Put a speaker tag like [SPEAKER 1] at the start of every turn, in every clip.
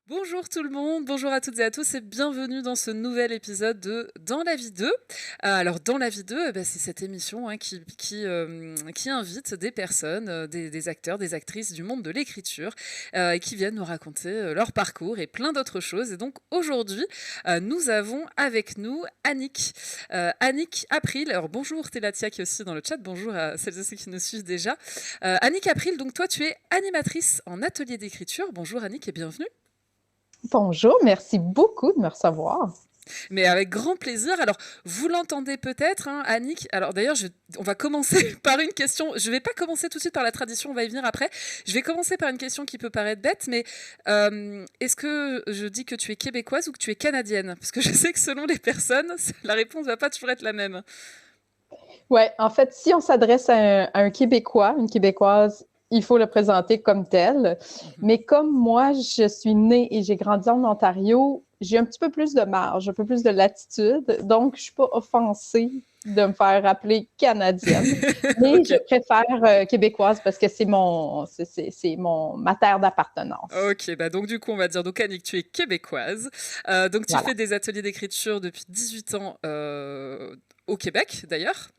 [SPEAKER 1] Bonjour tout le monde, bonjour à toutes et à tous et bienvenue dans ce nouvel épisode de Dans la vie 2. Alors Dans la vie 2, c'est cette émission qui invite des personnes, des acteurs, des actrices du monde de l'écriture et qui viennent nous raconter leur parcours et plein d'autres choses. Et donc aujourd'hui, nous avons avec nous Annick. Annick April, alors bonjour Télatia qui est aussi dans le chat, bonjour à celles et ceux qui nous suivent déjà. Annick April, donc toi tu es animatrice en atelier d'écriture. Bonjour Annick et bienvenue.
[SPEAKER 2] Bonjour, merci beaucoup de me recevoir.
[SPEAKER 1] Mais avec grand plaisir. Alors, vous l'entendez peut-être, hein, Annick. Alors d'ailleurs, on va commencer par une question. Je ne vais pas commencer tout de suite par la tradition, on va y venir après. Je vais commencer par une question qui peut paraître bête, mais est-ce que je dis que tu es québécoise ou que tu es canadienne? Parce que je sais que selon les personnes, la réponse ne va pas toujours être la même.
[SPEAKER 2] Oui, en fait, si on s'adresse à un Québécois, une Québécoise, il faut le présenter comme tel. Mais comme moi, je suis née et j'ai grandi en Ontario, j'ai un petit peu plus de marge, un peu plus de latitude. Donc, je ne suis pas offensée de me faire appeler canadienne. Mais
[SPEAKER 1] Ok.
[SPEAKER 2] je préfère québécoise parce que c'est ma terre d'appartenance.
[SPEAKER 1] Ok, bah donc du coup, on va dire, donc Annick, tu es québécoise. Donc tu
[SPEAKER 2] Voilà.
[SPEAKER 1] fais des ateliers d'écriture depuis 18 ans au Québec, d'ailleurs.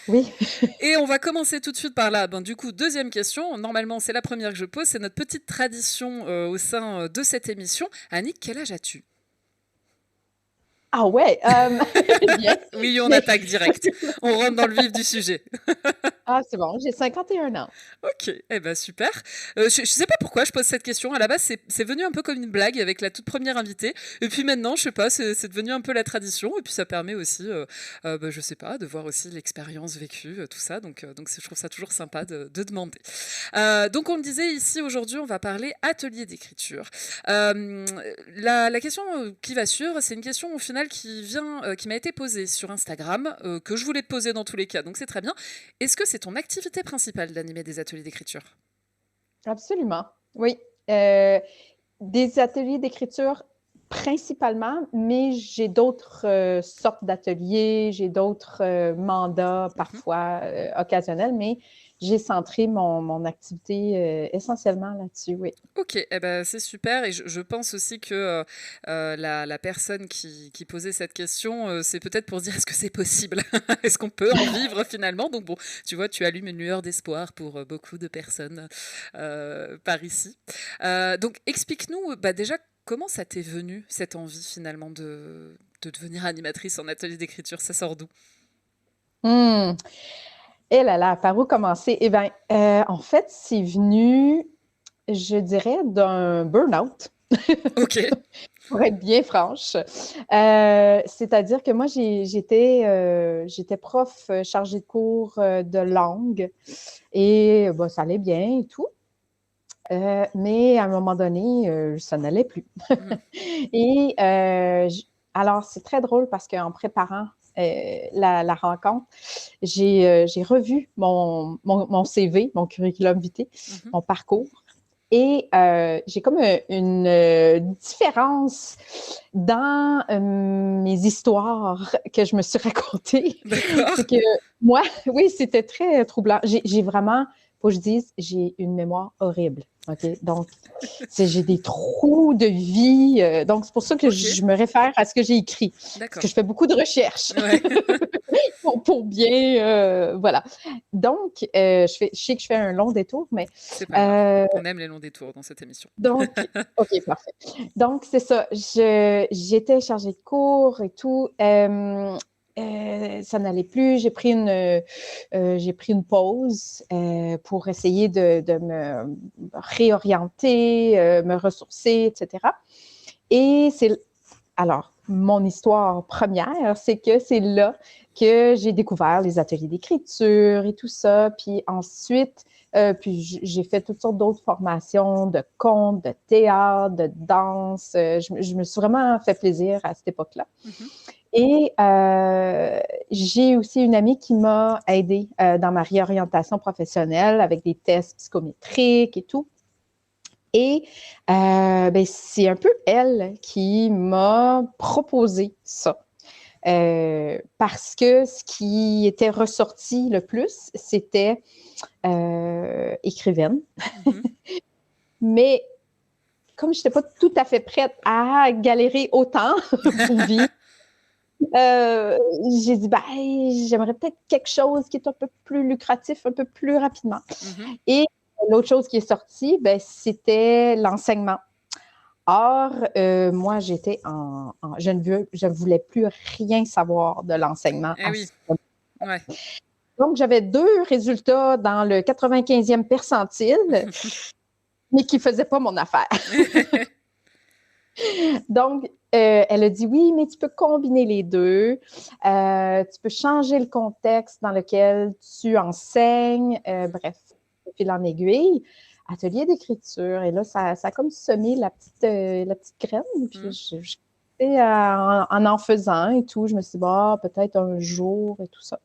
[SPEAKER 2] Oui.
[SPEAKER 1] Et on va commencer tout de suite par là. Ben, du coup, deuxième question. Normalement, c'est la première que je pose. C'est notre petite tradition au sein de cette émission. Annick, quel âge as-tu?
[SPEAKER 2] Ah ouais, bien.
[SPEAKER 1] Oui, on
[SPEAKER 2] J'ai-
[SPEAKER 1] attaque direct. On rentre dans le vif du sujet.
[SPEAKER 2] Ah, c'est bon, j'ai 51 ans.
[SPEAKER 1] Ok, eh ben super. Je sais pas pourquoi je pose cette question. À la base, c'est venu un peu comme une blague avec la toute première invitée. Et puis maintenant, je sais pas, c'est devenu un peu la tradition. Et puis ça permet aussi, je sais pas, de voir aussi l'expérience vécue, tout ça. Donc je trouve ça toujours sympa de demander. Donc on le disait ici aujourd'hui, on va parler atelier d'écriture. Euh, la question qui va suivre, c'est une question au final qui m'a été posée sur Instagram, que je voulais te poser dans tous les cas. Donc c'est très bien. Est-ce que c'est ton activité principale d'animer des ateliers d'écriture?
[SPEAKER 2] Absolument, oui. Euh, des ateliers d'écriture principalement, mais j'ai d'autres sortes d'ateliers, j'ai d'autres mandats
[SPEAKER 1] Mhm.
[SPEAKER 2] parfois occasionnels, mais j'ai centré mon activité essentiellement là-dessus, oui.
[SPEAKER 1] Ok, eh ben, c'est super et je pense aussi que la personne qui posait cette question, c'est peut-être pour dire est-ce que c'est possible? Est-ce qu'on peut en vivre finalement? Donc bon, tu vois, tu allumes une lueur d'espoir pour beaucoup de personnes par ici. Donc explique-nous déjà comment ça t'est venu cette envie finalement de devenir animatrice en atelier d'écriture, ça sort d'où?
[SPEAKER 2] Hmm. Et là là, par où commencer? Eh bien, en fait, c'est venu, je dirais, d'un burn-out.
[SPEAKER 1] Ok.
[SPEAKER 2] Pour être bien franche. C'est-à-dire que moi, j'étais prof chargée de cours de langue et bon, ça allait bien et tout. Mais à un moment donné, ça n'allait plus.
[SPEAKER 1] Mhm.
[SPEAKER 2] Et alors, c'est très drôle parce qu'en préparant la rencontre, j'ai revu mon CV, mon curriculum vitae,
[SPEAKER 1] Mhm.
[SPEAKER 2] mon parcours. Et j'ai comme une différence dans mes histoires que je me suis racontées.
[SPEAKER 1] D'accord.
[SPEAKER 2] C'est que moi, oui, c'était très troublant. J'ai vraiment, faut que je dise, j'ai une mémoire horrible. OK? Donc, j'ai des trous de vie. Donc, c'est pour ça que
[SPEAKER 1] Ok.
[SPEAKER 2] je me réfère à ce que j'ai écrit. Parce que
[SPEAKER 1] D'accord.
[SPEAKER 2] je fais beaucoup de recherches
[SPEAKER 1] Ouais.
[SPEAKER 2] pour bien. Voilà. Donc, je sais que je fais un long détour, mais
[SPEAKER 1] C'est pas grave.
[SPEAKER 2] euh,
[SPEAKER 1] On aime les longs détours dans cette émission.
[SPEAKER 2] donc, OK, parfait. Donc, c'est ça. J'étais chargée de cours et tout. Ça n'allait plus. J'ai pris une pause pour essayer de me réorienter, me ressourcer, etc. Et alors, mon histoire première, c'est que c'est là que j'ai découvert les ateliers d'écriture et tout ça. Puis ensuite, puis j'ai fait toutes sortes d'autres formations de contes, de théâtre, de danse. Je me suis vraiment fait plaisir à cette époque-là.
[SPEAKER 1] Mhm.
[SPEAKER 2] Et j'ai aussi une amie qui m'a aidée dans ma réorientation professionnelle avec des tests psychométriques et tout. Et c'est un peu elle qui m'a proposé ça. Parce que ce qui était ressorti le plus, c'était écrivaine.
[SPEAKER 1] Mhm.
[SPEAKER 2] Mais comme je n'étais pas tout à fait prête à galérer autant pour vivre, j'ai dit, ben, j'aimerais peut-être quelque chose qui est un peu plus lucratif, un peu plus rapidement.
[SPEAKER 1] Mhm.
[SPEAKER 2] Et l'autre chose qui est sortie, ben, c'était l'enseignement. Or, moi, je ne voulais plus rien savoir de l'enseignement
[SPEAKER 1] Eh
[SPEAKER 2] à
[SPEAKER 1] oui,
[SPEAKER 2] ce moment.
[SPEAKER 1] ouais.
[SPEAKER 2] Donc, j'avais 2 résultats dans le 95e percentile, mais qui ne faisaient pas mon affaire. Donc, elle a dit oui, mais tu peux combiner les deux. Tu peux changer le contexte dans lequel tu enseignes. Bref, de fil en aiguille. Atelier d'écriture. Et là, ça a comme semé la petite graine. Puis et, en faisant et tout, je me suis dit, bah, peut-être un jour et tout ça.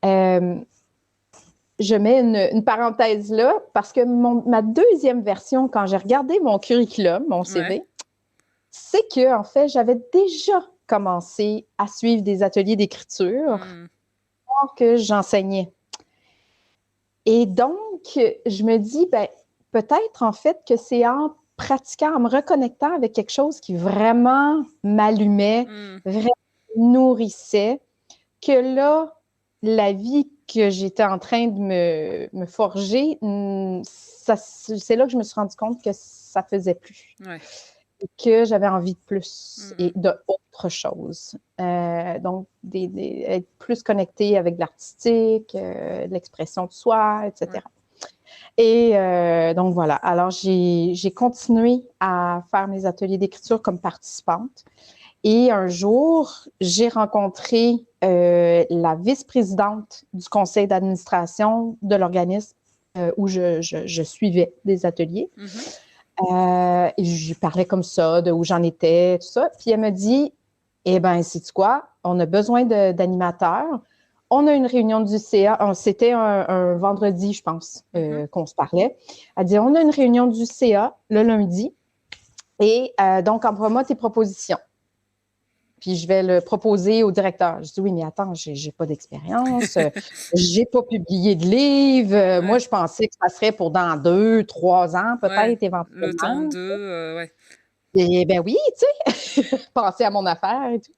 [SPEAKER 2] Je mets une parenthèse là parce que ma deuxième version, quand j'ai regardé mon curriculum, mon CV,
[SPEAKER 1] Ouais.
[SPEAKER 2] c'est que, en fait, j'avais déjà commencé à suivre des ateliers d'écriture
[SPEAKER 1] Mm.
[SPEAKER 2] alors que j'enseignais. Et donc, je me dis, ben, peut-être, en fait, que c'est en pratiquant, en me reconnectant avec quelque chose qui vraiment m'allumait,
[SPEAKER 1] Mm.
[SPEAKER 2] vraiment nourrissait, que là, la vie que j'étais en train de me forger, c'est là que je me suis rendu compte que ça faisait plus.
[SPEAKER 1] Ouais.
[SPEAKER 2] Et que j'avais envie de plus et
[SPEAKER 1] Mm.
[SPEAKER 2] d'autre chose. Donc, être plus connectée avec l'artistique, de l'expression de soi, etc.
[SPEAKER 1] Ouais.
[SPEAKER 2] Et donc, voilà. Alors, j'ai continué à faire mes ateliers d'écriture comme participante. Et un jour, j'ai rencontré la vice-présidente du conseil d'administration de l'organisme où je suivais des ateliers.
[SPEAKER 1] Mhm.
[SPEAKER 2] Et je lui parlais comme ça, de où j'en étais, tout ça. Puis elle me dit, eh bien, sais-tu quoi? On a besoin d'animateurs. On a une réunion du CA. C'était un vendredi, je pense,
[SPEAKER 1] Mhm.
[SPEAKER 2] qu'on se parlait. Elle dit, on a une réunion du CA le lundi. Et donc, envoie-moi tes propositions. Puis je vais le proposer au directeur. Je dis, oui, mais attends, j'ai pas d'expérience. J'ai pas publié de livre. Moi,
[SPEAKER 1] Ouais.
[SPEAKER 2] je pensais que ça serait pour dans 2, 3 ans,
[SPEAKER 1] Ouais.
[SPEAKER 2] peut-être,
[SPEAKER 1] Le temps
[SPEAKER 2] éventuellement.
[SPEAKER 1] de. Ouais.
[SPEAKER 2] Et ben oui, tu sais, penser à mon affaire et tout.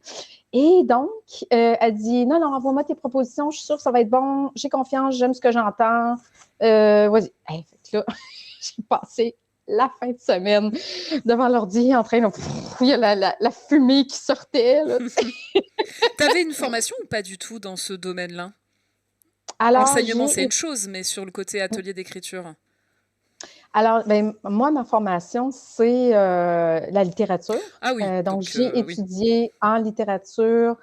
[SPEAKER 2] Et donc, elle dit, non, non, envoie-moi tes propositions, je suis sûre que ça va être bon, j'ai confiance, j'aime ce que j'entends. Vas-y. Hey, fait que là, j'ai passé la fin de semaine devant l'ordi en train de... Il y a la fumée qui sortait. Là, tu sais.
[SPEAKER 1] T'avais une formation ou pas du tout dans ce domaine-là?
[SPEAKER 2] Alors,
[SPEAKER 1] Enseignement, c'est une chose, mais sur le côté atelier d'écriture.
[SPEAKER 2] ben, moi, ma formation, c'est la littérature.
[SPEAKER 1] Ah oui,
[SPEAKER 2] Donc,
[SPEAKER 1] donc
[SPEAKER 2] j'ai
[SPEAKER 1] oui.
[SPEAKER 2] étudié en littérature,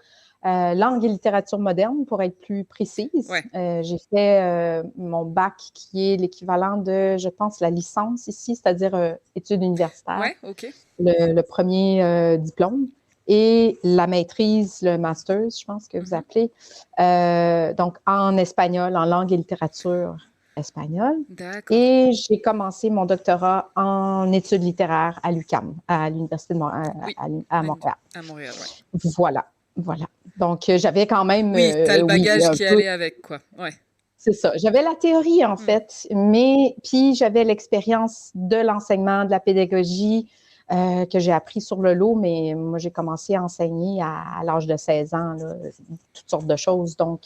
[SPEAKER 2] langue et littérature moderne, pour être plus précise.
[SPEAKER 1] Ouais.
[SPEAKER 2] J'ai fait mon bac, qui est l'équivalent de, je pense, la licence ici, c'est-à-dire études universitaires,
[SPEAKER 1] Ouais, ok.
[SPEAKER 2] le premier diplôme, et la maîtrise, le master, je pense que vous
[SPEAKER 1] Mhm.
[SPEAKER 2] appelez, donc en espagnol, en langue et littérature espagnole.
[SPEAKER 1] D'accord.
[SPEAKER 2] Et j'ai commencé mon doctorat en études littéraires à l'UQAM, à l'Université de
[SPEAKER 1] Oui,
[SPEAKER 2] à Montréal.
[SPEAKER 1] à Montréal, ouais.
[SPEAKER 2] Voilà, voilà. Donc, j'avais quand même,
[SPEAKER 1] Oui, t'as le
[SPEAKER 2] oui,
[SPEAKER 1] bagage
[SPEAKER 2] un
[SPEAKER 1] qui
[SPEAKER 2] peu,
[SPEAKER 1] allait avec, quoi. Ouais.
[SPEAKER 2] c'est ça. J'avais la théorie, en
[SPEAKER 1] Mm.
[SPEAKER 2] fait, mais puis j'avais l'expérience de l'enseignement, de la pédagogie que j'ai appris sur le lot, mais moi, j'ai commencé à enseigner à l'âge de 16 ans, là, toutes sortes de choses. Donc,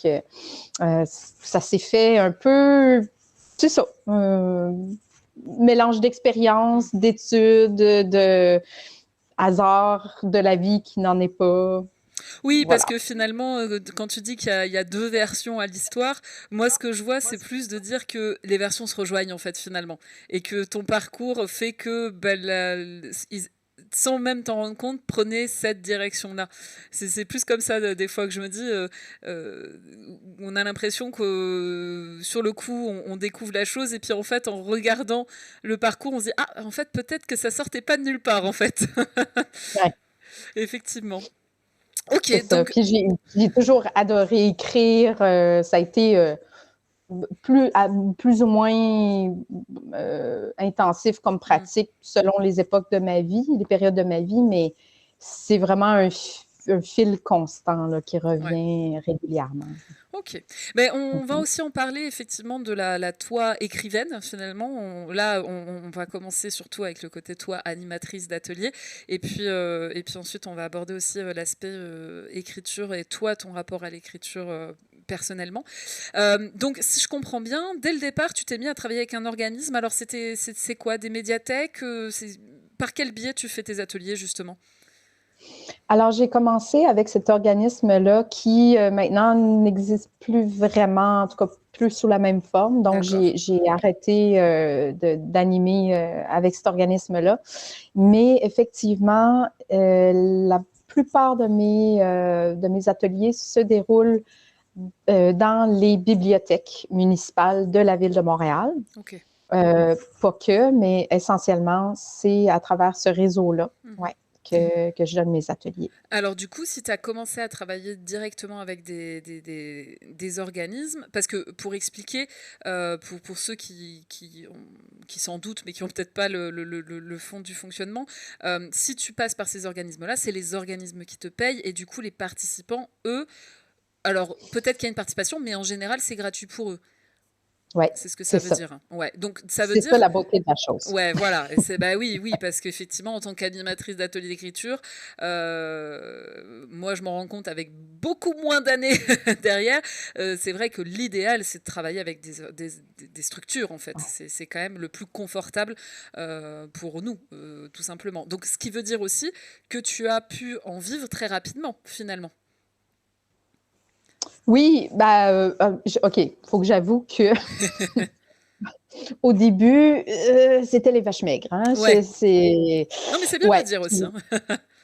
[SPEAKER 2] ça s'est fait un peu, c'est ça, mélange
[SPEAKER 1] Mm.
[SPEAKER 2] d'expérience, d'études, de hasard de la vie qui n'en est pas.
[SPEAKER 1] Oui, parce
[SPEAKER 2] Voilà.
[SPEAKER 1] que finalement, quand tu dis qu'il y a deux versions à l'histoire, moi, ce que je vois, c'est plus de dire que les versions se rejoignent, en fait, finalement. Et que ton parcours fait que, ben, sans même t'en rendre compte, prenez cette direction-là. C'est plus comme ça, des fois, que je me dis, euh, on a l'impression que, sur le coup, on découvre la chose, et puis, en fait, en regardant le parcours, on se dit, ah, en fait, peut-être que ça sortait pas de nulle part, en fait.
[SPEAKER 2] Ouais,
[SPEAKER 1] Effectivement.
[SPEAKER 2] c'est
[SPEAKER 1] Ok,
[SPEAKER 2] ça.
[SPEAKER 1] donc,
[SPEAKER 2] Puis j'ai toujours adoré écrire. Ça a été plus, plus ou moins intensif comme
[SPEAKER 1] hmm.
[SPEAKER 2] pratique selon les époques de ma vie, les périodes de ma vie, mais c'est vraiment un un fil constant là, qui
[SPEAKER 1] Ouais.
[SPEAKER 2] revient régulièrement.
[SPEAKER 1] Ok. Mais on va
[SPEAKER 2] Mhm.
[SPEAKER 1] aussi en parler effectivement de la toi écrivaine finalement. Là, on va commencer surtout avec le côté toi animatrice d'atelier. Et puis ensuite, on va aborder aussi l'aspect écriture et toi, ton rapport à l'écriture personnellement. Donc, si je comprends bien, dès le départ, tu t'es mis à travailler avec un organisme. Alors, c'est quoi? Des médiathèques par quel biais tu fais tes ateliers justement?
[SPEAKER 2] Alors, j'ai commencé avec cet organisme-là qui maintenant n'existe plus vraiment, en tout cas plus sous la même forme. Donc,
[SPEAKER 1] D'accord.
[SPEAKER 2] j'ai arrêté d'animer avec cet organisme-là. Mais effectivement, la plupart de mes ateliers se déroulent dans les bibliothèques municipales de la ville de Montréal.
[SPEAKER 1] Ok.
[SPEAKER 2] Pas que, mais essentiellement, c'est à travers ce réseau-là,
[SPEAKER 1] Mhm.
[SPEAKER 2] ouais, que je donne mes ateliers.
[SPEAKER 1] Alors du coup, si tu as commencé à travailler directement avec des organismes, parce que pour expliquer, pour ceux qui s'en doutent, mais qui n'ont peut-être pas le fond du fonctionnement, si tu passes par ces organismes-là, c'est les organismes qui te payent, et du coup, les participants, eux, alors peut-être qu'il y a une participation, mais en général, c'est gratuit pour eux.
[SPEAKER 2] Oui,
[SPEAKER 1] C'est ce que ça
[SPEAKER 2] c'est
[SPEAKER 1] veut
[SPEAKER 2] ça.
[SPEAKER 1] dire, hein. Ouais, donc ça veut
[SPEAKER 2] C'est ça
[SPEAKER 1] dire
[SPEAKER 2] la beauté de la chose.
[SPEAKER 1] ouais, voilà. Et bah oui, oui, parce qu'effectivement, en tant qu'animatrice d'atelier d'écriture, moi, je m'en rends compte avec beaucoup moins d'années derrière. C'est vrai que l'idéal, c'est de travailler avec des structures, en fait. C'est quand même le plus confortable pour nous, tout simplement. Donc, ce qui veut dire aussi que tu as pu en vivre très rapidement, finalement.
[SPEAKER 2] Oui, OK, il faut que j'avoue que au début, c'était les vaches maigres. Hein?
[SPEAKER 1] Ouais. Non, mais c'est bien de le
[SPEAKER 2] Ouais.
[SPEAKER 1] dire aussi, hein.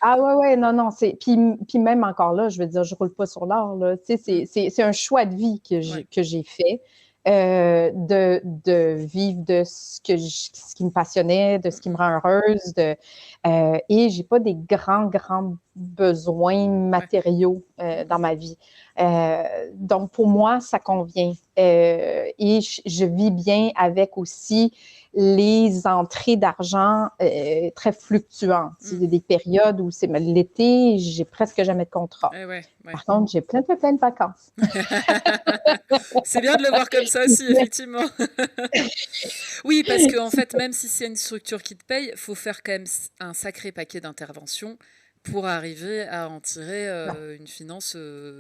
[SPEAKER 2] Ah ouais, ouais, non, non, puis même encore là, je veux dire, je roule pas sur l'or, là. Tu sais,
[SPEAKER 1] Mm.
[SPEAKER 2] c'est un choix de vie
[SPEAKER 1] Ouais.
[SPEAKER 2] que j'ai fait, de vivre de ce qui me passionnait, de ce qui me
[SPEAKER 1] Mm.
[SPEAKER 2] rend heureuse, et j'ai pas des grands besoins
[SPEAKER 1] Ouais.
[SPEAKER 2] matériaux dans
[SPEAKER 1] Mm.
[SPEAKER 2] ma vie. Donc, pour moi, ça convient. Et je vis bien avec aussi les entrées d'argent très fluctuantes. Il y a
[SPEAKER 1] Mm.
[SPEAKER 2] des périodes où c'est l'été, j'ai presque jamais de contrat.
[SPEAKER 1] Eh ouais, ouais.
[SPEAKER 2] Par contre, j'ai plein de vacances.
[SPEAKER 1] C'est bien de le voir comme ça aussi, effectivement. Oui, parce qu'en en fait, même si c'est une structure qui te paye, il faut faire quand même un sacré paquet d'interventions pour arriver à en tirer une finance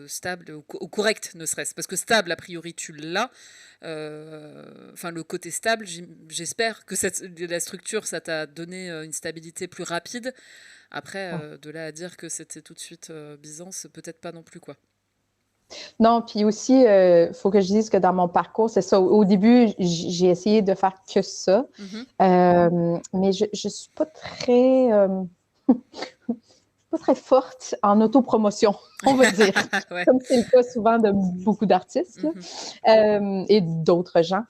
[SPEAKER 1] stable ou correcte, ne serait-ce. Parce que stable, a priori, tu l'as. Enfin, le côté stable, j'espère que la structure, ça t'a donné une stabilité plus rapide. Après, de là à dire que c'était tout de suite Byzance, peut-être pas non plus, quoi.
[SPEAKER 2] Non, puis aussi, il faut que je dise que dans mon parcours, c'est ça. Au début, j'ai essayé de faire que ça,
[SPEAKER 1] Mhm.
[SPEAKER 2] mais je suis pas très, pas très forte en autopromotion, on va dire,
[SPEAKER 1] Ouais.
[SPEAKER 2] comme c'est le cas souvent de beaucoup d'artistes là,
[SPEAKER 1] Mhm.
[SPEAKER 2] et d'autres gens.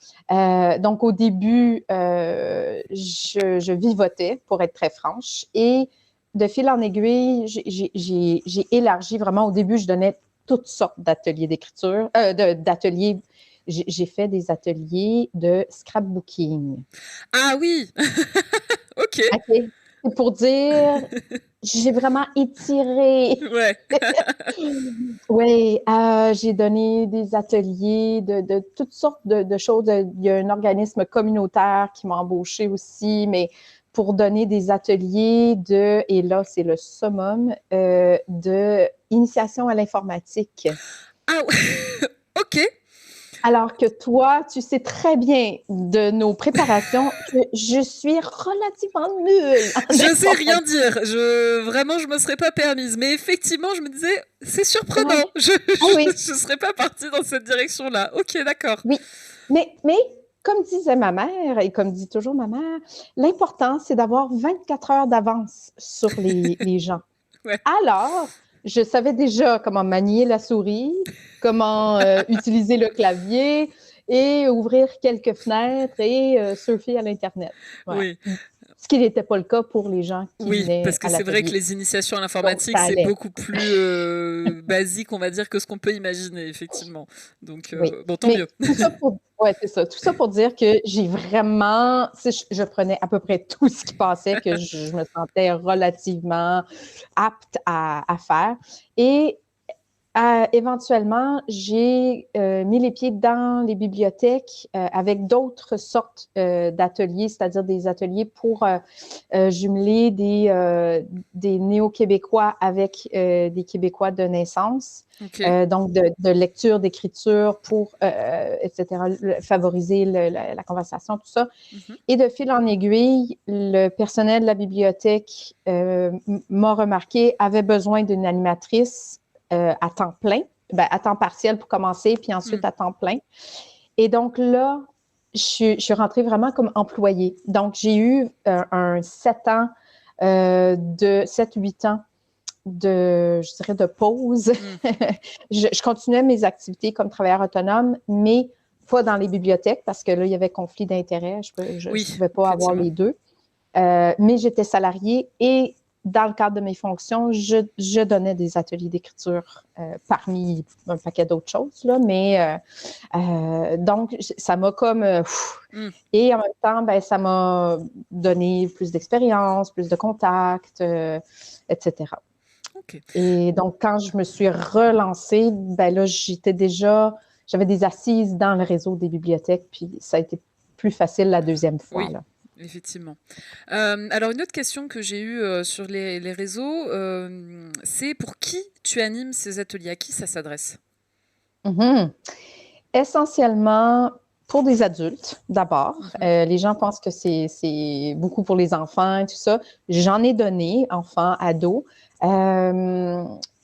[SPEAKER 2] Donc, au début, je vivotais, pour être très franche, et de fil en aiguille, j'ai élargi vraiment. Au début, je donnais toutes sortes d'ateliers d'écriture, d'ateliers. J'ai fait des ateliers de scrapbooking.
[SPEAKER 1] Ah oui. Ok.
[SPEAKER 2] OK? C'est pour dire, j'ai vraiment étiré.
[SPEAKER 1] Ouais.
[SPEAKER 2] Oui, j'ai donné des ateliers de toutes sortes de choses. Il y a un organisme communautaire qui m'a embauché aussi, mais pour donner des ateliers et là, c'est le summum, de initiation à l'informatique.
[SPEAKER 1] Ah ouais. Ok.
[SPEAKER 2] Alors que toi, tu sais très bien de nos préparations que je suis relativement nulle en
[SPEAKER 1] Je sais rien
[SPEAKER 2] informatique.
[SPEAKER 1] dire. Vraiment, je me serais pas permise. Mais effectivement, je me disais, c'est surprenant.
[SPEAKER 2] Ouais. Ah oui,
[SPEAKER 1] Je serais pas partie dans cette direction-là. Ok, d'accord.
[SPEAKER 2] oui. Mais comme disait ma mère, et comme dit toujours ma mère, l'important, c'est d'avoir 24 heures d'avance sur les gens.
[SPEAKER 1] Ouais.
[SPEAKER 2] Alors, je savais déjà comment manier la souris, comment utiliser le clavier et ouvrir quelques fenêtres et surfer à l'Internet. Voilà.
[SPEAKER 1] Oui.
[SPEAKER 2] Ce qui n'était pas le cas pour les gens qui
[SPEAKER 1] Oui,
[SPEAKER 2] venaient
[SPEAKER 1] parce que
[SPEAKER 2] à
[SPEAKER 1] c'est vrai que
[SPEAKER 2] l'atelier.
[SPEAKER 1] les initiations à
[SPEAKER 2] Donc,
[SPEAKER 1] l'informatique,
[SPEAKER 2] ça
[SPEAKER 1] c'est
[SPEAKER 2] allait.
[SPEAKER 1] beaucoup plus basique, on va dire, que ce qu'on peut imaginer, effectivement. Donc,
[SPEAKER 2] Oui.
[SPEAKER 1] bon, tant
[SPEAKER 2] Mais
[SPEAKER 1] mieux.
[SPEAKER 2] Ouais, c'est ça. Tout ça pour dire que j'ai vraiment, tu sais, je prenais à peu près tout ce qui passait, que je me sentais relativement apte à faire. Et éventuellement, j'ai mis les pieds dans les bibliothèques avec d'autres sortes d'ateliers, c'est-à-dire des ateliers pour jumeler des néo-québécois avec des Québécois de naissance.
[SPEAKER 1] Ok.
[SPEAKER 2] Donc, de lecture, d'écriture pour, etc., favoriser la conversation, tout ça.
[SPEAKER 1] Mhm.
[SPEAKER 2] Et de fil en aiguille, le personnel de la bibliothèque m'a remarqué, avait besoin d'une animatrice à temps plein, ben, à temps partiel pour commencer, puis ensuite à temps plein. Et donc là, je suis rentrée vraiment comme employée. Donc, j'ai eu un 7 ans, 7-8 ans je dirais, de pause. Je continuais mes activités comme travailleur autonome, mais pas dans les bibliothèques parce que là, il y avait conflit d'intérêts. Je ne pouvais pas avoir les deux. Mais j'étais salariée et dans le cadre de mes fonctions, je donnais des ateliers d'écriture parmi un paquet d'autres choses. Là, mais donc, ça m'a comme... Et en même temps, ben, ça m'a donné plus d'expérience, plus de contacts, etc.
[SPEAKER 1] Okay.
[SPEAKER 2] Et donc, quand je me suis relancée, ben là, j'avais des assises dans le réseau des bibliothèques, puis ça a été plus facile la deuxième fois.
[SPEAKER 1] Oui.
[SPEAKER 2] Là.
[SPEAKER 1] Effectivement. Alors, une autre question que j'ai eue sur les réseaux, c'est pour qui tu animes ces ateliers? À qui ça s'adresse?
[SPEAKER 2] Essentiellement pour des adultes, d'abord. Les gens pensent que c'est beaucoup pour les enfants et tout ça. J'en ai donné, enfants, ados.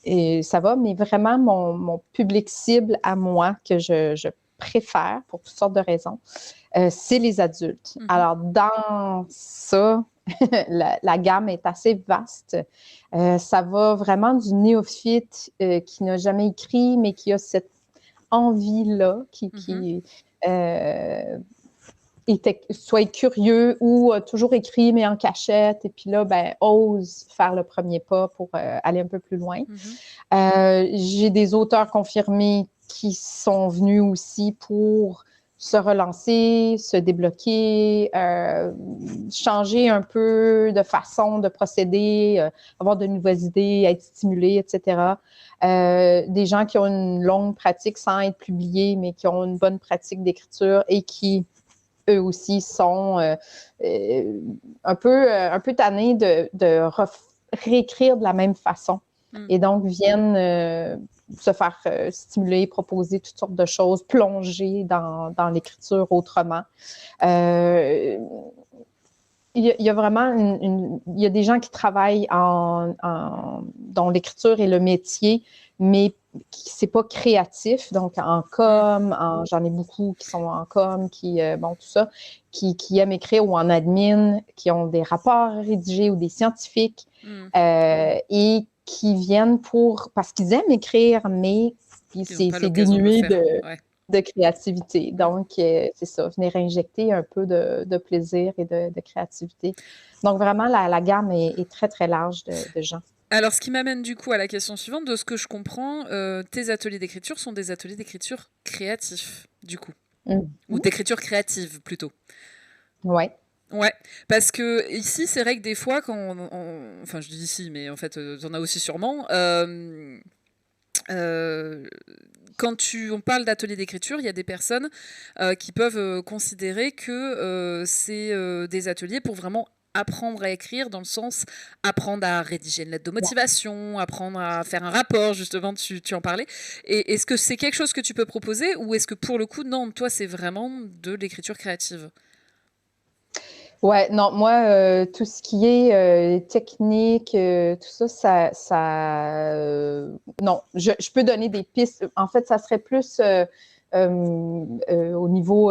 [SPEAKER 2] Et ça va, mais vraiment, mon public cible à moi, que je préfère pour toutes sortes de raisons, c'est les adultes. Alors, dans ça, la gamme est assez vaste. Ça va vraiment du néophyte qui n'a jamais écrit, mais qui a cette envie-là, qui soit curieux ou toujours écrit, mais en cachette, et puis là, ben, ose faire le premier pas pour aller un peu plus loin. J'ai des auteurs confirmés qui sont venus aussi pour se relancer, se débloquer, changer un peu de façon de procéder, avoir de nouvelles idées, être stimulés, etc. Des gens qui ont une longue pratique sans être publiés, mais qui ont une bonne pratique d'écriture et qui, eux aussi, sont un peu tannés de réécrire de la même façon. Et donc, viennent se faire stimuler, proposer toutes sortes de choses, plonger dans l'écriture autrement. Il y a vraiment il y a des gens qui travaillent dont l'écriture est le métier, mais c'est pas créatif. Donc, en com, j'en ai beaucoup qui sont en com, tout ça, qui aiment écrire, ou en admin, qui ont des rapports rédigés ou des scientifiques, et qui viennent parce qu'ils aiment écrire, mais c'est dénué de créativité. Donc, c'est ça, venir injecter un peu de plaisir et de créativité. Donc, vraiment, la gamme est très, très large de gens.
[SPEAKER 1] Alors, ce qui m'amène du coup à la question suivante, de ce que je comprends, tes ateliers d'écriture sont des ateliers d'écriture créatifs, du coup. Ou d'écriture créative, plutôt.
[SPEAKER 2] Ouais.
[SPEAKER 1] Ouais, parce que ici, c'est vrai que des fois, enfin, je dis ici, mais en fait, t'en as aussi sûrement, quand on parle d'atelier d'écriture, il y a des personnes qui peuvent considérer que c'est des ateliers pour vraiment apprendre à écrire, dans le sens apprendre à rédiger une lettre de motivation, apprendre à faire un rapport, justement, tu en parlais. Et est-ce que c'est quelque chose que tu peux proposer, ou est-ce que pour le coup, non, toi, c'est vraiment de l'écriture créative?
[SPEAKER 2] Ouais, non, moi, tout ce qui est technique, tout ça, non, je peux donner des pistes. En fait, ça serait plus au niveau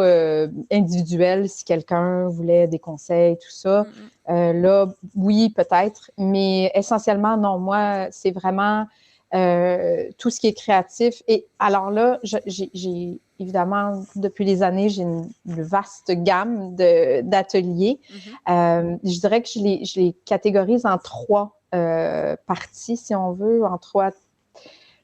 [SPEAKER 2] individuel, si quelqu'un voulait des conseils, tout ça. Là, oui, peut-être, mais essentiellement, non, moi, c'est vraiment tout ce qui est créatif. Et alors là, j'ai évidemment, depuis les années, j'ai une vaste gamme d'ateliers. Je dirais que je les catégorise en 3 parties, si on veut, en 3.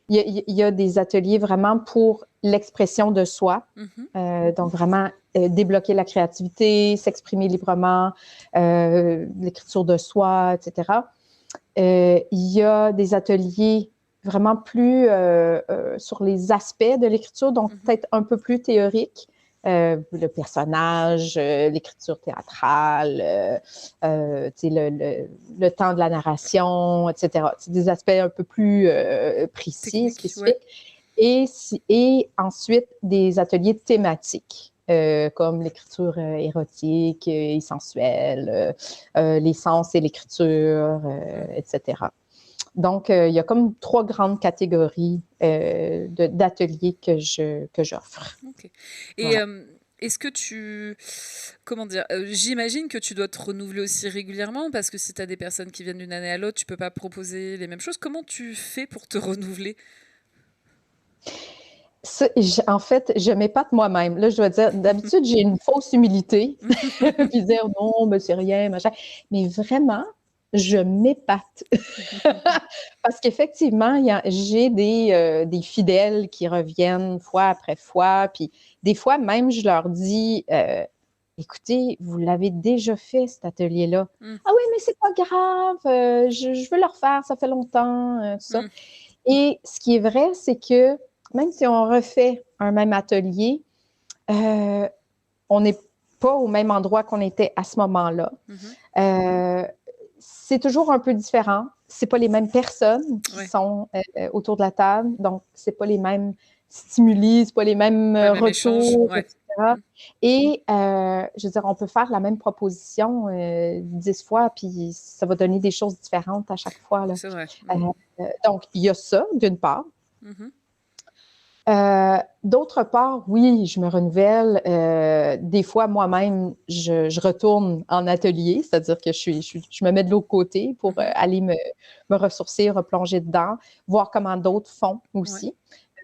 [SPEAKER 2] Il y a des ateliers vraiment pour l'expression de soi. Donc, vraiment, débloquer la créativité, s'exprimer librement, l'écriture de soi, etc. Il y a des ateliers vraiment plus sur les aspects de l'écriture, donc peut-être un peu plus théoriques. Le personnage, l'écriture théâtrale, le temps de la narration, etc. C'est des aspects un peu plus précis,
[SPEAKER 1] Technique,
[SPEAKER 2] spécifiques. Et ensuite, des ateliers thématiques, comme l'écriture érotique et sensuelle, les sens et l'écriture, etc. Donc, il y a comme 3 grandes catégories d'ateliers que j'offre.
[SPEAKER 1] OK. Et
[SPEAKER 2] Voilà.
[SPEAKER 1] est-ce que comment dire? J'imagine que tu dois te renouveler aussi régulièrement parce que si tu as des personnes qui viennent d'une année à l'autre, tu peux pas proposer les mêmes choses. Comment tu fais pour te renouveler?
[SPEAKER 2] En fait, je m'épate moi-même. Là, je dois dire, d'habitude, j'ai une fausse humilité, puis dire non, mais c'est rien, machin. Mais vraiment, je m'épate. Parce qu'effectivement, j'ai des fidèles qui reviennent fois après fois, puis des fois même, je leur dis, écoutez, vous l'avez déjà fait, cet atelier-là. Ah oui, mais c'est pas grave, je veux le refaire, ça fait longtemps, tout ça. Et ce qui est vrai, c'est que même si on refait un même atelier, on n'est pas au même endroit qu'on était à ce moment-là. C'est toujours un peu différent. C'est pas les mêmes personnes qui sont autour de la table, donc c'est pas les mêmes stimuli, c'est pas les mêmes retours, etc. Et je veux dire, on peut faire la même proposition 10 fois, puis ça va donner des choses différentes à chaque fois, là.
[SPEAKER 1] C'est vrai.
[SPEAKER 2] Donc, il y a ça, d'une part. D'autre part, oui, je me renouvelle. Des fois, moi-même, je retourne en atelier, c'est-à-dire que je me mets de l'autre côté pour aller me ressourcer, replonger dedans, voir comment d'autres font aussi.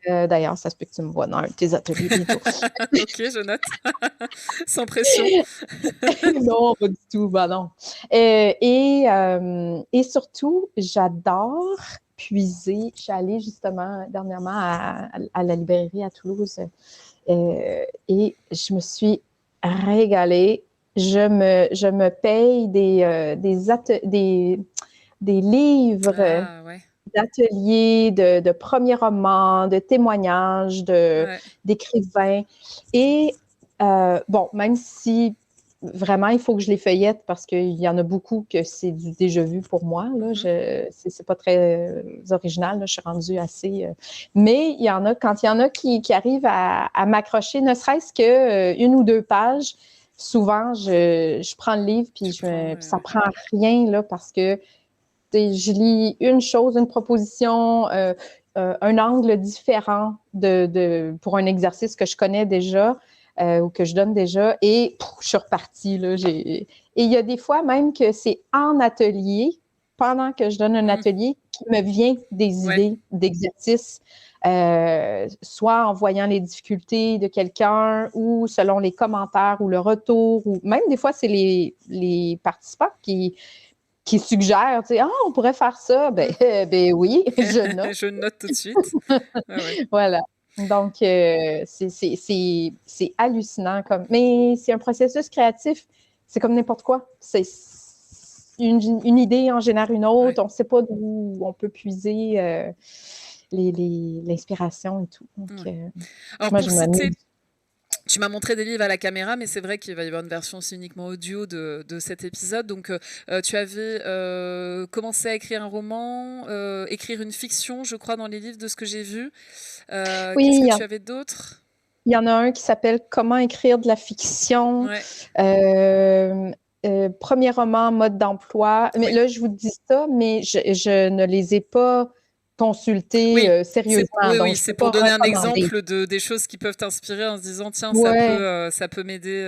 [SPEAKER 2] D'ailleurs, ça se peut que tu me vois dans un de tes ateliers bientôt.
[SPEAKER 1] OK, je note. Sans pression.
[SPEAKER 2] Non, pas du tout, bah non. Et surtout, j'adore puiser. Je suis allée justement dernièrement à la librairie à Toulouse et je me suis régalée. Je me paye des livres d'ateliers, de premiers romans, de témoignages, d'écrivains. Et bon, même si vraiment, il faut que je les feuillette parce qu'il y en a beaucoup que c'est du déjà vu pour moi. Là. C'est pas très original. Là. Je suis rendue assez... mais il y en a, quand il y en a qui arrivent à m'accrocher, ne serait-ce qu'une ou 2 pages, souvent, je prends le livre puis ça prend rien là, parce que je lis une chose, une proposition, un angle différent pour un exercice que je connais déjà ou que je donne déjà et je suis repartie. Là, et il y a des fois même que c'est en atelier, pendant que je donne un atelier, qui me vient des idées d'exercices, soit en voyant les difficultés de quelqu'un ou selon les commentaires ou le retour, ou même des fois, c'est les participants qui suggèrent, tu sais, on pourrait faire ça. Ben oui, je note.
[SPEAKER 1] Je note tout de suite.
[SPEAKER 2] Voilà. Donc, c'est hallucinant. Mais c'est un processus créatif. C'est comme n'importe quoi. C'est une idée en génère une autre. On ne sait pas d'où on peut puiser l'inspiration et tout. Donc,
[SPEAKER 1] alors, moi, je m'amuse. Tu m'as montré des livres à la caméra, mais c'est vrai qu'il va y avoir une version aussi uniquement audio de cet épisode. Donc, tu avais commencé à écrire un roman, écrire une fiction, je crois, dans les livres de ce que j'ai vu.
[SPEAKER 2] Oui,
[SPEAKER 1] qu'est-ce que tu avais d'autre?
[SPEAKER 2] Il y en a un qui s'appelle « Comment écrire de la fiction ». Premier roman, mode d'emploi. Mais là, je vous dis ça, mais je ne les ai pas consultés sérieusement.
[SPEAKER 1] Oui, c'est pour donner un exemple des choses qui peuvent t'inspirer en se disant, tiens, ça peut m'aider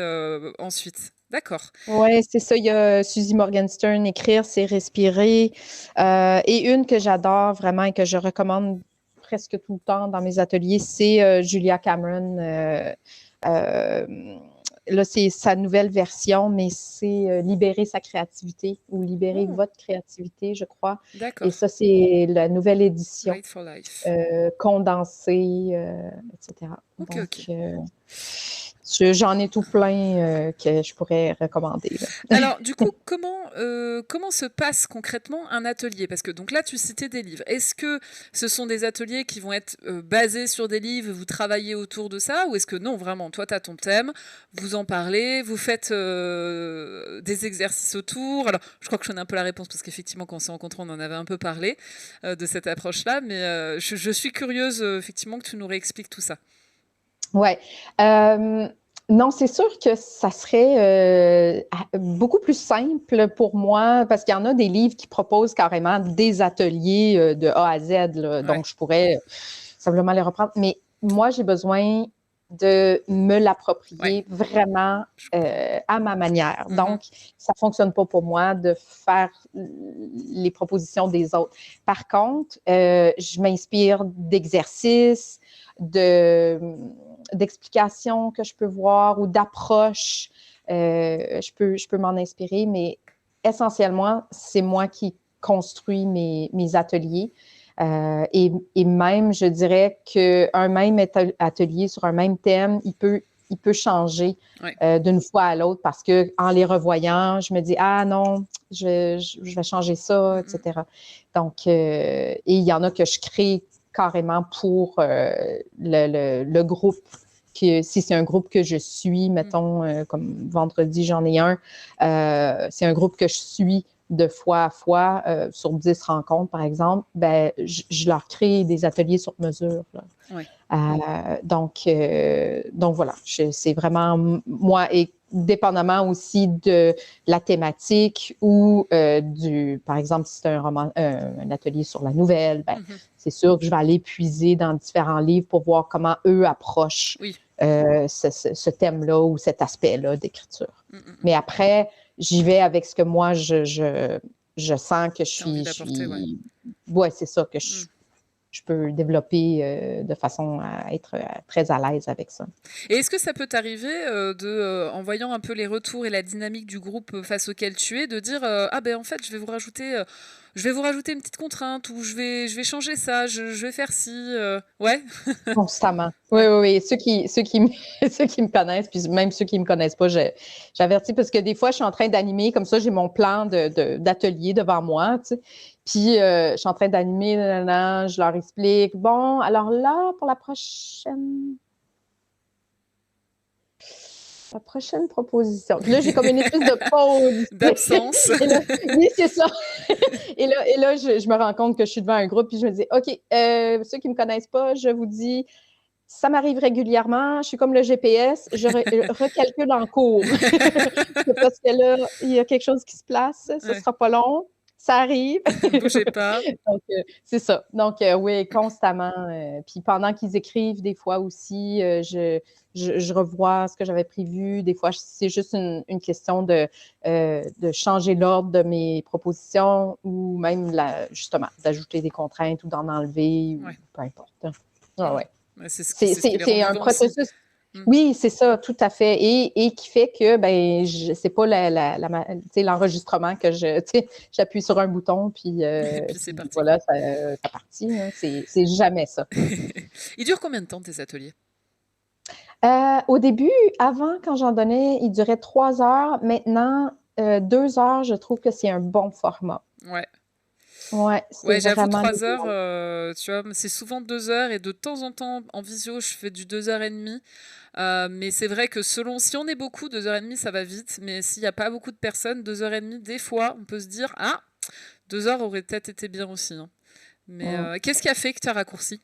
[SPEAKER 1] ensuite. D'accord.
[SPEAKER 2] Oui, c'est ça. Il y a Susie Morgenstern, Écrire, c'est respirer. Et une que j'adore vraiment et que je recommande presque tout le temps dans mes ateliers, c'est Julia Cameron, là, c'est sa nouvelle version, mais c'est Libérer sa créativité ou Libérer votre créativité, je crois. Et
[SPEAKER 1] D'accord.
[SPEAKER 2] ça, c'est la nouvelle édition
[SPEAKER 1] Made for Life.
[SPEAKER 2] condensée, etc.
[SPEAKER 1] Ok,
[SPEAKER 2] Donc,
[SPEAKER 1] ok.
[SPEAKER 2] j'en ai tout plein que je pourrais recommander. Là.
[SPEAKER 1] Alors, du coup, comment se passe concrètement un atelier? Parce que donc là, tu citais des livres. Est-ce que ce sont des ateliers qui vont être basés sur des livres, vous travaillez autour de ça, ou est-ce que non, vraiment, toi, tu as ton thème, vous en parlez, vous faites des exercices autour? Alors, je crois que je connais un peu la réponse, parce qu'effectivement, quand on s'est rencontrés, on en avait un peu parlé de cette approche-là, mais je suis curieuse, effectivement, que tu nous réexpliques tout ça.
[SPEAKER 2] Ouais. Non, c'est sûr que ça serait beaucoup plus simple pour moi parce qu'il y en a des livres qui proposent carrément des ateliers de A à Z, là,
[SPEAKER 1] Ouais.
[SPEAKER 2] donc je pourrais simplement les reprendre. Mais moi, j'ai besoin de me l'approprier vraiment à ma manière. Donc, ça ne fonctionne pas pour moi de faire les propositions des autres. Par contre, je m'inspire d'exercices, d'explications que je peux voir ou d'approches. Je peux m'en inspirer, mais essentiellement, c'est moi qui construis mes ateliers. Et même, je dirais qu'un même atelier sur un même thème, il peut changer d'une fois à l'autre parce qu'en les revoyant, je me dis, ah non, je vais changer ça, etc. Donc, et il y en a que je crée carrément pour le groupe. Si c'est un groupe que je suis, mettons, comme vendredi, j'en ai un, c'est un groupe que je suis de fois à fois, sur 10 rencontres, par exemple, ben, je leur crée des ateliers sur mesure. Là.
[SPEAKER 1] Ouais.
[SPEAKER 2] Donc voilà, c'est vraiment moi, et dépendamment aussi de la thématique ou par exemple, si c'est un atelier sur la nouvelle, ben, c'est sûr que je vais aller puiser dans différents livres pour voir comment eux approchent ce thème-là ou cet aspect-là d'écriture. Mais après, j'y vais avec ce que moi, je sens que je suis... Ouais, c'est ça, que je peux développer de façon à être très à l'aise avec ça.
[SPEAKER 1] Et est-ce que ça peut t'arriver en voyant un peu les retours et la dynamique du groupe face auquel tu es, de dire ah ben en fait je vais vous rajouter une petite contrainte ou je vais changer ça, je vais faire ci, ouais.
[SPEAKER 2] Constamment. Oui, oui, oui. Ceux qui me connaissent, puis même ceux qui ne me connaissent pas, j'avertis parce que des fois, je suis en train d'animer, comme ça, j'ai mon plan d'atelier devant moi, tu sais. Puis, je suis en train d'animer, je leur explique. Bon, alors là, pour la prochaine proposition. Puis là, j'ai comme une espèce de pause.
[SPEAKER 1] D'absence.
[SPEAKER 2] Oui, c'est ça. Et là je me rends compte que je suis devant un groupe, puis je me dis, OK, ceux qui ne me connaissent pas, je vous dis, ça m'arrive régulièrement. Je suis comme le GPS, je recalcule en cours. Parce que là, il y a quelque chose qui se place, ce ne sera pas long. Ça arrive.
[SPEAKER 1] Bougez pas.
[SPEAKER 2] Donc, c'est ça. Donc, oui, constamment. Puis pendant qu'ils écrivent, des fois aussi, je revois ce que j'avais prévu. Des fois, c'est juste une question de changer l'ordre de mes propositions ou même, justement, d'ajouter des contraintes ou d'en enlever, ou peu importe. Ah, ouais. C'est un processus. Aussi. Oui, c'est ça, tout à fait. Et qui fait que, ben, c'est pas l'enregistrement que j'appuie sur un bouton, puis
[SPEAKER 1] c'est parti.
[SPEAKER 2] Voilà, ça partit. Hein. C'est jamais ça.
[SPEAKER 1] Ils durent combien de temps, tes ateliers?
[SPEAKER 2] Au début, avant, quand j'en donnais, ils duraient 3 heures. Maintenant, 2 heures, je trouve que c'est un bon format.
[SPEAKER 1] Ouais.
[SPEAKER 2] Ouais,
[SPEAKER 1] j'avoue, 3 heures, tu vois, c'est souvent 2 heures et de temps en temps, en visio, je fais du 2h30. Mais c'est vrai que si on est beaucoup, 2h30, ça va vite. Mais s'il n'y a pas beaucoup de personnes, 2h30, des fois, on peut se dire, 2 heures aurait peut-être été bien aussi. Hein. Mais qu'est-ce qui a fait que tu as raccourci?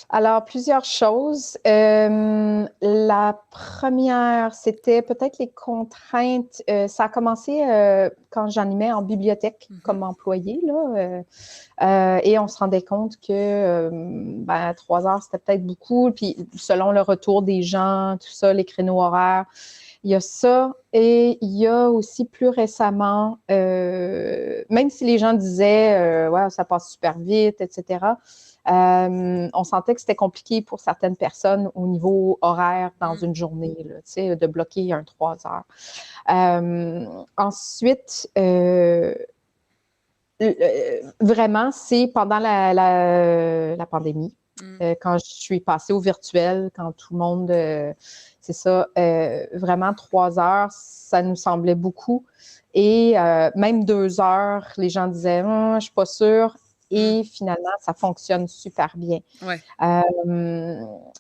[SPEAKER 2] Alors, plusieurs choses. La première, c'était peut-être les contraintes. Ça a commencé quand j'animais en bibliothèque comme employée, là, et on se rendait compte que 3 heures, c'était peut-être beaucoup. Puis, selon le retour des gens, tout ça, les créneaux horaires, il y a ça. Et il y a aussi plus récemment, même si les gens disaient ouais, ça passe super vite, etc., On sentait que c'était compliqué pour certaines personnes au niveau horaire dans une journée, là, tu sais, de bloquer un 3 heures. Ensuite, vraiment, c'est pendant la pandémie, quand je suis passée au virtuel, quand tout le monde, c'est ça, vraiment 3 heures, ça nous semblait beaucoup. Et même 2 heures, les gens disaient, je suis pas sûre. Et finalement, ça fonctionne super bien.
[SPEAKER 1] Ouais.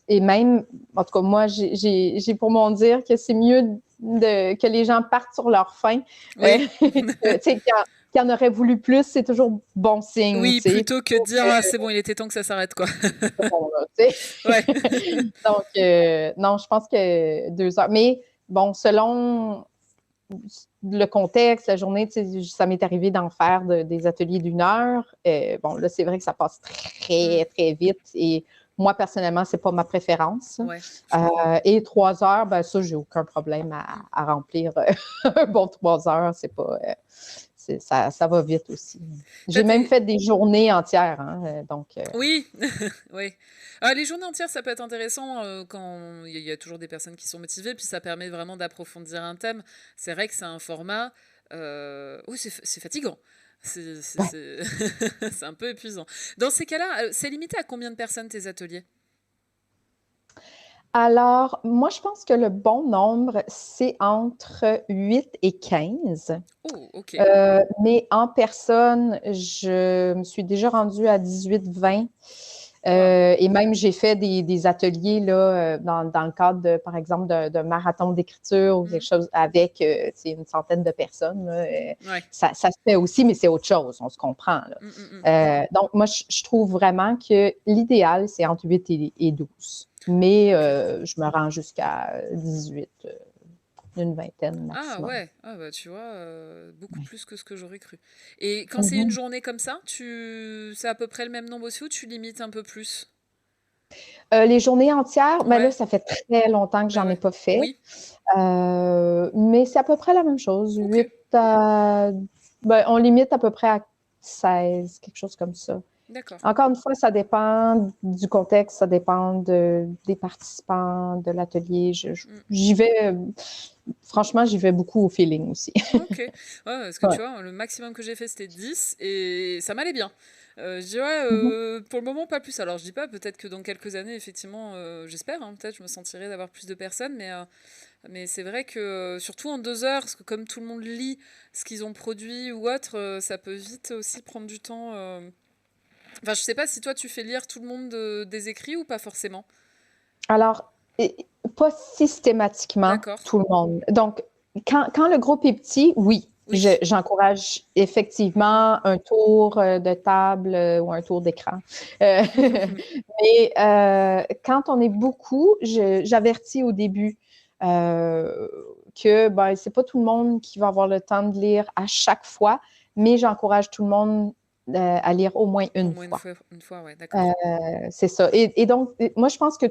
[SPEAKER 2] Et même, en tout cas, moi, j'ai pour mon dire que c'est mieux que les gens partent sur leur faim.
[SPEAKER 1] Oui.
[SPEAKER 2] Tu sais, qui en aurait voulu plus, c'est toujours bon signe.
[SPEAKER 1] Oui,
[SPEAKER 2] tu sais.
[SPEAKER 1] plutôt que de dire ah, c'est bon, il était temps que ça s'arrête, quoi.
[SPEAKER 2] Bon, là, tu sais.
[SPEAKER 1] Ouais.
[SPEAKER 2] Donc, non, je pense que 2 heures. Mais bon, selon le contexte, la journée, tu sais, ça m'est arrivé d'en faire des ateliers d'1 heure. Bon, là, c'est vrai que ça passe très, très vite. Et moi, personnellement, c'est pas ma préférence.
[SPEAKER 1] Ouais.
[SPEAKER 2] Et 3 heures, ben ça, j'ai aucun problème à remplir un bon 3 heures. C'est pas. Ça va vite aussi. J'ai même fait des journées entières. Hein, donc,
[SPEAKER 1] Oui, oui. Les journées entières, ça peut être intéressant quand il y a toujours des personnes qui sont motivées, puis ça permet vraiment d'approfondir un thème. C'est vrai que c'est un format. Oui, c'est fatigant. C'est c'est un peu épuisant. Dans ces cas-là, c'est limité à combien de personnes tes ateliers?
[SPEAKER 2] Alors, moi, je pense que le bon nombre, c'est entre 8 et 15.
[SPEAKER 1] Oh, ok.
[SPEAKER 2] Mais en personne, je me suis déjà rendue à 18-20. Et même, j'ai fait des ateliers là, dans le cadre, par exemple, d'un marathon d'écriture ou quelque chose avec une centaine de personnes. Là,
[SPEAKER 1] Ouais.
[SPEAKER 2] ça se fait aussi, mais c'est autre chose, on se comprend. Là. Donc, moi, je trouve vraiment que l'idéal, c'est entre 8 et 12. Mais je me rends jusqu'à 18, une vingtaine
[SPEAKER 1] Ah
[SPEAKER 2] maximum.
[SPEAKER 1] ouais, ah bah tu vois, beaucoup plus que ce que j'aurais cru. Et quand c'est une journée comme ça, c'est à peu près le même nombre aussi ou tu limites un peu plus?
[SPEAKER 2] Les journées entières, ben là,
[SPEAKER 1] Ouais,
[SPEAKER 2] ça fait très longtemps que
[SPEAKER 1] bah
[SPEAKER 2] j'en ai
[SPEAKER 1] ouais.
[SPEAKER 2] pas fait.
[SPEAKER 1] Oui,
[SPEAKER 2] Mais c'est à peu près la même chose.
[SPEAKER 1] ok.
[SPEAKER 2] 8 à... Ben, on limite à peu près à 16, quelque chose comme ça.
[SPEAKER 1] D'accord.
[SPEAKER 2] Encore une fois, ça dépend du contexte, ça dépend des participants, de l'atelier. J'y vais, franchement, j'y vais beaucoup au feeling aussi.
[SPEAKER 1] Ok. Ouais, parce que
[SPEAKER 2] Ouais.
[SPEAKER 1] tu vois, le maximum que j'ai fait c'était 10 et ça m'allait bien. Je dis ouais,
[SPEAKER 2] Mhm.
[SPEAKER 1] pour le moment pas plus. Alors je dis pas, peut-être que dans quelques années, effectivement, j'espère, hein, peut-être je me sentirai d'avoir plus de personnes, mais c'est vrai que surtout en 2 heures, parce que comme tout le monde lit ce qu'ils ont produit ou autre, ça peut vite aussi prendre du temps. Enfin, je sais pas si toi tu fais lire tout le monde des écrits ou pas forcément.
[SPEAKER 2] Alors, pas systématiquement
[SPEAKER 1] D'accord.
[SPEAKER 2] tout le monde. Donc, quand le groupe est petit, oui,
[SPEAKER 1] Oui.
[SPEAKER 2] j'encourage effectivement un tour de table ou un tour d'écran. Mais quand on est beaucoup, j'avertis au début que ben, c'est pas tout le monde qui va avoir le temps de lire à chaque fois, mais j'encourage tout le monde à lire au moins
[SPEAKER 1] Au
[SPEAKER 2] une
[SPEAKER 1] moins
[SPEAKER 2] fois.
[SPEAKER 1] une fois, ouais, d'accord.
[SPEAKER 2] C'est ça. Et donc, moi, je pense que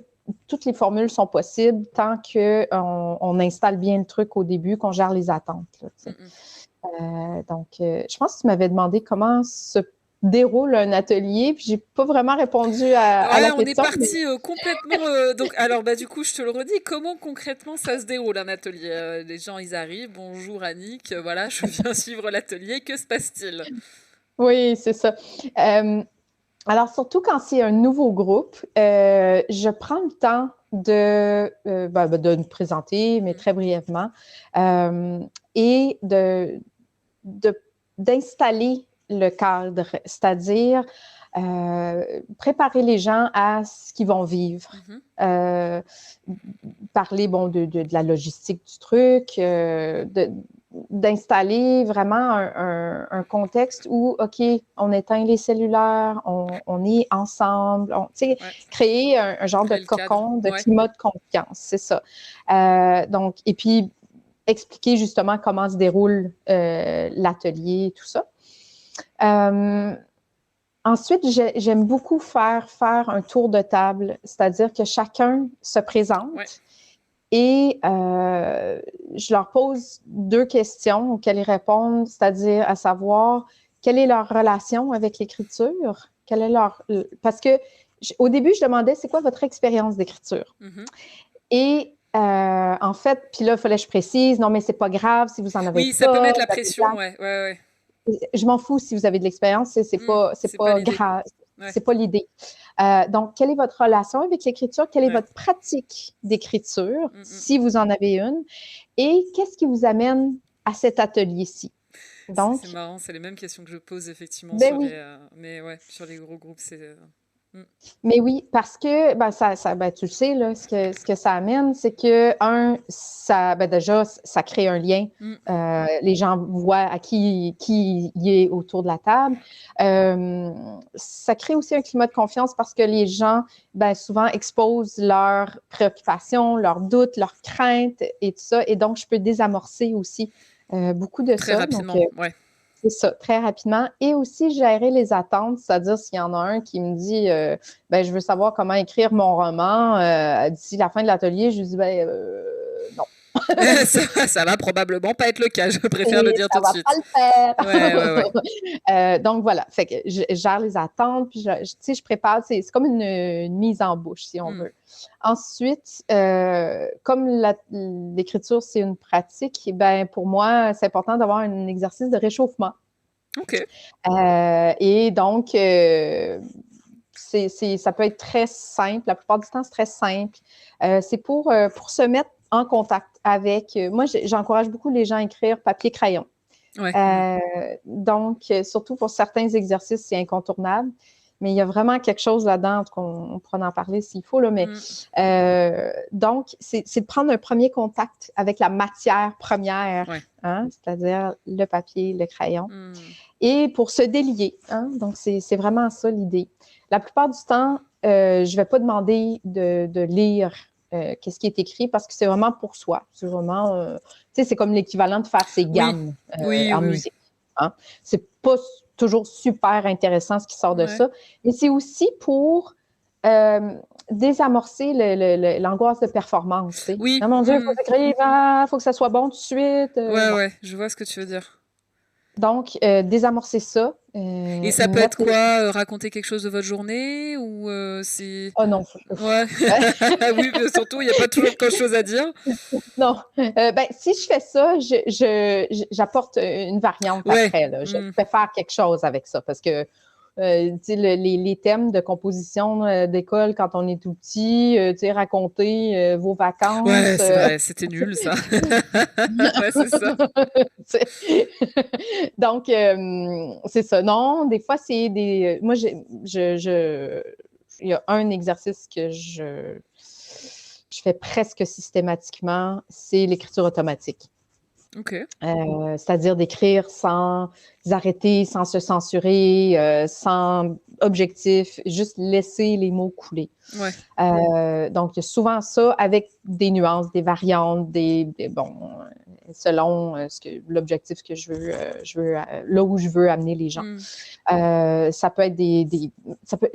[SPEAKER 2] toutes les formules sont possibles tant qu'on installe bien le truc au début, qu'on gère les attentes. Là, donc, je pense que tu m'avais demandé comment se déroule un atelier, puis j'ai pas vraiment répondu à
[SPEAKER 1] Ouais,
[SPEAKER 2] la
[SPEAKER 1] on est
[SPEAKER 2] question. Mais...
[SPEAKER 1] parti complètement. Donc, alors, bah, du coup, je te le redis, comment concrètement ça se déroule un atelier? Les gens, ils arrivent. Bonjour Annick, voilà, je viens suivre l'atelier. Que se passe-t-il?
[SPEAKER 2] Oui, c'est ça. Alors, surtout quand c'est un nouveau groupe, je prends le temps de me présenter, mais très brièvement, et d'installer le cadre, c'est-à-dire préparer les gens à ce qu'ils vont vivre. Parler de la logistique du truc, d'installer vraiment un contexte où, OK, on éteint les cellulaires, on est ensemble,
[SPEAKER 1] Ouais,
[SPEAKER 2] créer un genre de
[SPEAKER 1] créer le cadre.
[SPEAKER 2] cocon, de
[SPEAKER 1] Ouais.
[SPEAKER 2] climat de confiance, c'est ça. Donc, et puis, expliquer justement comment se déroule l'atelier, tout ça. Ensuite, j'aime beaucoup faire un tour de table, c'est-à-dire que chacun se présente
[SPEAKER 1] Ouais.
[SPEAKER 2] et je leur pose 2 questions auxquelles ils répondent, c'est-à-dire à savoir quelle est leur relation avec l'écriture Quelle est parce que au début, je demandais, c'est quoi votre expérience d'écriture?
[SPEAKER 1] Mhm.
[SPEAKER 2] Et en fait, puis là, il fallait que je précise, non, mais c'est pas grave si vous en avez
[SPEAKER 1] Oui, ça peut
[SPEAKER 2] pas.
[SPEAKER 1] mettre la pression, ouais, ouais, ouais.
[SPEAKER 2] Je m'en fous si vous avez de l'expérience, c'est
[SPEAKER 1] C'est pas
[SPEAKER 2] pas
[SPEAKER 1] l'idée.
[SPEAKER 2] grave,
[SPEAKER 1] Ouais.
[SPEAKER 2] c'est pas l'idée. Donc, quelle est votre relation avec l'écriture? Quelle est
[SPEAKER 1] Ouais.
[SPEAKER 2] votre pratique d'écriture,
[SPEAKER 1] Mm, mm.
[SPEAKER 2] si vous en avez une? Et qu'est-ce qui vous amène à cet atelier-ci? Donc,
[SPEAKER 1] C'est marrant, c'est les mêmes questions que je pose effectivement
[SPEAKER 2] ben
[SPEAKER 1] sur
[SPEAKER 2] oui.
[SPEAKER 1] mais ouais, sur les gros groupes,
[SPEAKER 2] Mais oui, parce que ben, tu le sais, là, ce que ça amène, c'est que, déjà, ça crée un lien. Les gens voient à qui y est autour de la table. Ça crée aussi un climat de confiance parce que les gens, souvent, exposent leurs préoccupations, leurs doutes, leurs craintes et tout ça. Et donc, je peux désamorcer aussi beaucoup de
[SPEAKER 1] très
[SPEAKER 2] ça.
[SPEAKER 1] rapidement,
[SPEAKER 2] Donc,
[SPEAKER 1] ouais.
[SPEAKER 2] c'est ça, très rapidement. Et aussi gérer les attentes, c'est-à-dire s'il y en a un qui me dit je veux savoir comment écrire mon roman d'ici la fin de l'atelier, je lui dis non.
[SPEAKER 1] Ça va probablement pas être le cas, je préfère le dire tout de suite.
[SPEAKER 2] Ça va pas le
[SPEAKER 1] faire.
[SPEAKER 2] Ouais. Donc voilà, fait que je gère les attentes, puis je prépare, c'est comme une mise en bouche, si on veut. Ensuite, comme l'écriture, c'est une pratique, pour moi, c'est important d'avoir un exercice de réchauffement.
[SPEAKER 1] OK.
[SPEAKER 2] Et donc, ça peut être très simple. La plupart du temps, c'est très simple. C'est pour se mettre en contact avec... moi, j'encourage beaucoup les gens à écrire papier-crayon.
[SPEAKER 1] Ouais.
[SPEAKER 2] Donc, surtout pour certains exercices, c'est incontournable. Mais il y a vraiment quelque chose là-dedans, on pourra en parler s'il faut. Là, mais, donc, c'est de prendre un premier contact avec la matière première, c'est-à-dire le papier, le crayon. Et pour se délier. Donc, c'est vraiment ça l'idée. La plupart du temps, je ne vais pas demander de lire qu'est-ce qui est écrit parce que c'est vraiment pour soi. C'est vraiment, c'est comme l'équivalent de faire ses gammes en musique. C'est pas toujours super intéressant ce qui sort de ça, mais c'est aussi pour désamorcer l'angoisse de performance.
[SPEAKER 1] Oui.
[SPEAKER 2] Oh mon Dieu, il faut écrire, il faut que ça soit bon tout de suite.
[SPEAKER 1] Ouais, je vois ce que tu veux dire.
[SPEAKER 2] Donc, désamorcer ça.
[SPEAKER 1] Et ça peut être quoi? Raconter quelque chose de votre journée ou c'est...
[SPEAKER 2] Oh non.
[SPEAKER 1] Ouais. Oui, mais surtout, il n'y a pas toujours quelque chose à dire.
[SPEAKER 2] Non. Si je fais ça, j'apporte une variante après. Là. Je peux faire quelque chose avec ça parce que les thèmes de composition d'école quand on est tout petit, raconter vos vacances.
[SPEAKER 1] Ouais, c'est vrai, c'était nul ça. Ouais, c'est ça.
[SPEAKER 2] Donc, c'est ça. Non, des fois, c'est des... Moi, il y a un exercice que je fais presque systématiquement, c'est l'écriture automatique.
[SPEAKER 1] OK.
[SPEAKER 2] C'est-à-dire d'écrire sans arrêter, sans se censurer, sans objectif, juste laisser les mots couler.
[SPEAKER 1] Ouais.
[SPEAKER 2] Donc, il y a souvent ça avec des nuances, des variantes, selon l'objectif que je veux là où je veux amener les gens. Ça peut être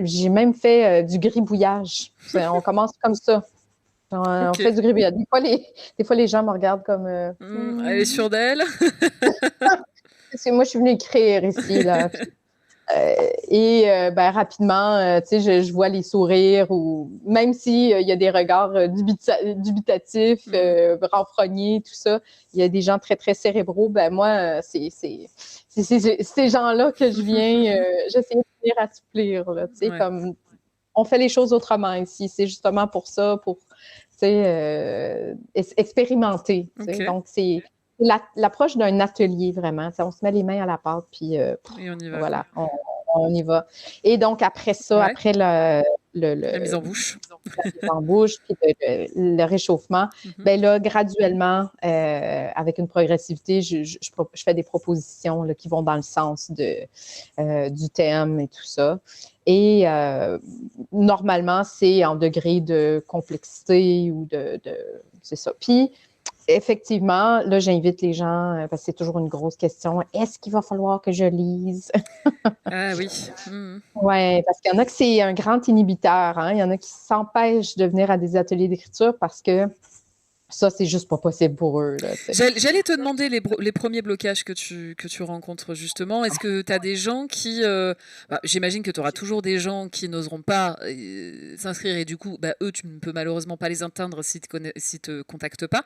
[SPEAKER 2] j'ai même fait du gribouillage. On commence comme ça. On fait du gribouillage. Des fois, les gens me regardent comme...
[SPEAKER 1] Elle est sûre d'elle?
[SPEAKER 2] Parce que moi, je suis venue écrire ici, là. Rapidement, je vois les sourires ou même s'il y a des regards dubitatifs, renfrognés, tout ça, il y a des gens très, très cérébraux. Moi, c'est ces gens-là que je viens, j'essaie de venir assouplir, là, comme on fait les choses autrement ici. C'est justement pour ça, pour expérimenter.
[SPEAKER 1] Okay.
[SPEAKER 2] Donc, c'est l'approche d'un atelier, vraiment. On se met les mains à la pâte, puis
[SPEAKER 1] et on y va.
[SPEAKER 2] Voilà, on y va. Et donc, après ça, après
[SPEAKER 1] la mise en bouche.
[SPEAKER 2] La mise en bouche, puis le réchauffement, là, graduellement, avec une progressivité, je fais des propositions là, qui vont dans le sens du thème et tout ça. Et normalement, c'est en degré de complexité ou c'est ça. Puis, effectivement, là, j'invite les gens, parce que c'est toujours une grosse question, est-ce qu'il va falloir que je lise?
[SPEAKER 1] Ah oui.
[SPEAKER 2] Oui, parce qu'il y en a que c'est un grand inhibiteur. Il y en a qui s'empêchent de venir à des ateliers d'écriture parce que Ça, c'est juste pas possible pour eux, là, tu sais.
[SPEAKER 1] J'allais te demander les premiers blocages que tu rencontres justement. Est-ce que tu as des gens qui... j'imagine que tu auras toujours des gens qui n'oseront pas s'inscrire et du coup, eux, tu ne peux malheureusement pas les atteindre s'ils te contactent pas.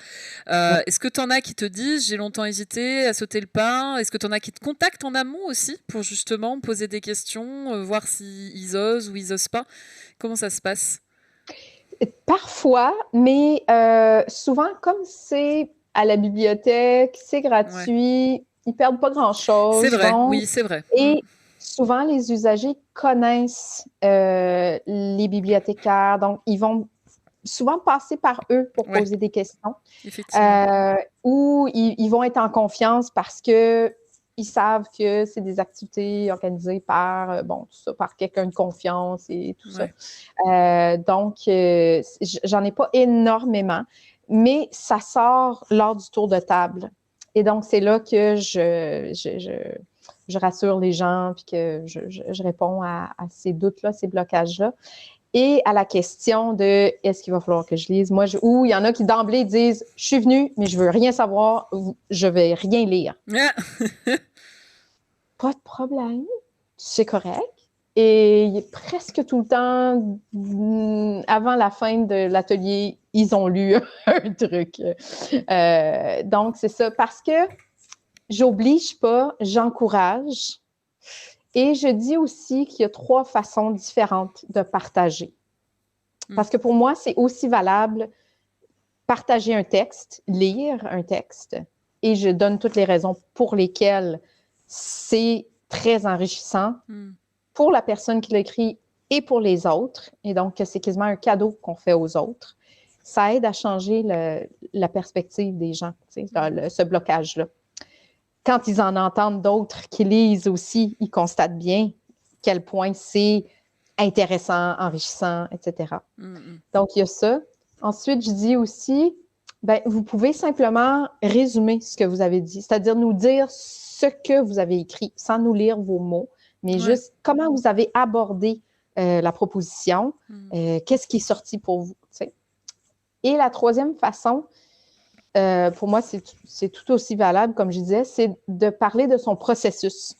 [SPEAKER 2] Ouais.
[SPEAKER 1] Est-ce que tu en as qui te disent j'ai longtemps hésité à sauter le pas? Est-ce que tu en as qui te contactent en amont aussi pour justement poser des questions, voir s'ils osent ou ils osent pas? Comment ça se passe?
[SPEAKER 2] Parfois, mais souvent, comme c'est à la bibliothèque, c'est
[SPEAKER 1] Ouais.
[SPEAKER 2] gratuit, ils perdent pas
[SPEAKER 1] C'est
[SPEAKER 2] grand-chose.
[SPEAKER 1] vrai,
[SPEAKER 2] Donc,
[SPEAKER 1] oui, c'est vrai.
[SPEAKER 2] et souvent, les usagers connaissent les bibliothécaires, donc ils vont souvent passer par eux pour
[SPEAKER 1] Ouais,
[SPEAKER 2] poser des questions.
[SPEAKER 1] effectivement.
[SPEAKER 2] Ou ils vont être en confiance parce que ils savent que c'est des activités organisées par, bon, tout ça, par quelqu'un de confiance et tout ça.
[SPEAKER 1] Ouais.
[SPEAKER 2] Donc, j'en ai pas énormément, mais ça sort lors du tour de table. Et donc, c'est là que je rassure les gens puis que je réponds à ces doutes-là, ces blocages-là. Et à la question de est-ce qu'il va falloir que je lise? Moi, ou il y en a qui d'emblée disent je suis venue, mais je veux rien savoir, je vais rien lire. Pas de problème, c'est correct. Et presque tout le temps, avant la fin de l'atelier, ils ont lu un truc. Donc, c'est ça. Parce que j'oblige pas, j'encourage. Et je dis aussi qu'il y a 3 façons différentes de partager. Parce que pour moi, c'est aussi valable partager un texte, lire un texte, et je donne toutes les raisons pour lesquelles c'est très enrichissant pour la personne qui l'écrit et pour les autres. Et donc, c'est quasiment un cadeau qu'on fait aux autres. Ça aide à changer la perspective des gens, tu sais, ce blocage-là. Quand ils en entendent d'autres qui lisent aussi, ils constatent bien quel point c'est intéressant, enrichissant, etc. Donc, il y a ça. Ensuite, je dis aussi, vous pouvez simplement résumer ce que vous avez dit, c'est-à-dire nous dire ce que vous avez écrit sans nous lire vos mots, mais juste comment vous avez abordé la proposition, qu'est-ce qui est sorti pour vous. T'sais. Et la troisième façon, pour moi, c'est tout aussi valable, comme je disais, c'est de parler de son processus,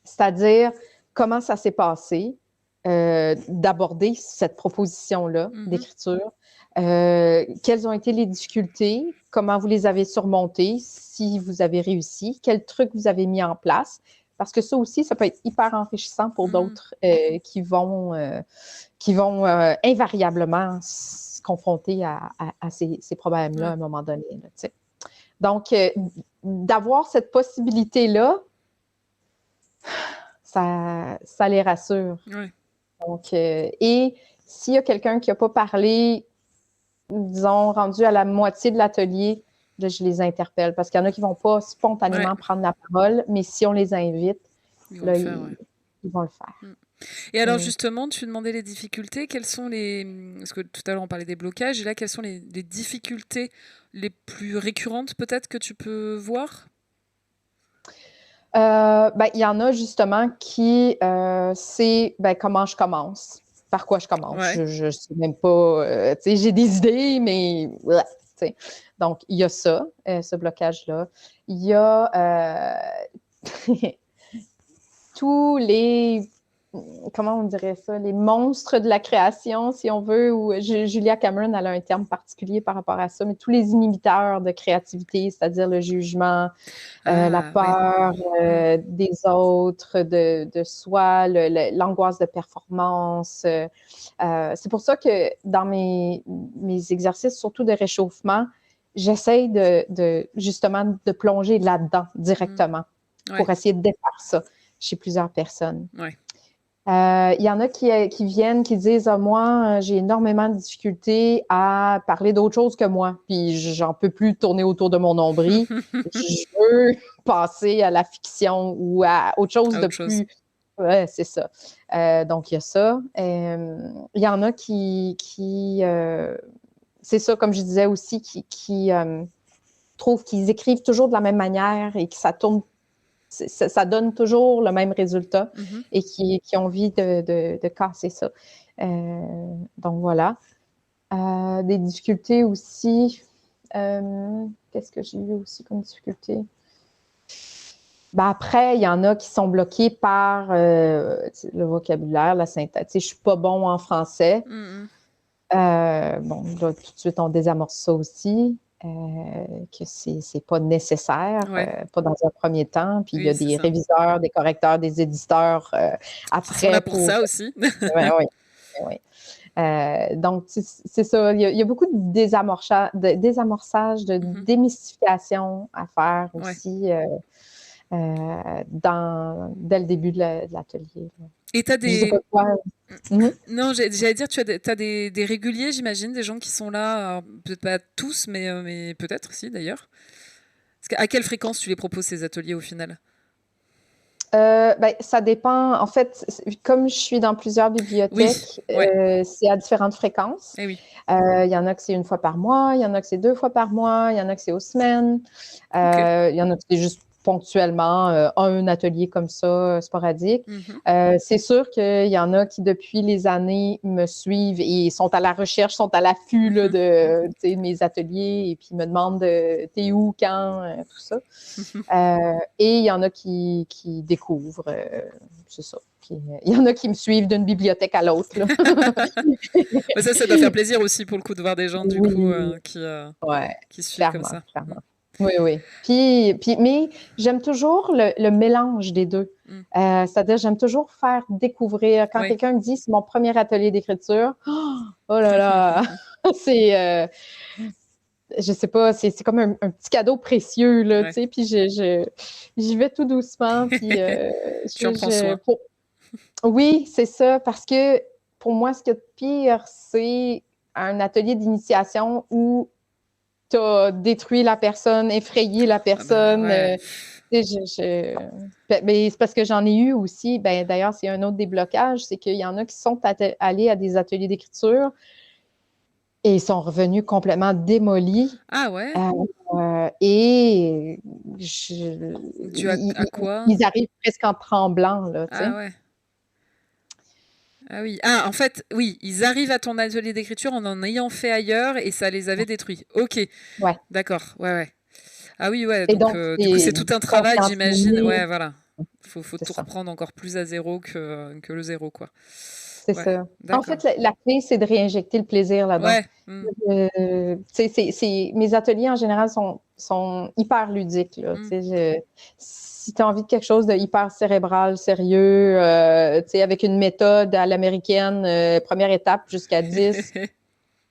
[SPEAKER 2] c'est-à-dire comment ça s'est passé, d'aborder cette proposition-là d'écriture. Quelles ont été les difficultés, comment vous les avez surmontées, si vous avez réussi, quels trucs vous avez mis en place, parce que ça aussi, ça peut être hyper enrichissant pour d'autres qui vont invariablement se confronter à ces problèmes-là à un moment donné. Là, donc, d'avoir cette possibilité-là, ça les rassure. Donc, et s'il y a quelqu'un qui n'a pas parlé, disons, rendu à la moitié de l'atelier, là, je les interpelle parce qu'il y en a qui ne vont pas spontanément prendre la parole, mais si on les invite, ils vont le faire.
[SPEAKER 1] Et alors justement, tu demandais les difficultés. Quelles sont parce que tout à l'heure on parlait des blocages, et là, quelles sont les difficultés les plus récurrentes peut-être que tu peux voir?
[SPEAKER 2] Il y en a justement qui, c'est comment je commence, par quoi je commence. Je ne sais même pas, j'ai des idées, mais donc il y a ça, ce blocage-là. Il y a tous les, comment on dirait ça, les monstres de la création, si on veut, ou Julia Cameron, elle a un terme particulier par rapport à ça, mais tous les inhibiteurs de créativité, c'est-à-dire le jugement, la peur des autres, de soi, l'angoisse de performance. C'est pour ça que dans mes exercices, surtout de réchauffement, j'essaye justement de plonger là-dedans directement pour essayer de défaire ça chez plusieurs personnes. Il y en a qui viennent, qui disent moi, j'ai énormément de difficultés à parler d'autre chose que moi, puis j'en peux plus tourner autour de mon nombril. Je veux passer à la fiction ou à autre chose de plus. Ouais, c'est ça. Donc, il y a ça. Il y en a qui c'est ça, comme je disais aussi, qui trouvent qu'ils écrivent toujours de la même manière et que ça donne toujours le même résultat et qui ont envie de casser ça. Donc, voilà. Des difficultés aussi. Qu'est-ce que j'ai eu aussi comme difficulté? Ben après, il y en a qui sont bloqués par le vocabulaire, la syntaxe. Tu sais, je suis pas bon en français. Bon, là, tout de suite, on désamorce ça aussi, que c'est pas nécessaire,
[SPEAKER 1] Ouais.
[SPEAKER 2] pas dans un premier temps. Puis il y
[SPEAKER 1] Oui,
[SPEAKER 2] a
[SPEAKER 1] c'est
[SPEAKER 2] des
[SPEAKER 1] ça.
[SPEAKER 2] réviseurs, des correcteurs, des éditeurs
[SPEAKER 1] Qui sont là
[SPEAKER 2] après
[SPEAKER 1] pour
[SPEAKER 2] pour.
[SPEAKER 1] ça aussi.
[SPEAKER 2] Ouais, ouais, ouais. Donc, c'est ça. Il y a beaucoup de désamorçage, de démystification à faire
[SPEAKER 1] Ouais.
[SPEAKER 2] aussi dès le début de l'atelier.
[SPEAKER 1] Et t'as
[SPEAKER 2] Je sais
[SPEAKER 1] des...
[SPEAKER 2] pas quoi. Mhm.
[SPEAKER 1] Non, j'allais dire, t'as des réguliers, j'imagine, des gens qui sont là, alors, peut-être pas tous, mais peut-être si d'ailleurs. À quelle fréquence tu les proposes ces ateliers au final?
[SPEAKER 2] Ben, ça dépend. En fait, comme je suis dans plusieurs
[SPEAKER 1] Oui,
[SPEAKER 2] bibliothèques,
[SPEAKER 1] ouais,
[SPEAKER 2] c'est à différentes fréquences.
[SPEAKER 1] eh oui,
[SPEAKER 2] Il y en a que c'est une fois par mois, il y en a que c'est 2 fois par mois, il y en a que c'est aux semaines,
[SPEAKER 1] ok.
[SPEAKER 2] il y en a que c'est juste ponctuellement un atelier comme ça, sporadique.
[SPEAKER 1] Mhm.
[SPEAKER 2] C'est sûr qu'il y en a qui, depuis les années, me suivent et sont à la recherche, sont à l'affût là, de mes ateliers et puis me demandent t'es où, quand, tout ça. Et il y en a qui découvrent, c'est ça. Il y en a qui me suivent d'une bibliothèque à l'autre.
[SPEAKER 1] Mais ça doit faire plaisir aussi pour le coup de voir des gens du coup
[SPEAKER 2] Oui, ouais,
[SPEAKER 1] qui suivent comme
[SPEAKER 2] clairement,
[SPEAKER 1] ça.
[SPEAKER 2] clairement. Oui, oui. Mais j'aime toujours le mélange des deux.
[SPEAKER 1] Mm.
[SPEAKER 2] C'est-à-dire, j'aime toujours faire découvrir. Quand
[SPEAKER 1] Oui.
[SPEAKER 2] quelqu'un me dit c'est mon premier atelier d'écriture, oh là là, c'est, je sais pas, c'est comme un petit cadeau précieux, là, tu
[SPEAKER 1] Ouais.
[SPEAKER 2] sais, puis j'y vais tout doucement, puis
[SPEAKER 1] Tu en prends soin.
[SPEAKER 2] oui, c'est ça, parce que pour moi, ce qu'il y a de pire, c'est un atelier d'initiation où tu as détruit la personne, effrayé la
[SPEAKER 1] Ah bah
[SPEAKER 2] personne.
[SPEAKER 1] ouais.
[SPEAKER 2] Tu sais, ben, c'est parce que j'en ai eu aussi. Ben, d'ailleurs, c'est un autre déblocage, c'est qu'il y en a qui sont allés à des ateliers d'écriture et ils sont revenus complètement démolis.
[SPEAKER 1] Ah ouais?
[SPEAKER 2] Et
[SPEAKER 1] Dû à quoi?
[SPEAKER 2] ils arrivent presque en tremblant, là, tu
[SPEAKER 1] Ah
[SPEAKER 2] sais.
[SPEAKER 1] ouais. Ah oui. Ah, en fait, oui, ils arrivent à ton atelier d'écriture en ayant fait ailleurs et ça les avait détruits. Ok,
[SPEAKER 2] Ouais.
[SPEAKER 1] d'accord. Ouais, ouais. Ah oui, ouais.
[SPEAKER 2] Et
[SPEAKER 1] Donc,
[SPEAKER 2] donc,
[SPEAKER 1] du coup,
[SPEAKER 2] c'est
[SPEAKER 1] c'est tout un travail,
[SPEAKER 2] confiance
[SPEAKER 1] j'imagine.
[SPEAKER 2] liée,
[SPEAKER 1] Ouais, voilà. Faut
[SPEAKER 2] c'est
[SPEAKER 1] tout
[SPEAKER 2] ça.
[SPEAKER 1] reprendre encore plus à zéro que le zéro, quoi.
[SPEAKER 2] C'est
[SPEAKER 1] Ouais,
[SPEAKER 2] ça. En
[SPEAKER 1] d'accord.
[SPEAKER 2] fait, la clé, c'est de réinjecter le plaisir là-dedans.
[SPEAKER 1] Ouais. Mm,
[SPEAKER 2] Mes ateliers, en général, sont hyper ludiques. Là,
[SPEAKER 1] mm.
[SPEAKER 2] si tu as envie de quelque chose de hyper cérébral, sérieux, avec une méthode à l'américaine, première étape jusqu'à 10, je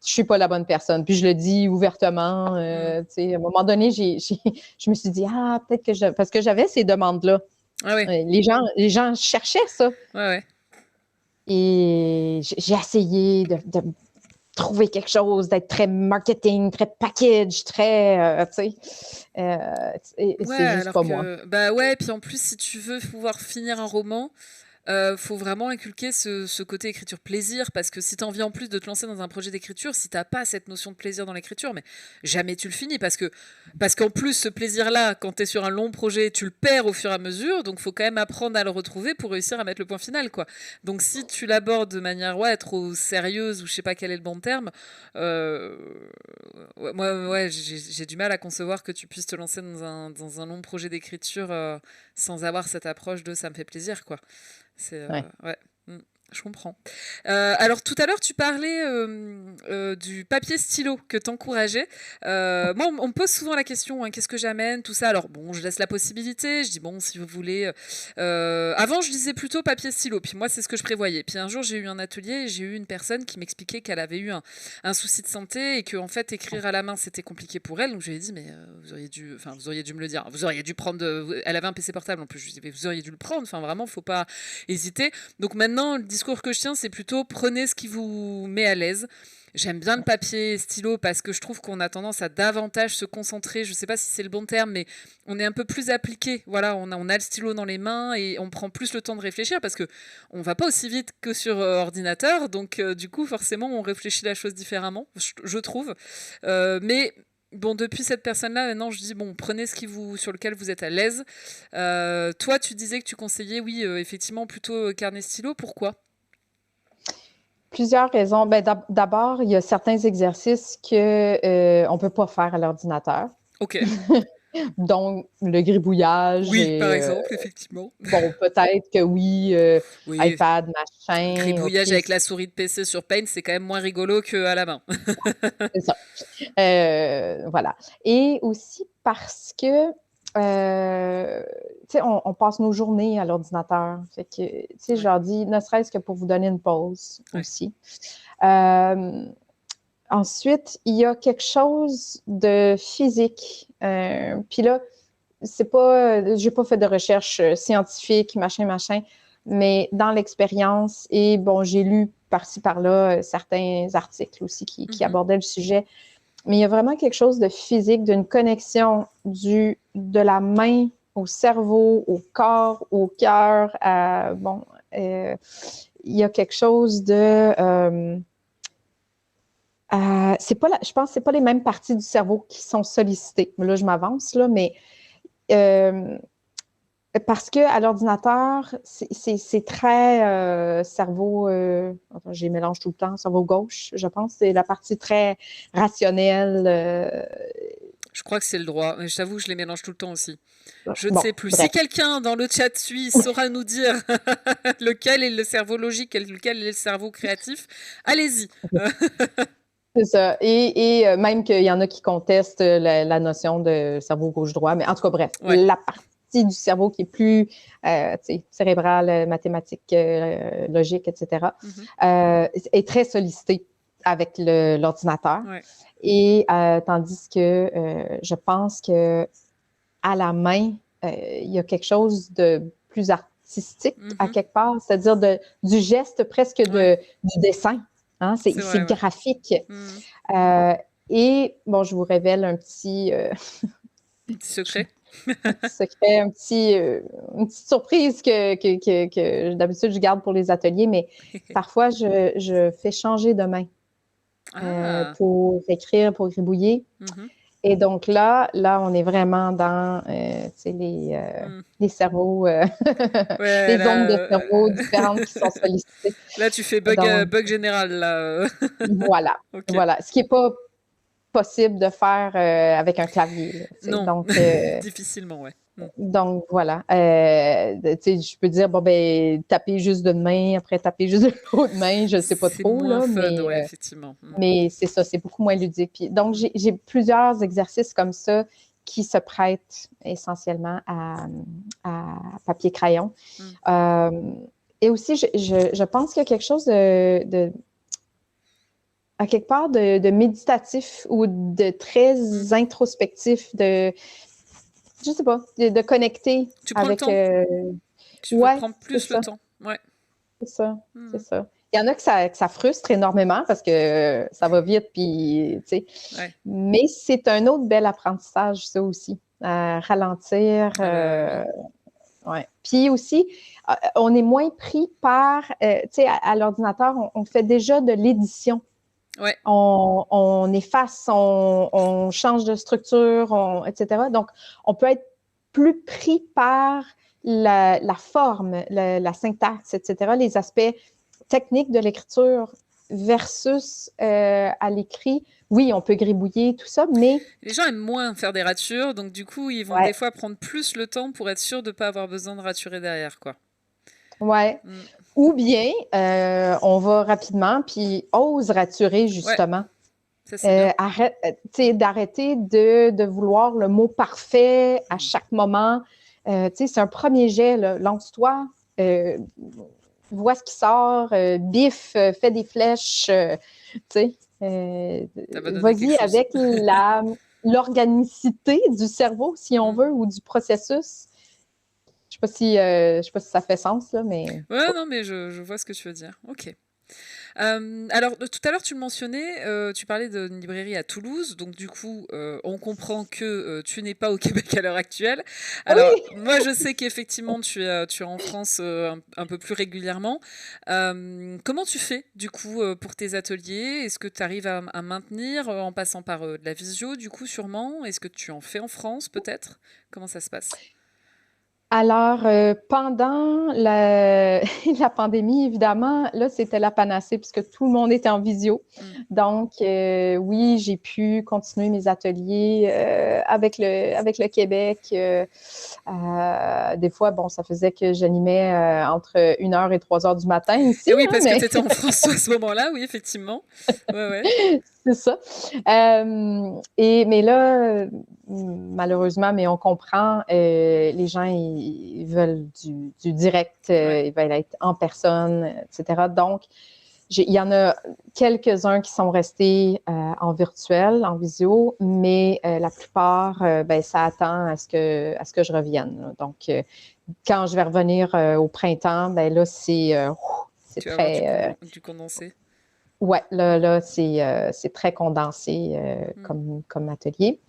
[SPEAKER 2] suis pas la bonne personne. Puis je le dis ouvertement.
[SPEAKER 1] Mm.
[SPEAKER 2] À un moment donné, je me suis dit, peut-être que parce que j'avais ces demandes-là.
[SPEAKER 1] Ah oui.
[SPEAKER 2] Les gens cherchaient ça.
[SPEAKER 1] Ouais, ouais.
[SPEAKER 2] Et j'ai essayé de trouver quelque chose, d'être très marketing, très package, très, et
[SPEAKER 1] Ouais,
[SPEAKER 2] c'est juste
[SPEAKER 1] alors
[SPEAKER 2] pas moi.
[SPEAKER 1] que... Bah ouais, puis en plus, si tu veux pouvoir finir un roman, faut vraiment inculquer ce côté écriture plaisir, parce que si tu as envie en plus de te lancer dans un projet d'écriture, si t'as pas cette notion de plaisir dans l'écriture, mais jamais tu le finis, parce qu'en plus ce plaisir-là, quand tu es sur un long projet, tu le perds au fur et à mesure, donc faut quand même apprendre à le retrouver pour réussir à mettre le point final, quoi. Donc si tu l'abordes de manière trop sérieuse, ou je sais pas quel est le bon terme, euh, moi ouais, j'ai du mal à concevoir que tu puisses te lancer dans un long projet d'écriture sans avoir cette approche de ça me fait plaisir, quoi. C'est
[SPEAKER 2] Ouais.
[SPEAKER 1] ouais, mm, je comprends. Alors tout à l'heure, tu parlais du papier stylo que t'encourageais. Moi, on me pose souvent la question, hein, qu'est-ce que j'amène, tout ça. Alors bon, je laisse la possibilité. Je dis bon, si vous voulez. Avant, je disais plutôt papier stylo. Puis moi, c'est ce que je prévoyais. Puis un jour, j'ai eu un atelier et j'ai eu une personne qui m'expliquait qu'elle avait eu un souci de santé et que en fait, écrire à la main, c'était compliqué pour elle. Donc je lui ai dit, mais vous auriez dû me le dire. Vous auriez dû prendre. Elle avait un PC portable en plus. Je lui ai dit, mais vous auriez dû le prendre. Enfin, vraiment, faut pas hésiter. Donc maintenant, le discours que je tiens, c'est plutôt prenez ce qui vous met à l'aise. J'aime bien le papier et stylo parce que je trouve qu'on a tendance à davantage se concentrer. Je ne sais pas si c'est le bon terme, mais on est un peu plus appliqué. Voilà, on a le stylo dans les mains et on prend plus le temps de réfléchir parce que on va pas aussi vite que sur ordinateur. Donc du coup, forcément, on réfléchit la chose différemment, je trouve. Mais bon, depuis cette personne-là, maintenant, je dis bon, prenez sur lequel vous êtes à l'aise. Toi, tu disais que tu conseillais, oui, effectivement, plutôt carnet stylo. Pourquoi?
[SPEAKER 2] plusieurs raisons. Ben, d'abord, il y a certains exercices qu'on ne peut pas faire à l'ordinateur.
[SPEAKER 1] Ok.
[SPEAKER 2] Donc, le gribouillage
[SPEAKER 1] Oui, par
[SPEAKER 2] et
[SPEAKER 1] exemple, effectivement.
[SPEAKER 2] bon, peut-être que oui,
[SPEAKER 1] Oui,
[SPEAKER 2] iPad, machin, OK,
[SPEAKER 1] gribouillage avec la souris de PC sur Paint, c'est quand même moins rigolo qu'à la main.
[SPEAKER 2] c'est ça. Voilà. Et aussi parce que, tu sais, on passe nos journées à l'ordinateur. Fait que, tu sais, je
[SPEAKER 1] Ouais,
[SPEAKER 2] leur dis, ne serait-ce que pour vous donner une pause
[SPEAKER 1] ouais.
[SPEAKER 2] aussi. Euh, Ensuite, il y a quelque chose de physique. Puis là, c'est pas, j'ai pas fait de recherche scientifique, machin, mais dans l'expérience, et bon, j'ai lu par-ci par-là certains articles aussi qui
[SPEAKER 1] Mhm.
[SPEAKER 2] abordaient le sujet, mais il y a vraiment quelque chose de physique, d'une connexion de la main au cerveau, au corps, au cœur. Bon, il y a quelque chose de c'est pas je pense que c'est pas les mêmes parties du cerveau qui sont sollicitées. Là, je m'avance, là, mais euh, parce que à l'ordinateur, c'est très cerveau, enfin, j'ai mélange tout le temps, cerveau gauche, je pense. C'est la partie très rationnelle.
[SPEAKER 1] Je crois que c'est le droit. Mais je t'avoue, je les mélange tout le temps aussi. Je ne
[SPEAKER 2] Bon,
[SPEAKER 1] sais plus. Si
[SPEAKER 2] bref.
[SPEAKER 1] quelqu'un dans le chat suit saura nous dire lequel est le cerveau logique et lequel est le cerveau créatif, allez-y.
[SPEAKER 2] C'est ça. Et même qu'il y en a qui contestent la notion de cerveau gauche-droit. Mais en tout cas, bref,
[SPEAKER 1] Ouais.
[SPEAKER 2] la partie du cerveau qui est plus cérébrale, mathématique, logique, etc.,
[SPEAKER 1] Mhm.
[SPEAKER 2] est très sollicitée avec l'ordinateur.
[SPEAKER 1] Ouais.
[SPEAKER 2] Et tandis que je pense que à la main, il y a quelque chose de plus artistique à
[SPEAKER 1] Mhm.
[SPEAKER 2] quelque part, c'est-à-dire du geste presque
[SPEAKER 1] Ouais.
[SPEAKER 2] du dessin. Hein?
[SPEAKER 1] C'est
[SPEAKER 2] C'est
[SPEAKER 1] vrai, ouais.
[SPEAKER 2] graphique.
[SPEAKER 1] Mhm.
[SPEAKER 2] Euh, et bon, je vous révèle
[SPEAKER 1] Petit secret.
[SPEAKER 2] un petit secret, une petite surprise que d'habitude je garde pour les ateliers, mais parfois je fais changer de main
[SPEAKER 1] Ah.
[SPEAKER 2] pour écrire, pour gribouiller.
[SPEAKER 1] Mhm.
[SPEAKER 2] Et donc là, on est vraiment dans
[SPEAKER 1] Mhm.
[SPEAKER 2] les cerveaux,
[SPEAKER 1] Ouais,
[SPEAKER 2] les
[SPEAKER 1] là,
[SPEAKER 2] zones de cerveau différentes qui sont sollicitées.
[SPEAKER 1] là, tu fais
[SPEAKER 2] Donc,
[SPEAKER 1] bug général, là.
[SPEAKER 2] voilà.
[SPEAKER 1] Ok.
[SPEAKER 2] Voilà. Ce qui n'est pas possible de faire avec un clavier. Là,
[SPEAKER 1] Non, difficilement, ouais. Mm.
[SPEAKER 2] donc voilà. Je peux dire, bon, ben, taper juste d'une main, après taper juste de l'autre main, je ne sais pas
[SPEAKER 1] C'est
[SPEAKER 2] trop,
[SPEAKER 1] moins
[SPEAKER 2] là,
[SPEAKER 1] fun, ouais, effectivement. Mm.
[SPEAKER 2] mais c'est ça, c'est beaucoup moins ludique. Puis, donc, j'ai plusieurs exercices comme ça qui se prêtent essentiellement à papier-crayon.
[SPEAKER 1] Mm.
[SPEAKER 2] Euh, et aussi, je pense qu'il y a quelque chose à quelque part de méditatif ou de
[SPEAKER 1] Mm.
[SPEAKER 2] très introspectif, je sais pas, de connecter
[SPEAKER 1] Tu prends le
[SPEAKER 2] avec.
[SPEAKER 1] temps. Tu veux
[SPEAKER 2] Ouais,
[SPEAKER 1] prendre
[SPEAKER 2] c'est
[SPEAKER 1] plus le
[SPEAKER 2] ça,
[SPEAKER 1] temps. Ouais.
[SPEAKER 2] c'est ça, c'est
[SPEAKER 1] Mm.
[SPEAKER 2] ça. Il y en a que ça frustre énormément parce que ça va vite, puis, tu sais.
[SPEAKER 1] Ouais.
[SPEAKER 2] Mais c'est un autre bel apprentissage, ça aussi, à ralentir.
[SPEAKER 1] Ah bah oui.
[SPEAKER 2] Ouais. Puis aussi, on est moins pris par, tu sais, à l'ordinateur, on fait déjà de l'édition.
[SPEAKER 1] Ouais.
[SPEAKER 2] On efface, on change de structure, etc. Donc, on peut être plus pris par la forme, la syntaxe, etc., les aspects techniques de l'écriture versus à l'écrit. Oui, on peut gribouiller, tout ça, mais
[SPEAKER 1] Les gens aiment moins faire des ratures, donc du coup, ils vont des
[SPEAKER 2] ouais,
[SPEAKER 1] fois prendre plus le temps pour être sûr de ne pas avoir besoin de raturer derrière, quoi.
[SPEAKER 2] ouais.
[SPEAKER 1] Mm.
[SPEAKER 2] Ou bien, on va rapidement, puis ose raturer,
[SPEAKER 1] Ouais,
[SPEAKER 2] justement.
[SPEAKER 1] ça c'est bien.
[SPEAKER 2] D'arrêter de vouloir le mot parfait à
[SPEAKER 1] Mm.
[SPEAKER 2] chaque moment. C'est un premier jet, là. Lance-toi, euh, vois ce qui sort, bif, fais des flèches, euh,
[SPEAKER 1] Ça va donner quelque
[SPEAKER 2] vas-y
[SPEAKER 1] chose.
[SPEAKER 2] avec l'organicité du cerveau, si on
[SPEAKER 1] Mm.
[SPEAKER 2] veut, ou du processus. Je sais pas si ça fait sens, là, mais en
[SPEAKER 1] Ouais,
[SPEAKER 2] tout cas.
[SPEAKER 1] non, mais je vois ce que tu veux dire. Ok. Alors, tout à l'heure, tu le mentionnais, tu parlais d'une librairie à Toulouse, donc du coup, on comprend que tu n'es pas au Québec à l'heure actuelle. Alors,
[SPEAKER 2] Oui!
[SPEAKER 1] moi, je sais qu'effectivement, tu es en France un peu plus régulièrement. Comment tu fais, du coup, pour tes ateliers? Est-ce que tu arrives à maintenir en passant par de la visio, du coup, sûrement? Est-ce que tu en fais en France, peut-être? Comment ça se passe?
[SPEAKER 2] Alors, pendant la, la pandémie, évidemment, là, c'était la panacée puisque tout le monde était en visio. Donc, oui, j'ai pu continuer mes ateliers avec le Québec. Des fois, bon, ça faisait que j'animais entre 1 heure et 3 heures du matin ici,
[SPEAKER 1] Et oui,
[SPEAKER 2] hein,
[SPEAKER 1] parce que
[SPEAKER 2] mais
[SPEAKER 1] tu étais en France à ce moment-là, oui, effectivement. Ouais, ouais.
[SPEAKER 2] c'est ça. Mais là, malheureusement, mais on comprend, les gens, ils veulent du direct,
[SPEAKER 1] Ouais.
[SPEAKER 2] ils veulent être en personne, etc. Donc, il y en a quelques-uns qui sont restés en virtuel, en visio, mais la plupart, ben, ça attend à ce que je revienne, là. Donc, quand je vais revenir au printemps, ben là, c'est
[SPEAKER 1] Tu vas avoir
[SPEAKER 2] très...
[SPEAKER 1] du condensé.
[SPEAKER 2] ouais, là c'est très condensé
[SPEAKER 1] Mm.
[SPEAKER 2] comme atelier.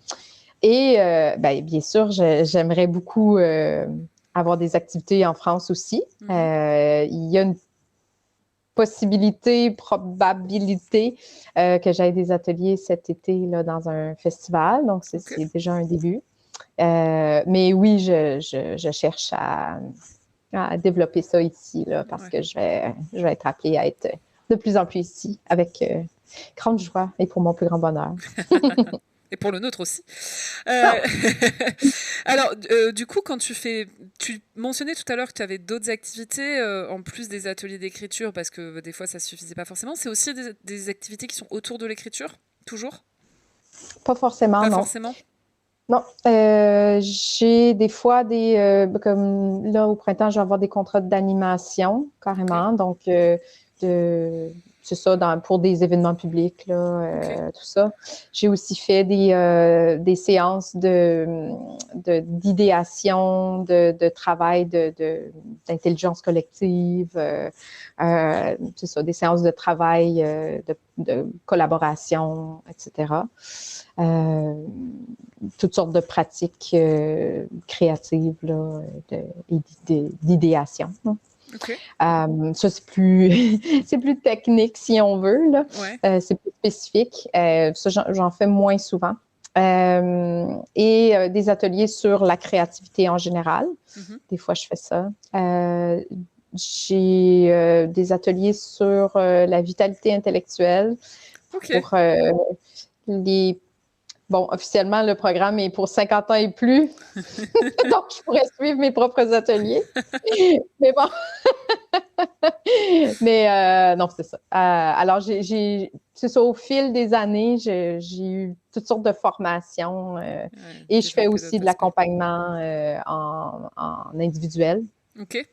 [SPEAKER 2] Et ben, bien sûr, j'aimerais beaucoup avoir des activités en France aussi.
[SPEAKER 1] Mhm.
[SPEAKER 2] Il y a une possibilité, probabilité que j'aille des ateliers cet été là, dans un festival. Donc,
[SPEAKER 1] Ok.
[SPEAKER 2] c'est déjà un début. Mais oui, je cherche à développer ça ici là, parce
[SPEAKER 1] Ouais.
[SPEAKER 2] que je vais être appelée à être de plus en plus ici avec grande joie et pour mon plus grand bonheur.
[SPEAKER 1] Et pour le nôtre aussi.
[SPEAKER 2] Ah,
[SPEAKER 1] Euh, Alors, du coup, tu mentionnais tout à l'heure que tu avais d'autres activités en plus des ateliers d'écriture, parce que des fois ça suffisait pas forcément. C'est aussi des activités qui sont autour de l'écriture, toujours?
[SPEAKER 2] pas forcément,
[SPEAKER 1] Pas
[SPEAKER 2] non.
[SPEAKER 1] forcément.
[SPEAKER 2] Non, j'ai des fois comme là au printemps, je vais avoir des contrats d'animation
[SPEAKER 1] Ok,
[SPEAKER 2] carrément, donc de, c'est ça pour des événements publics là,
[SPEAKER 1] ok,
[SPEAKER 2] tout ça. J'ai aussi fait des séances d'idéation, de travail d'intelligence collective, c'est ça, des séances de travail, de collaboration, etc. Euh, Toutes sortes de pratiques créatives là, d'idéation.
[SPEAKER 1] ok.
[SPEAKER 2] Ça, c'est plus, c'est plus technique si on veut. Là.
[SPEAKER 1] Ouais.
[SPEAKER 2] C'est plus spécifique. Ça, j'en fais moins souvent. Et des ateliers sur la créativité en général.
[SPEAKER 1] Mhm.
[SPEAKER 2] Des fois, je fais ça. J'ai des ateliers sur la vitalité intellectuelle
[SPEAKER 1] Ok.
[SPEAKER 2] pour les... Bon, officiellement, le programme est pour 50 ans et plus, donc je pourrais suivre mes propres ateliers. Mais bon, mais non, c'est ça. Alors, c'est ça, au fil des années, j'ai eu toutes sortes de formations
[SPEAKER 1] Ouais,
[SPEAKER 2] et je fais
[SPEAKER 1] développer
[SPEAKER 2] aussi
[SPEAKER 1] d'autres
[SPEAKER 2] de
[SPEAKER 1] aspects.
[SPEAKER 2] l'accompagnement en individuel.
[SPEAKER 1] Ok.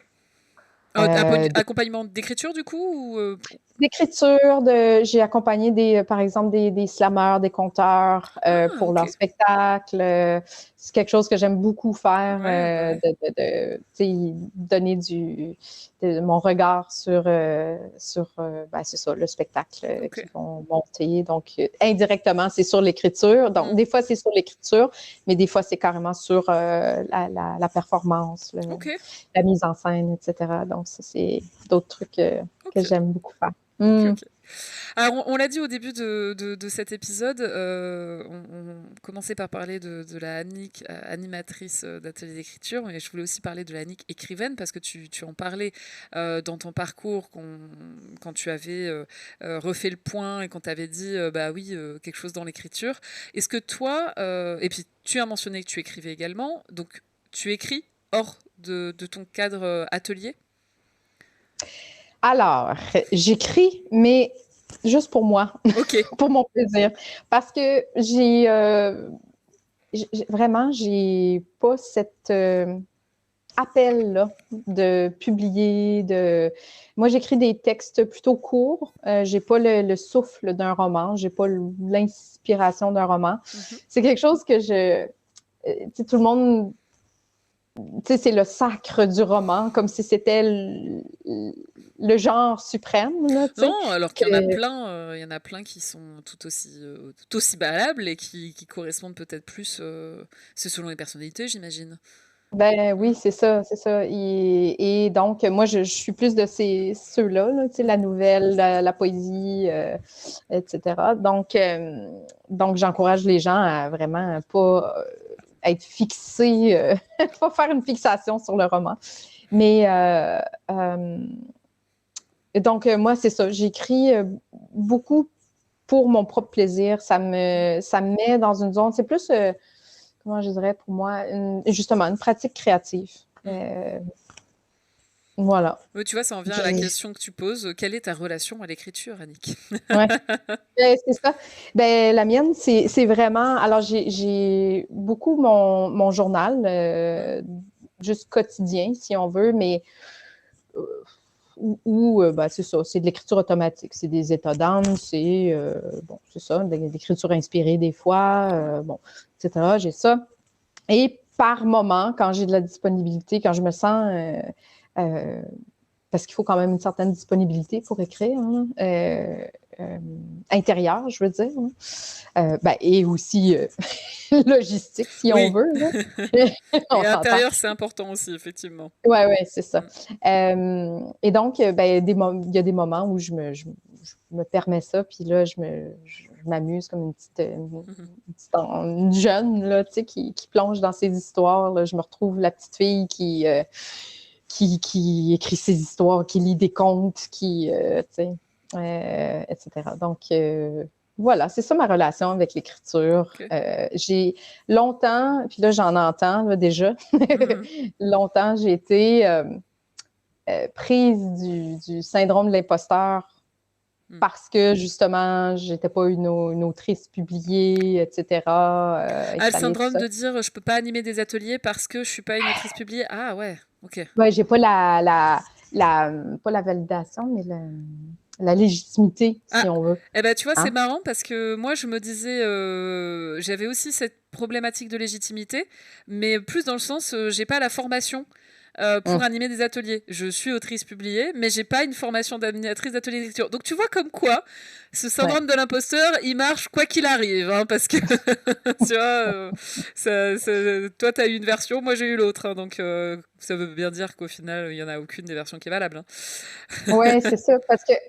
[SPEAKER 2] Euh,
[SPEAKER 1] Accompagnement d'écriture, du coup, ou
[SPEAKER 2] D'écriture, j'ai accompagné par exemple des slameurs, des conteurs
[SPEAKER 1] Ah,
[SPEAKER 2] pour
[SPEAKER 1] ok.
[SPEAKER 2] leur spectacle. C'est quelque chose que j'aime beaucoup faire,
[SPEAKER 1] Ouais, bah ouais.
[SPEAKER 2] tu sais, donner mon regard sur ben, c'est ça, le spectacle
[SPEAKER 1] Ok.
[SPEAKER 2] qu'ils vont monter. Donc, indirectement, c'est sur l'écriture. Donc,
[SPEAKER 1] Hmm.
[SPEAKER 2] des fois, c'est sur l'écriture, mais des fois, c'est carrément sur la performance,
[SPEAKER 1] Ok.
[SPEAKER 2] la mise en scène, etc. Donc, ça, c'est d'autres trucs que
[SPEAKER 1] Ok.
[SPEAKER 2] j'aime beaucoup faire.
[SPEAKER 1] Ok,
[SPEAKER 2] Mm.
[SPEAKER 1] ok. Alors, on l'a dit au début de cet épisode, on commençait par parler de la Annick, animatrice d'atelier d'écriture, mais je voulais aussi parler de la Annick écrivaine, parce que tu en parlais dans ton parcours quand tu avais refait le point et quand tu avais dit, bah oui, quelque chose dans l'écriture. Est-ce que toi, et puis tu as mentionné que tu écrivais également, donc tu écris hors de ton cadre atelier?
[SPEAKER 2] Alors, j'écris, mais juste pour moi,
[SPEAKER 1] Ok,
[SPEAKER 2] pour mon plaisir. Parce que vraiment, j'ai pas cet appel-là de publier. Moi, j'écris des textes plutôt courts. J'ai pas le souffle d'un roman. J'ai pas l'inspiration d'un roman.
[SPEAKER 1] mhm.
[SPEAKER 2] C'est quelque chose que tout le monde, c'est le sacre du roman, comme si c'était le genre suprême, là, tu sais.
[SPEAKER 1] Non, alors qu'il y en a plein, il y en a plein qui sont tout aussi valables et qui correspondent peut-être plus. C'est selon les personnalités, j'imagine.
[SPEAKER 2] Ben oui,
[SPEAKER 1] Mm.
[SPEAKER 2] c'est ça, c'est ça. Et donc, moi, je suis plus de ceux-là, là, tu sais, la nouvelle, la poésie, etc. Donc, j'encourage les gens à vraiment pas être fixé, pas faire une fixation sur le roman. Mais donc, moi, c'est ça. J'écris beaucoup pour mon propre plaisir. Ça me met dans une zone. C'est plus, comment je dirais pour moi, justement, une pratique créative. Voilà.
[SPEAKER 1] Oui, tu vois, ça en vient à la question que tu poses. Quelle est ta relation à l'écriture, Annick?
[SPEAKER 2] Ouais. C'est ça. Ben, la mienne, c'est vraiment. Alors, j'ai beaucoup mon journal, juste quotidien, si on veut, mais ben, c'est ça, c'est de l'écriture automatique. C'est des états d'âme, bon, c'est ça, de l'écriture inspirée des fois, bon, etc. J'ai ça. Et par moment, quand j'ai de la disponibilité, quand je me sens parce qu'il faut quand même une certaine disponibilité pour écrire, hein, intérieure, je veux dire. Hein. Ben, et aussi logistique, si on veut. Là.
[SPEAKER 1] Et intérieur, c'est important aussi, effectivement.
[SPEAKER 2] Oui, c'est ça. Et donc, ben, il y a des moments où je me permets ça, puis là, je m'amuse comme une jeune là, qui plonge dans ses histoires. Là. Je me retrouve la petite fille qui écrit ses histoires, qui lit des contes, etc. Donc, voilà, c'est ça ma relation avec l'écriture.
[SPEAKER 1] Okay.
[SPEAKER 2] J'ai longtemps, puis là, j'en entends là, déjà, longtemps, j'ai été prise du syndrome de l'imposteur parce que, justement, j'étais pas une autrice publiée, etc.
[SPEAKER 1] Le syndrome de dire je peux pas animer des ateliers parce que je suis pas une autrice publiée. Ah ouais, ok.
[SPEAKER 2] Ouais, j'ai pas pas la validation, mais la légitimité, si on veut.
[SPEAKER 1] Eh ben, tu vois,
[SPEAKER 2] Hein?
[SPEAKER 1] c'est marrant parce que moi, je me disais, j'avais aussi cette problématique de légitimité, mais plus dans le sens, j'ai pas la formation pour animer des ateliers. Je suis autrice publiée, mais j'ai pas une formation d'animatrice d'atelier d'écriture. Donc tu vois comme quoi, ce syndrome de l'imposteur, il marche quoi qu'il arrive, hein, parce que tu vois, toi t'as eu une version, moi j'ai eu l'autre, hein, donc ça veut bien dire qu'au final, il y en a aucune des versions qui est valable. Hein.
[SPEAKER 2] Oui, c'est ça,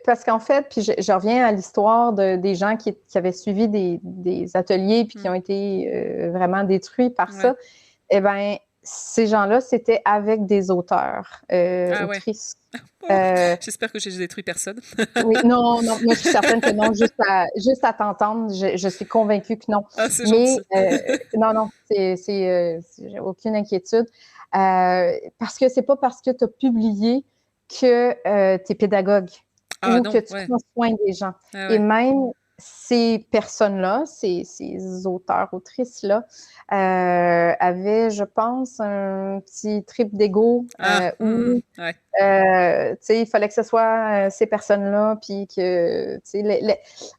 [SPEAKER 2] parce qu'en fait, puis je reviens à l'histoire des gens qui avaient suivi des ateliers puis qui ont été vraiment détruits par ça. Eh bien, ces gens-là, c'était avec des auteurs, autrices.
[SPEAKER 1] Ouais. J'espère que j'ai détruit personne.
[SPEAKER 2] Oui, non, moi je suis certaine que non, juste à t'entendre, je suis convaincue que non.
[SPEAKER 1] Ah, c'est
[SPEAKER 2] Mais
[SPEAKER 1] gentil.
[SPEAKER 2] non, j'ai aucune inquiétude. Parce que c'est pas parce que tu as publié que tu es pédagogue ou
[SPEAKER 1] non,
[SPEAKER 2] que tu prends soin des gens.
[SPEAKER 1] Ah,
[SPEAKER 2] Et même ces personnes-là, ces auteurs, autrices-là, avaient, je pense, un petit trip d'ego où il fallait que ce soit ces personnes-là, puis que,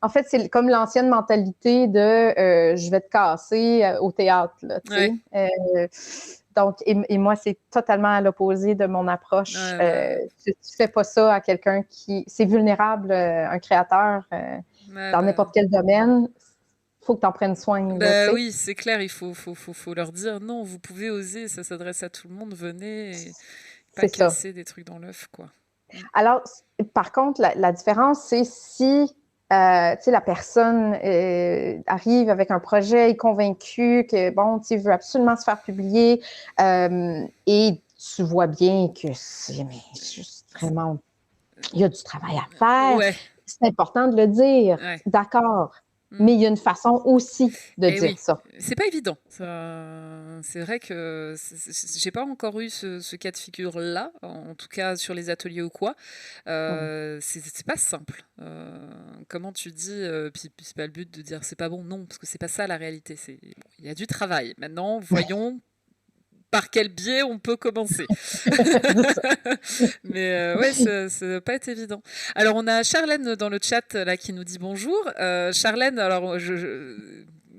[SPEAKER 2] en fait, c'est comme l'ancienne mentalité de je vais te casser au théâtre, là, donc, et moi, c'est totalement à l'opposé de mon approche. Tu fais pas ça à quelqu'un c'est vulnérable, un créateur, dans n'importe quel domaine. Il faut que tu en prennes soin. Là,
[SPEAKER 1] oui, c'est clair, il faut leur dire non, vous pouvez oser, ça s'adresse à tout le monde, venez, et pas casser des trucs dans l'œuf, quoi.
[SPEAKER 2] Alors, par contre, la différence, c'est si la personne arrive avec un projet, est convaincue que, bon, tu veut absolument se faire publier et tu vois bien que c'est juste vraiment, il y a du travail à faire. C'est important de le dire, d'accord. Mais il y a une façon aussi de dire ça.
[SPEAKER 1] C'est pas évident. C'est vrai que j'ai pas encore eu ce cas de figure-là, en tout cas sur les ateliers ou quoi. C'est pas simple. Comment tu dis, puis c'est pas le but de dire c'est pas bon, non, parce que c'est pas ça la réalité. Il y a du travail. Maintenant, voyons par quel biais on peut commencer. Mais ça va pas être évident. Alors on a Charlène dans le chat là qui nous dit bonjour. Charlène, alors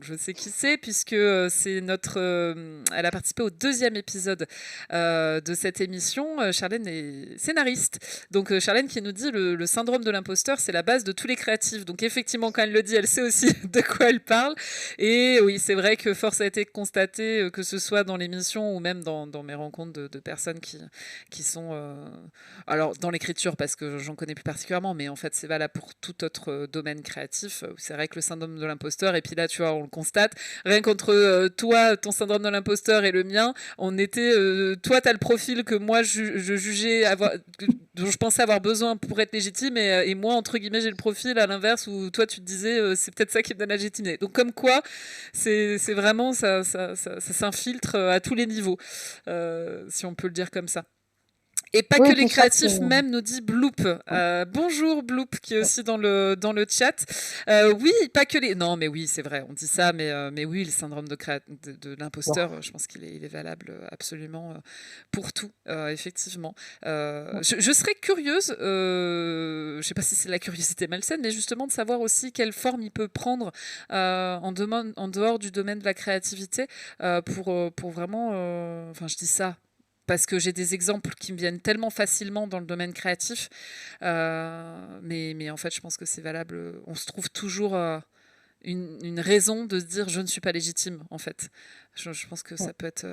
[SPEAKER 1] je sais qui c'est puisque c'est elle a participé au 2e épisode de cette émission. Charlène est scénariste. Donc Charlène qui nous dit le syndrome de l'imposteur, c'est la base de tous les créatifs. Donc effectivement, quand elle le dit, elle sait aussi de quoi elle parle. Et oui, c'est vrai que force a été constatée, que ce soit dans l'émission ou même dans mes rencontres de personnes qui sont alors dans l'écriture, parce que j'en connais plus particulièrement, mais en fait c'est valable pour tout autre domaine créatif. C'est vrai que le syndrome de l'imposteur, et puis là tu vois, on le constate. Rien qu'entre toi, ton syndrome de l'imposteur et le mien, on était, toi, tu as le profil que moi, je jugeais dont je pensais avoir besoin pour être légitime, et moi, entre guillemets, j'ai le profil à l'inverse où toi, tu te disais, c'est peut-être ça qui me donne la légitimité. Donc, comme quoi, c'est vraiment, ça s'infiltre à tous les niveaux, si on peut le dire comme ça. Et pas
[SPEAKER 2] Oui,
[SPEAKER 1] que les
[SPEAKER 2] puis je pense
[SPEAKER 1] créatifs, même nous dit Bloop. Bonjour Bloop, qui est aussi dans le chat. Oui, pas que les... Non, mais oui, c'est vrai, on dit ça, mais oui, le syndrome de l'imposteur, je pense il est valable absolument pour tout, effectivement. Je serais curieuse, je ne sais pas si c'est la curiosité malsaine, mais justement de savoir aussi quelle forme il peut prendre en dehors du domaine de la créativité pour vraiment... Enfin, je dis ça parce que j'ai des exemples qui me viennent tellement facilement dans le domaine créatif. Mais en fait, je pense que c'est valable. On se trouve toujours une raison de se dire je ne suis pas légitime, en fait. Je pense que ça peut être...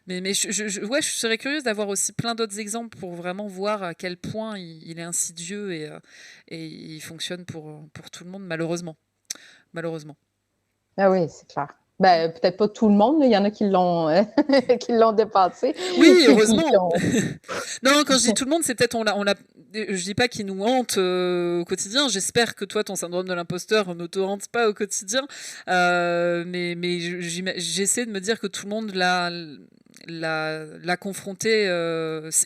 [SPEAKER 1] Mais ouais, je serais curieuse d'avoir aussi plein d'autres exemples pour vraiment voir à quel point il est insidieux et il fonctionne pour tout le monde, malheureusement. Malheureusement.
[SPEAKER 2] Ah oui, c'est clair. Ben, peut-être pas tout le monde, il y en a qui l'ont qui l'ont dépassé.
[SPEAKER 1] Oui,
[SPEAKER 2] Qui
[SPEAKER 1] heureusement.
[SPEAKER 2] ont...
[SPEAKER 1] Non, quand je dis tout le monde, c'est peut-être je dis pas qu'il nous hante au quotidien. J'espère que toi, ton syndrome de l'imposteur ne te hante pas au quotidien. Mais j'essaie de me dire que tout le monde l'a confronté,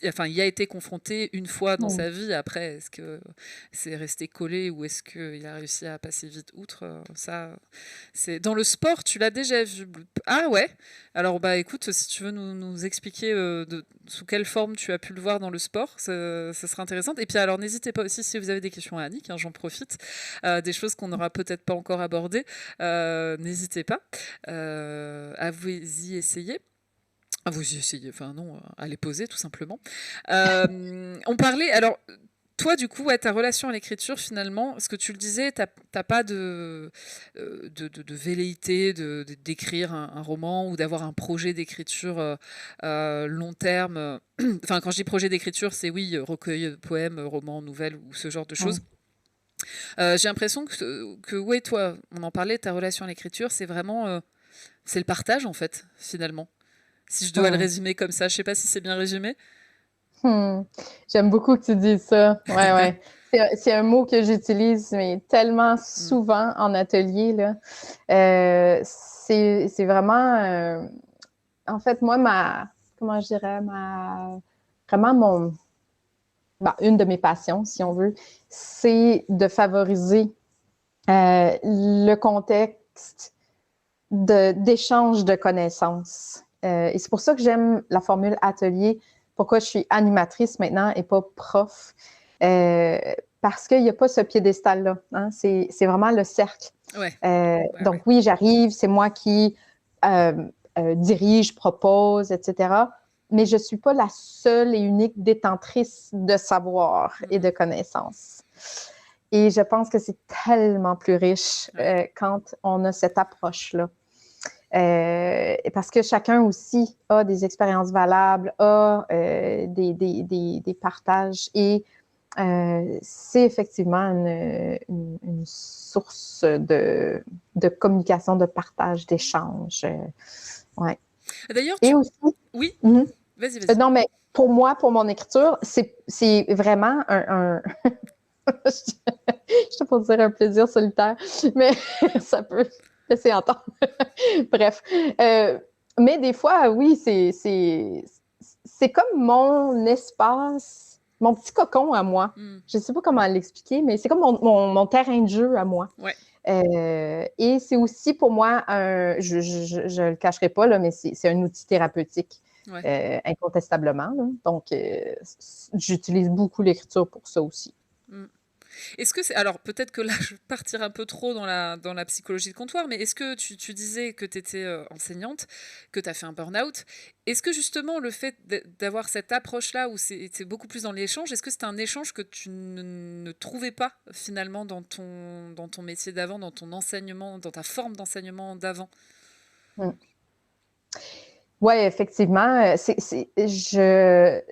[SPEAKER 1] enfin, il a été confronté une fois dans sa vie. Après, est-ce que c'est resté collé ou est-ce qu'il a réussi à passer vite outre ça, c'est dans le sport. Tu l'as déjà vu? Ah ouais. Alors bah écoute, si tu veux nous expliquer sous quelle forme tu as pu le voir dans le sport, ça serait intéressant. Et puis alors n'hésitez pas aussi si vous avez des questions à Annick, hein, j'en profite, des choses qu'on n'aura peut-être pas encore abordées, n'hésitez pas à vous y essayer. À vous y essayer, enfin non, à les poser tout simplement. On parlait, alors toi, du coup, ta relation à l'écriture, finalement, ce que tu le disais, t'as pas de velléité d'écrire un roman ou d'avoir un projet d'écriture long terme. Enfin, quand je dis projet d'écriture, c'est oui, recueil de poèmes, roman, nouvelle ou ce genre de choses. J'ai l'impression que, ouais, toi, on en parlait, ta relation à l'écriture, c'est vraiment... c'est le partage, en fait, finalement. Si je dois le résumer comme ça, je sais pas si c'est bien résumé.
[SPEAKER 2] J'aime beaucoup que tu dises ça. Ouais, ouais. C'est un mot que j'utilise mais tellement souvent en atelier, là. C'est vraiment... en fait, moi, comment je dirais, vraiment une de mes passions, si on veut, c'est de favoriser le contexte d'échange de connaissances. Et c'est pour ça que j'aime la formule atelier. Pourquoi je suis animatrice maintenant et pas prof? Parce qu'il n'y a pas ce piédestal-là. Hein? C'est vraiment le cercle.
[SPEAKER 1] Ouais.
[SPEAKER 2] Donc oui, j'arrive, c'est moi qui dirige, propose, etc. Mais je ne suis pas la seule et unique détentrice de savoir et de connaissances. Et je pense que c'est tellement plus riche quand on a cette approche-là. Parce que chacun aussi a des expériences valables, a des partages et c'est effectivement une source de communication, de partage, d'échange. Ouais.
[SPEAKER 1] D'ailleurs,
[SPEAKER 2] Et aussi...
[SPEAKER 1] Oui, vas-y.
[SPEAKER 2] Non, mais pour moi, pour mon écriture, c'est vraiment je sais pas dire un plaisir solitaire, mais ça peut laisser entendre. Bref. Mais des fois, oui, c'est comme mon espace, mon petit cocon à moi. Je ne sais pas comment l'expliquer, mais c'est comme mon terrain de jeu à moi.
[SPEAKER 1] Ouais.
[SPEAKER 2] Et c'est aussi pour moi, je ne le cacherai pas, là, mais c'est un outil thérapeutique. Incontestablement. Là. Donc, j'utilise beaucoup l'écriture pour ça aussi.
[SPEAKER 1] Est-ce que c'est... Alors, peut-être que là, je vais partir un peu trop dans la psychologie de comptoir, mais est-ce que tu disais que tu étais enseignante, que tu as fait un burn-out? Est-ce que justement, le fait d'avoir cette approche-là, où c'est beaucoup plus dans l'échange, est-ce que c'est un échange que tu ne trouvais pas, finalement, dans ton métier d'avant, dans ton enseignement, dans ta forme d'enseignement d'avant?
[SPEAKER 2] Ouais, effectivement. Je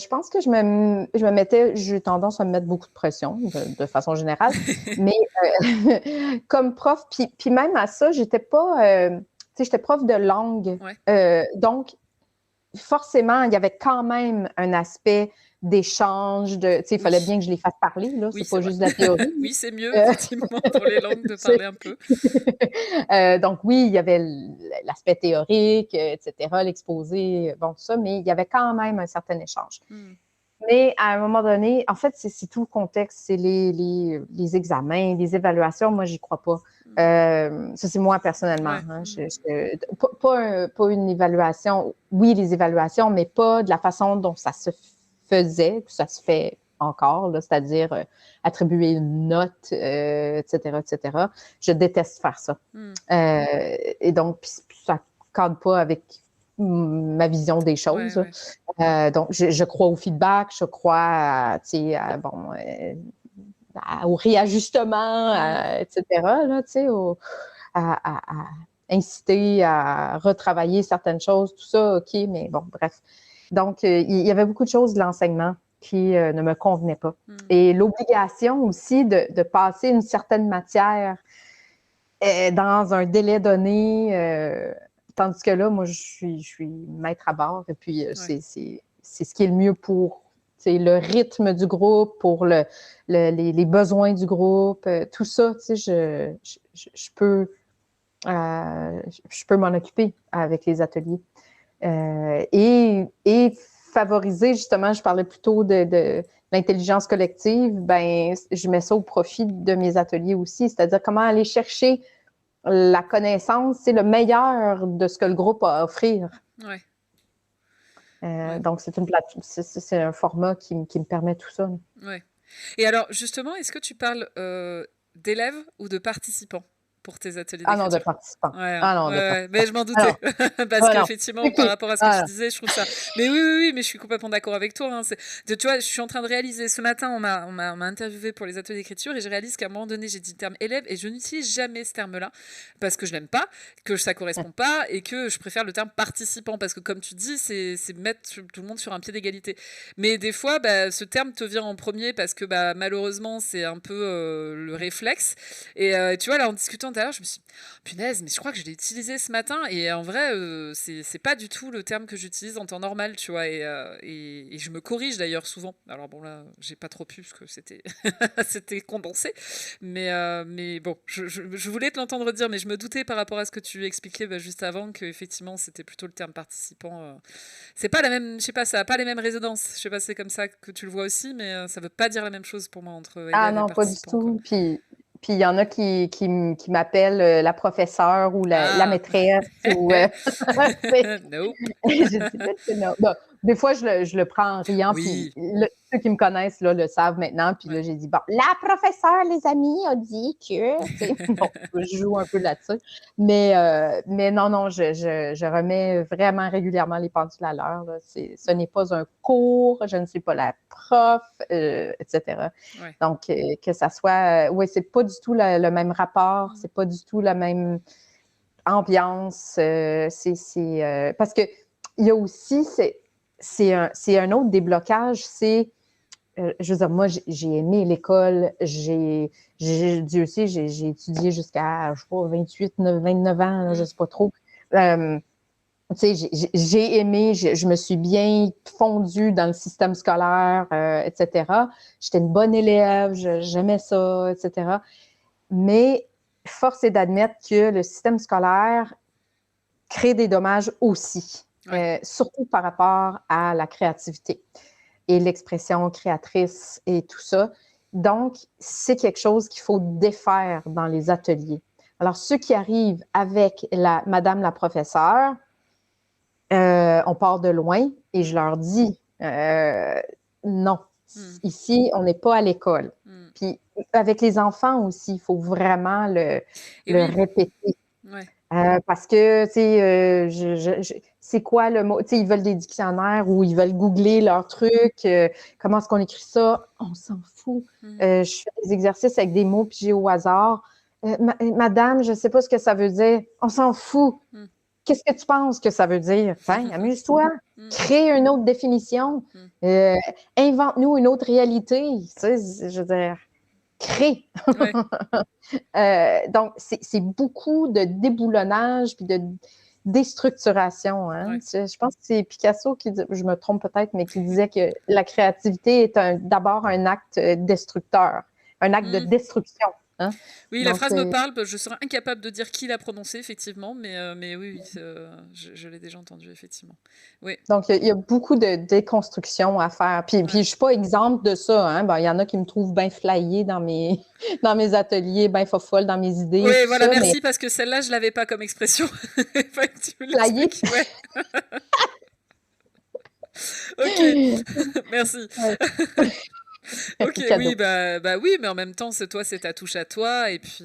[SPEAKER 2] pense que j'ai tendance à me mettre beaucoup de pression de façon générale, mais comme prof, puis même à ça, j'étais pas, tu sais, j'étais prof de langue,
[SPEAKER 1] Ouais.
[SPEAKER 2] donc forcément, il y avait quand même un aspect d'échange, tu sais, il fallait
[SPEAKER 1] Oui.
[SPEAKER 2] bien que je les fasse parler, là,
[SPEAKER 1] Oui,
[SPEAKER 2] c'est
[SPEAKER 1] c'est
[SPEAKER 2] pas
[SPEAKER 1] vrai.
[SPEAKER 2] juste de la théorie.
[SPEAKER 1] Oui, c'est mieux,
[SPEAKER 2] Euh,
[SPEAKER 1] effectivement, pour les langues de parler un peu.
[SPEAKER 2] Donc oui, il y avait l'aspect théorique, etc., l'exposé, bon, tout ça, mais il y avait quand même un certain échange.
[SPEAKER 1] Hmm.
[SPEAKER 2] Mais à un moment donné, en fait, c'est tout le contexte, c'est les examens, les évaluations, moi, j'y crois pas. Ça, c'est moi personnellement.
[SPEAKER 1] Ouais.
[SPEAKER 2] Hein. Pas une évaluation, oui, les évaluations, mais pas de la façon dont ça se faisait, que ça se fait encore, là, c'est-à-dire attribuer une note, etc., etc. Je déteste faire ça.
[SPEAKER 1] Hmm.
[SPEAKER 2] Et donc, ça ne cadre pas avec ma vision des
[SPEAKER 1] Ouais,
[SPEAKER 2] choses.
[SPEAKER 1] ouais.
[SPEAKER 2] Donc, je crois au feedback, je crois au réajustement, etc., là, à inciter à retravailler certaines choses, tout ça, OK, mais bon, bref. Donc, il y avait beaucoup de choses de l'enseignement qui ne me convenaient pas. Et l'obligation aussi de passer une certaine matière dans un délai donné, tandis que là, moi, je suis maître à bord et puis
[SPEAKER 1] Ouais.
[SPEAKER 2] c'est ce qui est le mieux pour le rythme du groupe, pour les besoins du groupe, tout ça, je peux, je peux m'en occuper avec les ateliers. Et favoriser, justement, je parlais plutôt de l'intelligence collective, ben, je mets ça au profit de mes ateliers aussi, c'est-à-dire comment aller chercher la connaissance, c'est le meilleur de ce que le groupe a à offrir.
[SPEAKER 1] Ouais.
[SPEAKER 2] Donc, c'est un format qui me permet tout ça.
[SPEAKER 1] Ouais. Et alors, justement, est-ce que tu parles d'élèves ou de participants pour tes ateliers
[SPEAKER 2] Ah non, de
[SPEAKER 1] d'écriture?
[SPEAKER 2] participants.
[SPEAKER 1] Ouais, hein.
[SPEAKER 2] Ah non,
[SPEAKER 1] Ouais,
[SPEAKER 2] de
[SPEAKER 1] ouais, mais
[SPEAKER 2] participants.
[SPEAKER 1] je m'en
[SPEAKER 2] Ah non,
[SPEAKER 1] doutais. Parce
[SPEAKER 2] ah non.
[SPEAKER 1] qu'effectivement, par
[SPEAKER 2] OK.
[SPEAKER 1] rapport à ce que tu
[SPEAKER 2] Ah,
[SPEAKER 1] disais, je trouve ça. Mais oui, oui, oui, mais je suis complètement d'accord avec toi. Hein. Tu vois, je suis en train de réaliser. Ce matin, on m'a interviewé pour les ateliers d'écriture et je réalise qu'à un moment donné, j'ai dit le terme élève et je n'utilise jamais ce terme-là parce que je l'aime pas, que ça correspond pas et que je préfère le terme participant parce que, comme tu dis, c'est mettre tout le monde sur un pied d'égalité. Mais des fois, bah, ce terme te vient en premier parce que bah, malheureusement, c'est un peu le réflexe. Et tu vois, là, en discutant tout à l'heure, je me suis dit, punaise, mais je crois que je l'ai utilisé ce matin. Et en vrai, c'est pas du tout le terme que j'utilise en temps normal, tu vois. Et je me corrige d'ailleurs souvent. Alors bon, là, j'ai pas trop pu parce que c'était c'était condensé. Mais bon, je voulais te l'entendre dire, mais je me doutais par rapport à ce que tu expliquais bah, juste avant qu'effectivement, c'était plutôt le terme participant. C'est pas la même, je sais pas, ça a pas les mêmes résonances. Je sais pas si c'est comme ça que tu le vois aussi, mais ça veut pas dire la même chose pour moi entre
[SPEAKER 2] ah
[SPEAKER 1] élève et
[SPEAKER 2] non, pas du
[SPEAKER 1] participant, quoi.
[SPEAKER 2] tout. Puis il y en a qui m'appellent la professeure ou la
[SPEAKER 1] Ah.
[SPEAKER 2] maîtresse. Ou,
[SPEAKER 1] Nope.
[SPEAKER 2] je dis peut-être que non. Bon, des fois, je le prends en riant, puis
[SPEAKER 1] Oui.
[SPEAKER 2] ceux qui me connaissent là, le savent maintenant. Puis là,
[SPEAKER 1] Ouais.
[SPEAKER 2] j'ai dit, bon, la professeure, les amis, a dit que, tu sais, bon, je joue un peu là-dessus. Mais non, non, je remets vraiment régulièrement les pendules à l'heure. Là. Ce n'est pas un cours, je ne suis pas la prof, etc.
[SPEAKER 1] Ouais.
[SPEAKER 2] Donc, que ça soit, oui, c'est pas du tout le même rapport, c'est pas du tout la même ambiance. Parce que il y a aussi, c'est un autre déblocage, je veux dire, moi, j'ai aimé l'école, Dieu sait, j'ai étudié jusqu'à, je sais pas, 28, 29 ans, là, je sais pas trop. Tu sais, j'ai aimé, je me suis bien fondue dans le système scolaire, etc. J'étais une bonne élève, j'aimais ça, etc. Mais force est d'admettre que le système scolaire crée des dommages aussi,
[SPEAKER 1] Ouais.
[SPEAKER 2] surtout par rapport à la créativité et l'expression créatrice et tout ça. Donc, c'est quelque chose qu'il faut défaire dans les ateliers. Alors, ceux qui arrivent avec Madame la professeure, on part de loin et je leur dis non, ici, on n'est pas à l'école. Puis, avec les enfants aussi, il faut vraiment
[SPEAKER 1] Et
[SPEAKER 2] le
[SPEAKER 1] oui.
[SPEAKER 2] répéter.
[SPEAKER 1] Ouais.
[SPEAKER 2] Parce que, tu sais, c'est quoi le mot? Tu sais, ils veulent des dictionnaires ou ils veulent googler leur truc. Comment est-ce qu'on écrit ça? On s'en fout. Je fais des exercices avec des mots pigés au hasard. Madame, je ne sais pas ce que ça veut dire. On s'en fout. qu'est-ce que tu penses que ça veut dire? Enfin, amuse-toi, crée une autre définition, invente-nous une autre réalité. Tu sais, je veux dire, crée.
[SPEAKER 1] Ouais.
[SPEAKER 2] Donc, c'est beaucoup de déboulonnage puis de déstructuration. Hein?
[SPEAKER 1] Ouais.
[SPEAKER 2] Je pense que c'est Picasso qui, je me trompe peut-être, mais qui disait que la créativité est d'abord un acte destructeur, un acte de destruction. Hein?
[SPEAKER 1] Oui, la phrase me parle, je serais incapable de dire qui l'a prononcée, effectivement, mais oui, je l'ai déjà entendue, effectivement. Oui.
[SPEAKER 2] Donc, il y a beaucoup de déconstruction à faire. Puis je suis pas exemple de ça. Hein? Bon, il y en a qui me trouvent bien flyée dans mes ateliers, bien fofolle dans mes idées.
[SPEAKER 1] Oui,
[SPEAKER 2] tout
[SPEAKER 1] voilà,
[SPEAKER 2] ça,
[SPEAKER 1] merci,
[SPEAKER 2] mais...
[SPEAKER 1] parce que celle-là, je l'avais pas comme expression.
[SPEAKER 2] Flyée?
[SPEAKER 1] Ouais. Ok, merci.
[SPEAKER 2] Ouais.
[SPEAKER 1] Ok, oui, bah oui, mais en même temps, c'est ta touche à toi, et puis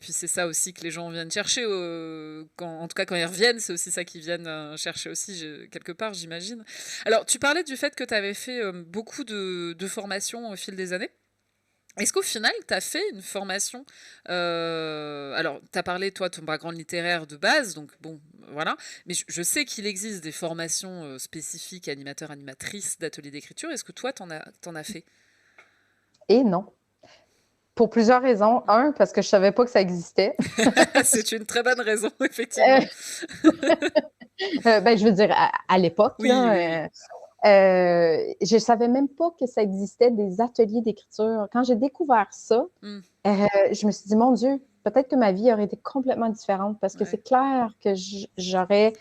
[SPEAKER 1] c'est ça aussi que les gens viennent chercher. En tout cas, quand ils reviennent, c'est aussi ça qu'ils viennent chercher aussi, quelque part, j'imagine. Alors, tu parlais du fait que tu avais fait beaucoup de formations au fil des années. Est-ce qu'au final, tu as fait une formation alors, tu as parlé, toi, de ton background littéraire de base, donc bon, voilà. Mais je sais qu'il existe des formations spécifiques, animateurs, animatrices, d'ateliers d'écriture. Est-ce que toi, t'en as fait?
[SPEAKER 2] Et non. Pour plusieurs raisons. Un, parce que je savais pas que ça existait.
[SPEAKER 1] C'est une très bonne raison, effectivement.
[SPEAKER 2] Je veux dire, à l'époque,
[SPEAKER 1] Oui,
[SPEAKER 2] là,
[SPEAKER 1] oui.
[SPEAKER 2] je savais même pas que ça existait des ateliers d'écriture. Quand j'ai découvert ça, je me suis dit, mon Dieu, peut-être que ma vie aurait été complètement différente parce que c'est clair que j'aurais...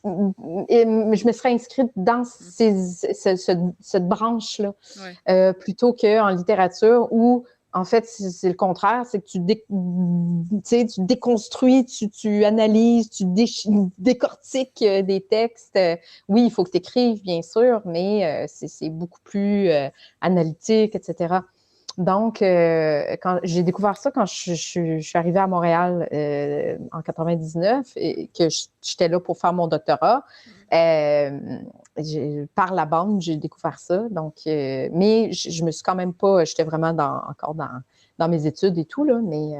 [SPEAKER 2] je me serais inscrite dans cette branche-là plutôt qu'en littérature où, en fait, c'est le contraire, c'est que tu déconstruis, tu analyses, tu décortiques des textes. Oui, il faut que tu écrives, bien sûr, mais c'est beaucoup plus analytique, etc. Donc, quand j'ai découvert ça quand je suis arrivée à Montréal en 99 et que j'étais là pour faire mon doctorat, par la bande, j'ai découvert ça. Donc, mais je me suis quand même pas, j'étais vraiment encore dans mes études et tout, là, mais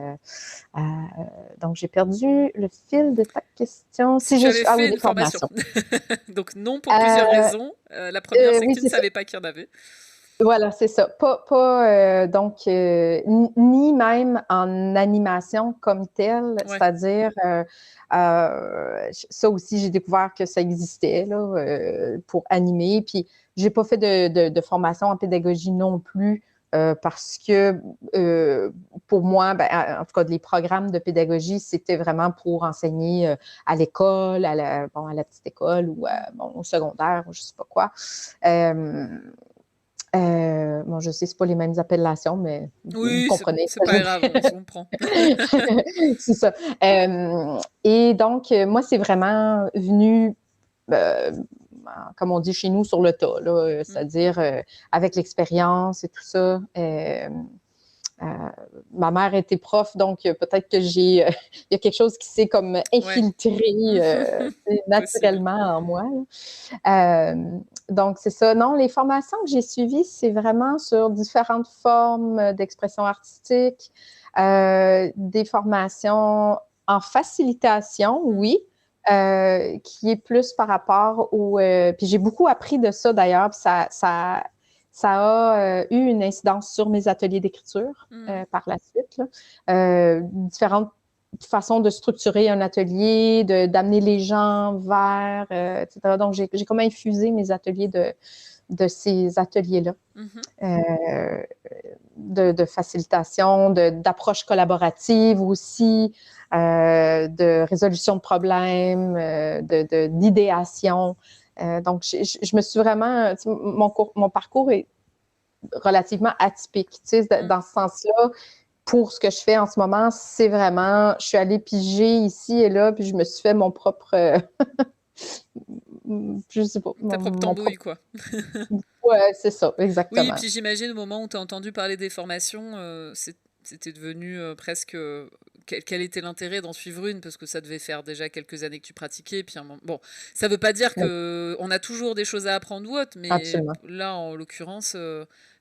[SPEAKER 2] donc j'ai perdu le fil de ta question.
[SPEAKER 1] Si tu avais fait
[SPEAKER 2] Les
[SPEAKER 1] une formation.
[SPEAKER 2] formations.
[SPEAKER 1] Donc non, pour plusieurs raisons. La première, c'est que
[SPEAKER 2] Oui,
[SPEAKER 1] tu ne
[SPEAKER 2] c'est ça.
[SPEAKER 1] savais pas qu'il y en avait.
[SPEAKER 2] Voilà, c'est ça. Donc, ni même en animation comme telle, c'est-à-dire, ça aussi, j'ai découvert que ça existait là, pour animer. Puis, j'ai pas fait de formation en pédagogie non plus parce que pour moi, en tout cas, les programmes de pédagogie, c'était vraiment pour enseigner à l'école, à la petite école ou au secondaire, ou je sais pas quoi. Je sais, c'est pas les mêmes appellations, mais vous
[SPEAKER 1] Oui,
[SPEAKER 2] comprenez.
[SPEAKER 1] c'est pas grave, on se comprend.
[SPEAKER 2] C'est ça. Et donc, moi, c'est vraiment venu, comme on dit chez nous, sur le tas, là, c'est-à-dire avec l'expérience et tout ça. Ma mère était prof, donc peut-être que il y a quelque chose qui s'est comme infiltré naturellement en moi. Donc, c'est ça. Non, les formations que j'ai suivies, c'est vraiment sur différentes formes d'expression artistique, des formations en facilitation, oui, qui est plus par rapport au... puis j'ai beaucoup appris de ça d'ailleurs, ça a eu une incidence sur mes ateliers d'écriture par la suite. Là. Différentes façons de structurer un atelier, d'amener les gens vers, etc. Donc, j'ai comme infusé mes ateliers de ces ateliers-là. De facilitation, d'approche collaborative aussi, de résolution de problèmes, d'idéation. Donc, je me suis vraiment... Mon parcours est relativement atypique. Tu sais, dans ce sens-là, pour ce que je fais en ce moment, c'est vraiment... Je suis allée piger ici et là, puis je me suis fait mon propre... je sais pas.
[SPEAKER 1] Ta propre tambouille, quoi.
[SPEAKER 2] Ouais, c'est ça, exactement.
[SPEAKER 1] Oui, puis j'imagine au moment où tu as entendu parler des formations, c'était devenu presque quel était l'intérêt d'en suivre une, parce que ça devait faire déjà quelques années que tu pratiquais. Puis bon, ça veut pas dire
[SPEAKER 2] Oui,
[SPEAKER 1] que on a toujours des choses à apprendre ou autre, mais
[SPEAKER 2] absolument.
[SPEAKER 1] là, en l'occurrence,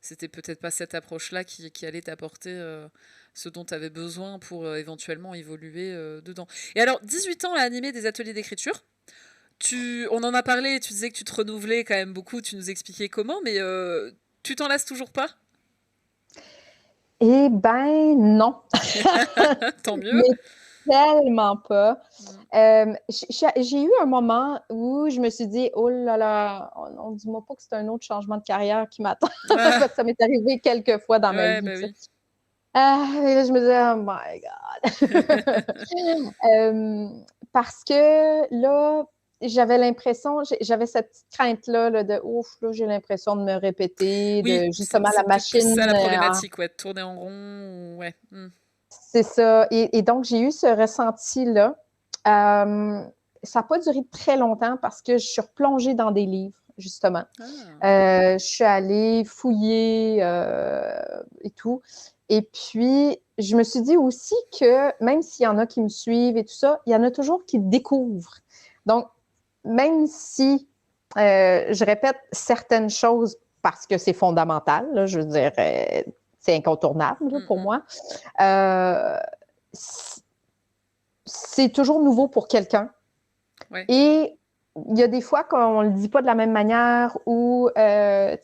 [SPEAKER 1] c'était peut-être pas cette approche-là qui allait t'apporter ce dont tu avais besoin pour éventuellement évoluer dedans. Et alors, 18 ans à animer des ateliers d'écriture. On en a parlé, tu disais que tu te renouvelais quand même beaucoup, tu nous expliquais comment, mais tu t'en lasses toujours pas?
[SPEAKER 2] Eh ben non,
[SPEAKER 1] Tant mieux.
[SPEAKER 2] mais tellement pas.
[SPEAKER 1] Mm.
[SPEAKER 2] J'ai eu un moment où je me suis dit, oh là là, oh non, dis-moi pas que c'est un autre changement de carrière qui m'attend.
[SPEAKER 1] Ah,
[SPEAKER 2] Parce que ça m'est arrivé quelques fois dans ma
[SPEAKER 1] ouais,
[SPEAKER 2] vie,
[SPEAKER 1] bah
[SPEAKER 2] tu sais.
[SPEAKER 1] oui.
[SPEAKER 2] Et là, je me disais, oh my God. Euh, Parce que là, j'avais l'impression, j'avais cette petite crainte-là là, de ouf, là, j'ai l'impression de me répéter,
[SPEAKER 1] Oui,
[SPEAKER 2] de justement la
[SPEAKER 1] c'est peut-être plus
[SPEAKER 2] machine.
[SPEAKER 1] ça la problématique, ouais, de tourner en rond, ouais. Mm.
[SPEAKER 2] C'est ça. Et donc, j'ai eu ce ressenti-là. Ça n'a pas duré très longtemps parce que je suis replongée dans des livres, justement.
[SPEAKER 1] Ah.
[SPEAKER 2] Je suis allée fouiller et tout. Et puis, je me suis dit aussi que même s'il y en a qui me suivent et tout ça, il y en a toujours qui découvrent. Donc, même si je répète certaines choses parce que c'est fondamental, là, je veux dire, c'est incontournable là,
[SPEAKER 1] Mm,
[SPEAKER 2] pour
[SPEAKER 1] mm.
[SPEAKER 2] moi, euh, c'est toujours nouveau pour quelqu'un.
[SPEAKER 1] Ouais.
[SPEAKER 2] Et il y a des fois qu'on ne le dit pas de la même manière ou, et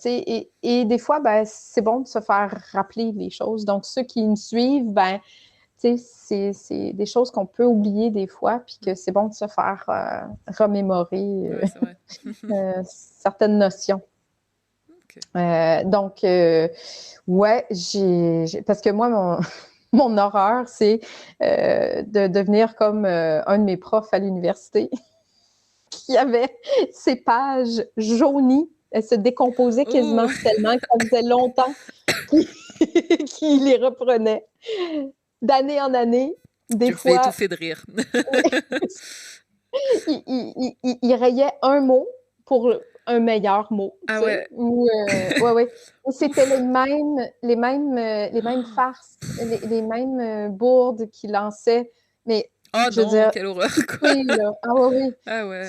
[SPEAKER 2] des fois, ben, c'est bon de se faire rappeler les choses. Donc, ceux qui me suivent, ben, c'est des choses qu'on peut oublier des fois, puis que
[SPEAKER 1] Mm.
[SPEAKER 2] c'est bon de se faire remémorer
[SPEAKER 1] Ouais, c'est vrai.
[SPEAKER 2] certaines notions.
[SPEAKER 1] Ok.
[SPEAKER 2] Donc, ouais, parce que moi, mon horreur, c'est de devenir comme un de mes profs à l'université qui avait ses pages jaunies. Elles se décomposaient
[SPEAKER 1] Ouh,
[SPEAKER 2] quasiment tellement que ça faisait longtemps qu'il qu'il les reprenait. D'année en année, des
[SPEAKER 1] tu me fais
[SPEAKER 2] fois,
[SPEAKER 1] étouffer de rire.
[SPEAKER 2] il rayait un mot pour un meilleur mot, tu
[SPEAKER 1] Ah
[SPEAKER 2] sais.
[SPEAKER 1] ouais.
[SPEAKER 2] Ou, ouais, ouais. Ou c'était
[SPEAKER 1] Ouf.
[SPEAKER 2] les mêmes farces, les mêmes bourdes qu'il lançait. Mais,
[SPEAKER 1] Oh
[SPEAKER 2] je veux
[SPEAKER 1] non,
[SPEAKER 2] dire,
[SPEAKER 1] quelle horreur, quoi.
[SPEAKER 2] oui, là. Ah oui, oui.
[SPEAKER 1] Ah ouais.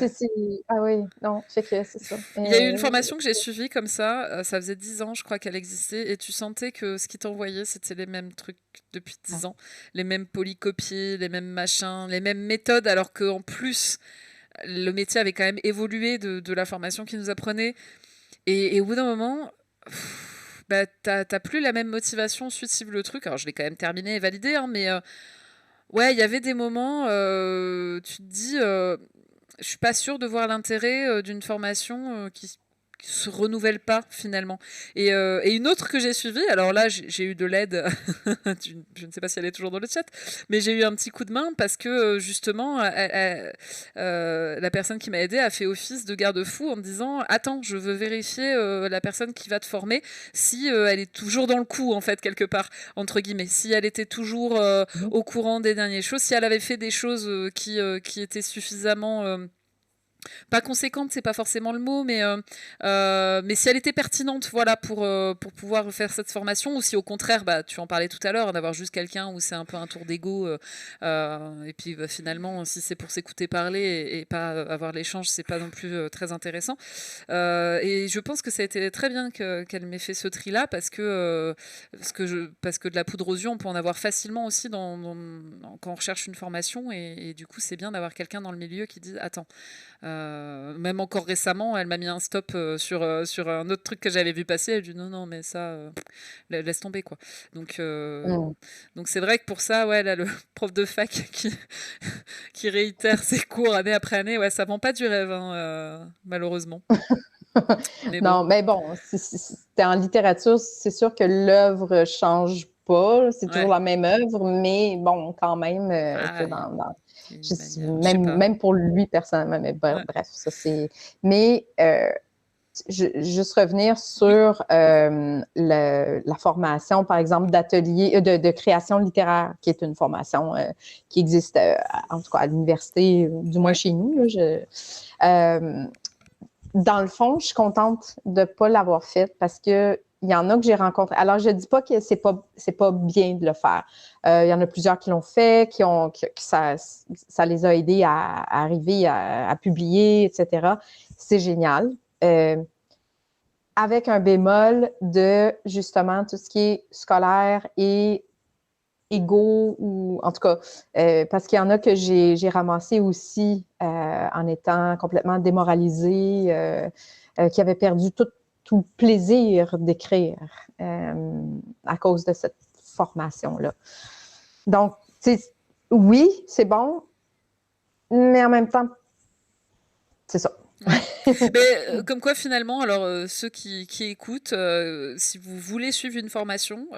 [SPEAKER 2] Ah oui, non, fait que c'est ça.
[SPEAKER 1] Il y a eu une formation que j'ai suivie comme ça faisait 10 ans, je crois qu'elle existait, et tu sentais que ce qu'ils t'envoyaient, c'était les mêmes trucs depuis 10 ans, les mêmes polycopies, les mêmes machins, les mêmes méthodes, alors qu'en plus, le métier avait quand même évolué de la formation qu'ils nous apprenaient. Et au bout d'un moment, bah, t'as plus la même motivation ensuite de suivre le truc. Alors, je l'ai quand même terminé et validé, hein, mais ouais, il y avait des moments, tu te dis, je suis pas sûre de voir l'intérêt d'une formation qui se renouvelle pas finalement. Et une autre que j'ai suivie, alors là j'ai eu de l'aide, je ne sais pas si elle est toujours dans le chat, mais j'ai eu un petit coup de main parce que justement la personne qui m'a aidé a fait office de garde-fou en me disant attends, je veux vérifier la personne qui va te former si elle est toujours dans le coup en fait quelque part entre guillemets, si elle était toujours au courant des dernières choses, si elle avait fait des choses qui étaient suffisamment pas conséquente, c'est pas forcément le mot, mais si elle était pertinente, voilà, pour pouvoir faire cette formation, ou si au contraire, bah, tu en parlais tout à l'heure, d'avoir juste quelqu'un où c'est un peu un tour d'ego, et puis bah, finalement, si c'est pour s'écouter parler et pas avoir l'échange, c'est pas non plus très intéressant. Et je pense que ça a été très bien qu'elle m'ait fait ce tri-là, parce que de la poudre aux yeux, on peut en avoir facilement aussi quand on recherche une formation, et du coup, c'est bien d'avoir quelqu'un dans le milieu qui dit attends. Même encore récemment, elle m'a mis un stop sur un autre truc que j'avais vu passer. Elle dit non, non, mais ça, laisse tomber quoi. Donc, euh,
[SPEAKER 2] Mm.
[SPEAKER 1] donc c'est vrai que pour ça, ouais, là, le prof de fac qui réitère ses cours année après année, ouais, ça vend pas du rêve, hein, malheureusement. Mais bon,
[SPEAKER 2] Non, mais bon, si t'es en littérature, c'est sûr que l'œuvre change pas, c'est toujours
[SPEAKER 1] ouais.
[SPEAKER 2] la même œuvre, mais bon, quand même, tu sais,
[SPEAKER 1] Ah, il y a une manière, je sais
[SPEAKER 2] même,
[SPEAKER 1] pas.
[SPEAKER 2] même pour lui personnellement, mais
[SPEAKER 1] Ouais.
[SPEAKER 2] bref, ça c'est. Mais juste revenir
[SPEAKER 1] Oui.
[SPEAKER 2] sur la formation, par exemple, d'atelier, de création littéraire, qui est une formation qui existe, en tout cas à l'université, du moins
[SPEAKER 1] Ouais.
[SPEAKER 2] chez nous. Là, dans le fond, je suis contente de ne pas l'avoir faite parce que il y en a que j'ai rencontrés. Alors, je ne dis pas que c'est pas bien de le faire. Il y en a plusieurs qui l'ont fait, que ça les a aidés à arriver à publier, etc. C'est génial. Avec un bémol de, justement, tout ce qui est scolaire et égaux, ou en tout cas, parce qu'il y en a que j'ai ramassé aussi en étant complètement démoralisée, qui avaient perdu tout plaisir d'écrire à cause de cette formation-là. Donc, oui, c'est bon, mais en même temps, c'est ça.
[SPEAKER 1] Ouais. Mais comme quoi finalement, alors ceux qui écoutent, si vous voulez suivre une formation,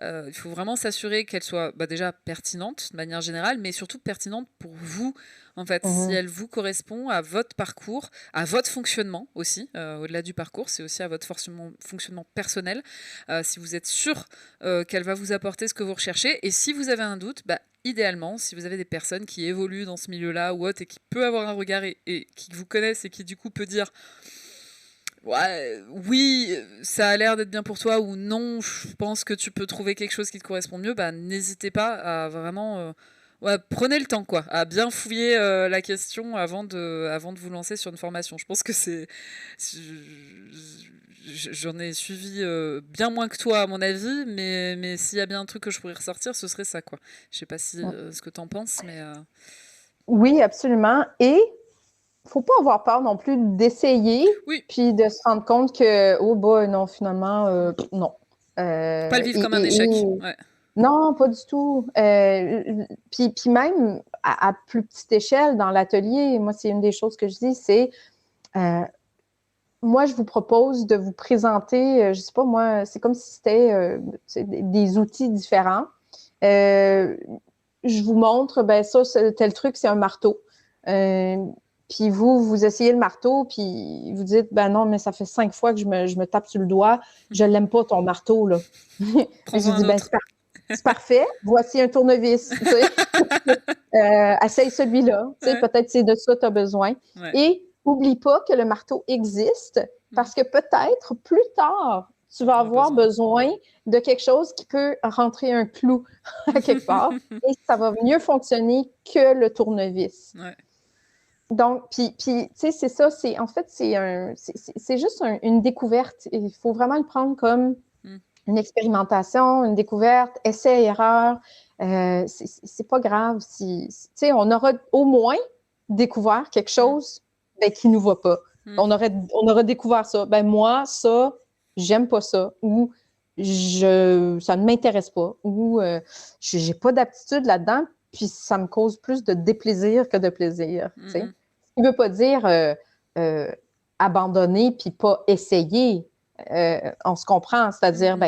[SPEAKER 1] il faut vraiment s'assurer qu'elle soit déjà pertinente de manière générale, mais surtout pertinente pour vous. En fait, si elle vous correspond à votre parcours, à votre fonctionnement aussi, au-delà du parcours, c'est aussi à votre fonctionnement personnel. Si vous êtes sûr qu'elle va vous apporter ce que vous recherchez, et si vous avez un doute, idéalement, si vous avez des personnes qui évoluent dans ce milieu-là ou autre et qui peut avoir un regard et qui vous connaissent et qui du coup peut dire ouais, oui, ça a l'air d'être bien pour toi ou non, je pense que tu peux trouver quelque chose qui te correspond mieux, n'hésitez pas à vraiment prenez le temps quoi, à bien fouiller la question avant de vous lancer sur une formation. Je pense que j'en ai suivi bien moins que toi à mon avis, mais s'il y a bien un truc que je pourrais ressortir, ce serait ça quoi. Je sais pas ce que t'en penses, mais
[SPEAKER 2] oui, absolument. Et faut pas avoir peur non plus d'essayer,
[SPEAKER 1] oui,
[SPEAKER 2] puis de se rendre compte que oh non, finalement non.
[SPEAKER 1] pas le vivre comme un échec. Ouais.
[SPEAKER 2] Non, pas du tout. Puis même à plus petite échelle dans l'atelier, moi c'est une des choses que je dis, c'est moi, je vous propose de vous présenter, je sais pas moi, c'est comme si c'était des outils différents. Je vous montre, ça, tel truc, c'est un marteau. Puis vous essayez le marteau, puis vous dites, non, mais ça fait 5 fois que je me tape sur le doigt, je l'aime pas ton marteau, là.
[SPEAKER 1] Prends-en
[SPEAKER 2] Je dis,
[SPEAKER 1] un autre.
[SPEAKER 2] c'est parfait, voici un tournevis. Essaye celui-là,
[SPEAKER 1] Ouais.
[SPEAKER 2] peut-être c'est de ça que tu as besoin.
[SPEAKER 1] Ouais.
[SPEAKER 2] Et n'oublie pas que le marteau existe parce que peut-être plus tard, tu vas avoir besoin de quelque chose qui peut rentrer un clou à quelque part et ça va mieux fonctionner que le tournevis.
[SPEAKER 1] Ouais.
[SPEAKER 2] Donc, puis tu sais, c'est ça, en fait, c'est juste une découverte. Il faut vraiment le prendre comme une expérimentation, une découverte, essai-erreur. C'est pas grave si tu sais, on aura au moins découvert quelque chose qui nous va pas. On aura découvert ça. Moi, ça, j'aime pas ça. Ou ça ne m'intéresse pas. Ou j'ai pas d'aptitude là-dedans, puis ça me cause plus de déplaisir que de plaisir. Tu sais. Ce qui veut pas dire abandonner puis pas essayer. On se comprend, c'est-à-dire,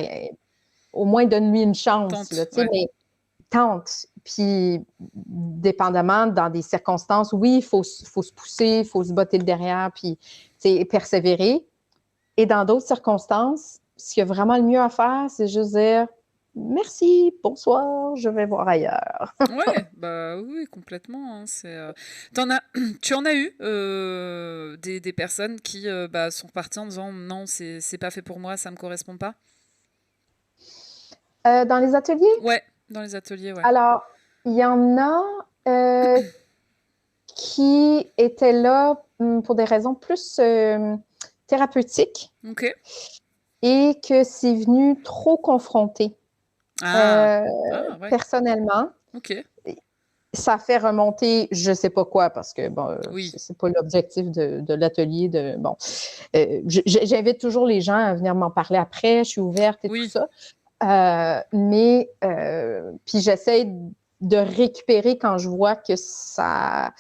[SPEAKER 2] au moins donne-lui une chance, là, mais tente. Puis, dépendamment, dans des circonstances, oui, il faut se pousser, il faut se botter le derrière, puis persévérer. Et dans d'autres circonstances, ce qu'il y a vraiment le mieux à faire, c'est juste dire merci, bonsoir, je vais voir ailleurs.
[SPEAKER 1] Ouais, oui, complètement. Hein, tu en as eu des personnes qui sont reparties en disant non, c'est pas fait pour moi, ça me correspond pas.
[SPEAKER 2] Dans les ateliers?
[SPEAKER 1] Ouais, dans les ateliers, ouais.
[SPEAKER 2] Alors, il y en a qui étaient là pour des raisons plus thérapeutiques.
[SPEAKER 1] OK.
[SPEAKER 2] Et que c'est venu trop confronter.
[SPEAKER 1] Ouais.
[SPEAKER 2] Personnellement.
[SPEAKER 1] OK.
[SPEAKER 2] Ça fait remonter je sais pas quoi, parce que
[SPEAKER 1] Oui.
[SPEAKER 2] c'est pas l'objectif de l'atelier. J'invite toujours les gens à venir m'en parler après, je suis ouverte et tout ça. Mais puis j'essaie de récupérer quand je vois que ça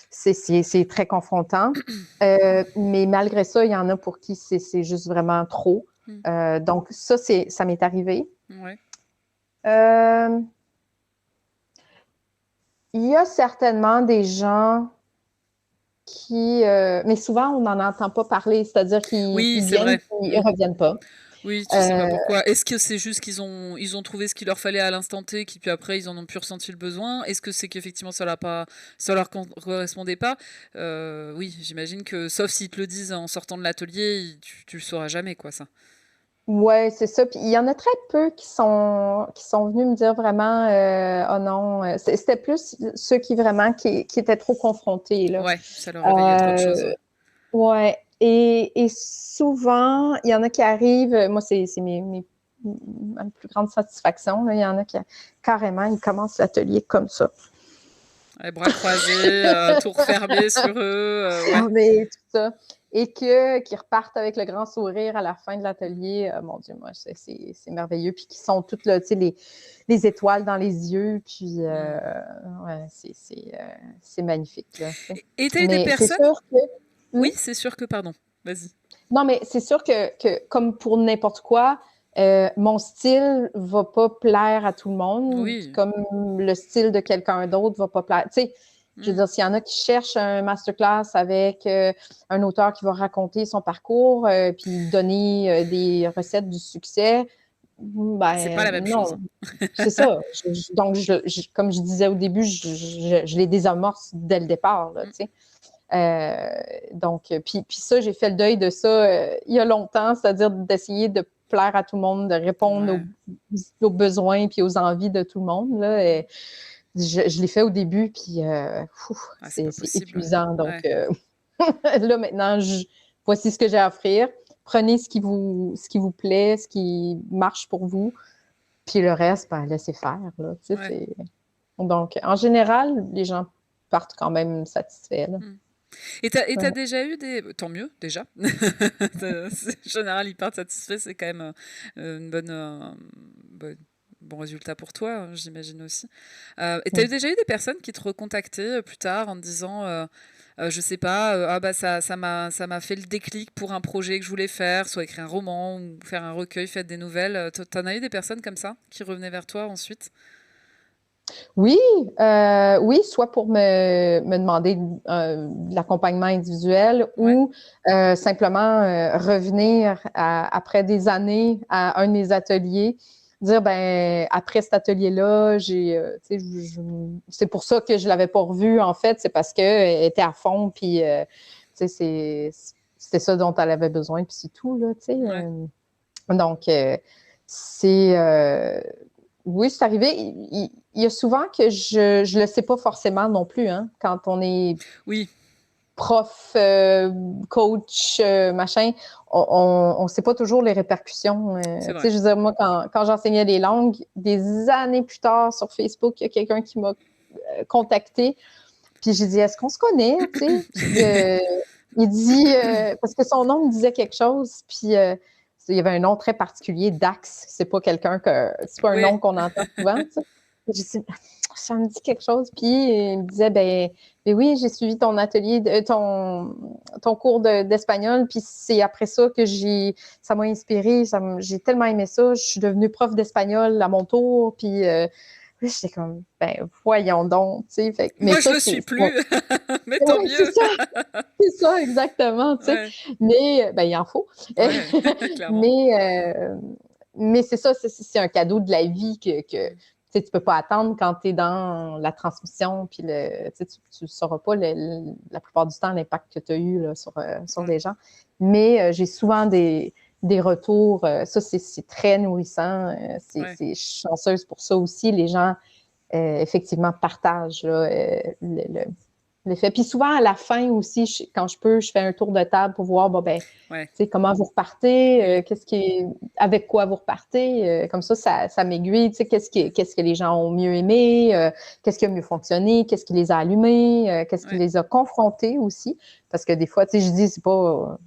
[SPEAKER 2] c'est très confrontant. Mais malgré ça, il y en a pour qui c'est juste vraiment trop. Donc ça m'est arrivé.
[SPEAKER 1] Ouais.
[SPEAKER 2] Il y a certainement des gens qui... mais souvent, on n'en entend pas parler, c'est-à-dire qu'ils viennent et ils ne reviennent pas.
[SPEAKER 1] Oui, tu sais pas pourquoi. Est-ce que c'est juste qu'ils ont trouvé ce qu'il leur fallait à l'instant T, puis après ils en ont plus ressenti le besoin? Est-ce que c'est qu'effectivement ça leur correspondait pas? Oui, j'imagine que sauf s'ils te le disent en sortant de l'atelier, tu le sauras jamais quoi ça.
[SPEAKER 2] Ouais, c'est ça. Puis il y en a très peu qui sont venus me dire vraiment oh non. C'était plus ceux qui étaient trop confrontés, là.
[SPEAKER 1] Ouais, ça leur réveillait trop de choses.
[SPEAKER 2] Euh, ouais. Et souvent, il y en a qui arrivent, moi, c'est ma plus grande satisfaction, là. Il y en a qui carrément, ils commencent l'atelier comme ça.
[SPEAKER 1] Les bras croisés, tout refermé sur eux, ouais.
[SPEAKER 2] Mais tout ça. Et qu'ils repartent avec le grand sourire à la fin de l'atelier. Mon Dieu, moi, c'est merveilleux. Puis qu'ils sont toutes là, tu sais, les étoiles dans les yeux. Puis, ouais, c'est magnifique, là, tu sais.
[SPEAKER 1] Et t'as eu des
[SPEAKER 2] Mais c'est
[SPEAKER 1] personnes?
[SPEAKER 2] sûr que.
[SPEAKER 1] Oui, c'est sûr que, pardon, vas-y.
[SPEAKER 2] Non, mais c'est sûr que comme pour n'importe quoi, mon style va pas plaire à tout le monde,
[SPEAKER 1] Oui.
[SPEAKER 2] comme le style de quelqu'un d'autre va pas plaire. Tu sais, je veux dire, s'il y en a qui cherchent un masterclass avec un auteur qui va raconter son parcours puis donner des recettes du succès,
[SPEAKER 1] C'est pas
[SPEAKER 2] ben
[SPEAKER 1] la même chose.
[SPEAKER 2] non, c'est ça. Donc, comme je disais au début, je les désamorce dès le départ, là, tu sais. Donc, puis ça, j'ai fait le deuil de ça il y a longtemps, c'est-à-dire d'essayer de plaire à tout le monde, de répondre
[SPEAKER 1] Ouais.
[SPEAKER 2] aux besoins puis aux envies de tout le monde, là. Et je l'ai fait au début, puis
[SPEAKER 1] C'est pas
[SPEAKER 2] c'est
[SPEAKER 1] possible.
[SPEAKER 2] épuisant. Donc,
[SPEAKER 1] Ouais.
[SPEAKER 2] là, maintenant, voici ce que j'ai à offrir. Prenez ce qui vous plaît, ce qui marche pour vous, puis le reste, ben, laissez faire, là. Tu sais,
[SPEAKER 1] Ouais.
[SPEAKER 2] donc, en général, les gens partent quand même satisfaits, là.
[SPEAKER 1] Et t'as
[SPEAKER 2] Ouais.
[SPEAKER 1] déjà eu des... Tant mieux, déjà. En général, ils partent satisfaits, c'est quand même une bon résultat pour toi, j'imagine aussi. Et t'as
[SPEAKER 2] Mm.
[SPEAKER 1] déjà eu des personnes qui te recontactaient plus tard en te disant, je sais pas, ah bah ça m'a fait le déclic pour un projet que je voulais faire, soit écrire un roman ou faire un recueil, faire des nouvelles. T'en as eu des personnes comme ça qui revenaient vers toi ensuite?
[SPEAKER 2] Oui, oui, soit pour me demander de l'accompagnement individuel
[SPEAKER 1] Ouais.
[SPEAKER 2] ou simplement revenir après des années à un de mes ateliers, dire ben après cet atelier-là, tu sais, c'est pour ça que je l'avais pas revu en fait, c'est parce qu'elle était à fond, puis tu sais, c'était ça dont elle avait besoin, puis c'est tout là, tu sais.
[SPEAKER 1] Ouais.
[SPEAKER 2] Donc c'est oui, c'est arrivé. Il y a souvent que je le sais pas forcément non plus, hein, quand on est
[SPEAKER 1] Oui,
[SPEAKER 2] prof, coach, machin, on sait pas toujours les répercussions.
[SPEAKER 1] c'est
[SPEAKER 2] Tu
[SPEAKER 1] vrai.
[SPEAKER 2] sais, je veux dire, moi, quand j'enseignais les langues, des années plus tard, sur Facebook, il y a quelqu'un qui m'a contacté, puis j'ai dit, est-ce qu'on se connaît, tu sais? Puis il dit, parce que son nom me disait quelque chose, puis il y avait un nom très particulier, Dax. C'est pas un nom
[SPEAKER 1] Oui.
[SPEAKER 2] qu'on entend souvent, tu sais. J'ai dit, ça me dit quelque chose. Puis il me disait, ben oui, j'ai suivi ton atelier, ton cours d'espagnol, puis c'est après ça que ça m'a inspiré, j'ai tellement aimé ça, je suis devenue prof d'espagnol à mon tour, puis j'étais comme, ben voyons donc, tu sais. Mais
[SPEAKER 1] Moi, je
[SPEAKER 2] ça,
[SPEAKER 1] le
[SPEAKER 2] c'est
[SPEAKER 1] suis plus, mais tant
[SPEAKER 2] ouais,
[SPEAKER 1] mieux.
[SPEAKER 2] c'est ça, exactement, tu sais.
[SPEAKER 1] Ouais,
[SPEAKER 2] Mais, ben, il en faut.
[SPEAKER 1] ouais, clairement.
[SPEAKER 2] Mais, mais c'est ça, c'est un cadeau de la vie que tu sais, tu peux pas attendre quand tu es dans la transmission, puis tu sais, tu sauras pas la plupart du temps l'impact que tu as eu là, sur
[SPEAKER 1] Ouais,
[SPEAKER 2] les gens. Mais j'ai souvent des retours, ça c'est très nourrissant,
[SPEAKER 1] ouais,
[SPEAKER 2] je suis chanceuse pour ça aussi, les gens effectivement partagent là, l'effet. Puis souvent, à la fin aussi, quand je peux, je fais un tour de table pour voir, bon, ben,
[SPEAKER 1] ouais,
[SPEAKER 2] tu sais, comment vous repartez,
[SPEAKER 1] oui,
[SPEAKER 2] avec quoi vous repartez. Comme ça m'aiguille, tu sais, qu'est-ce que les gens ont mieux aimé, qu'est-ce qui a mieux fonctionné, qu'est-ce qui les a allumés, qu'est-ce qui
[SPEAKER 1] ouais.
[SPEAKER 2] les a confrontés aussi. Parce que des fois, tu sais, je dis, c'est pas,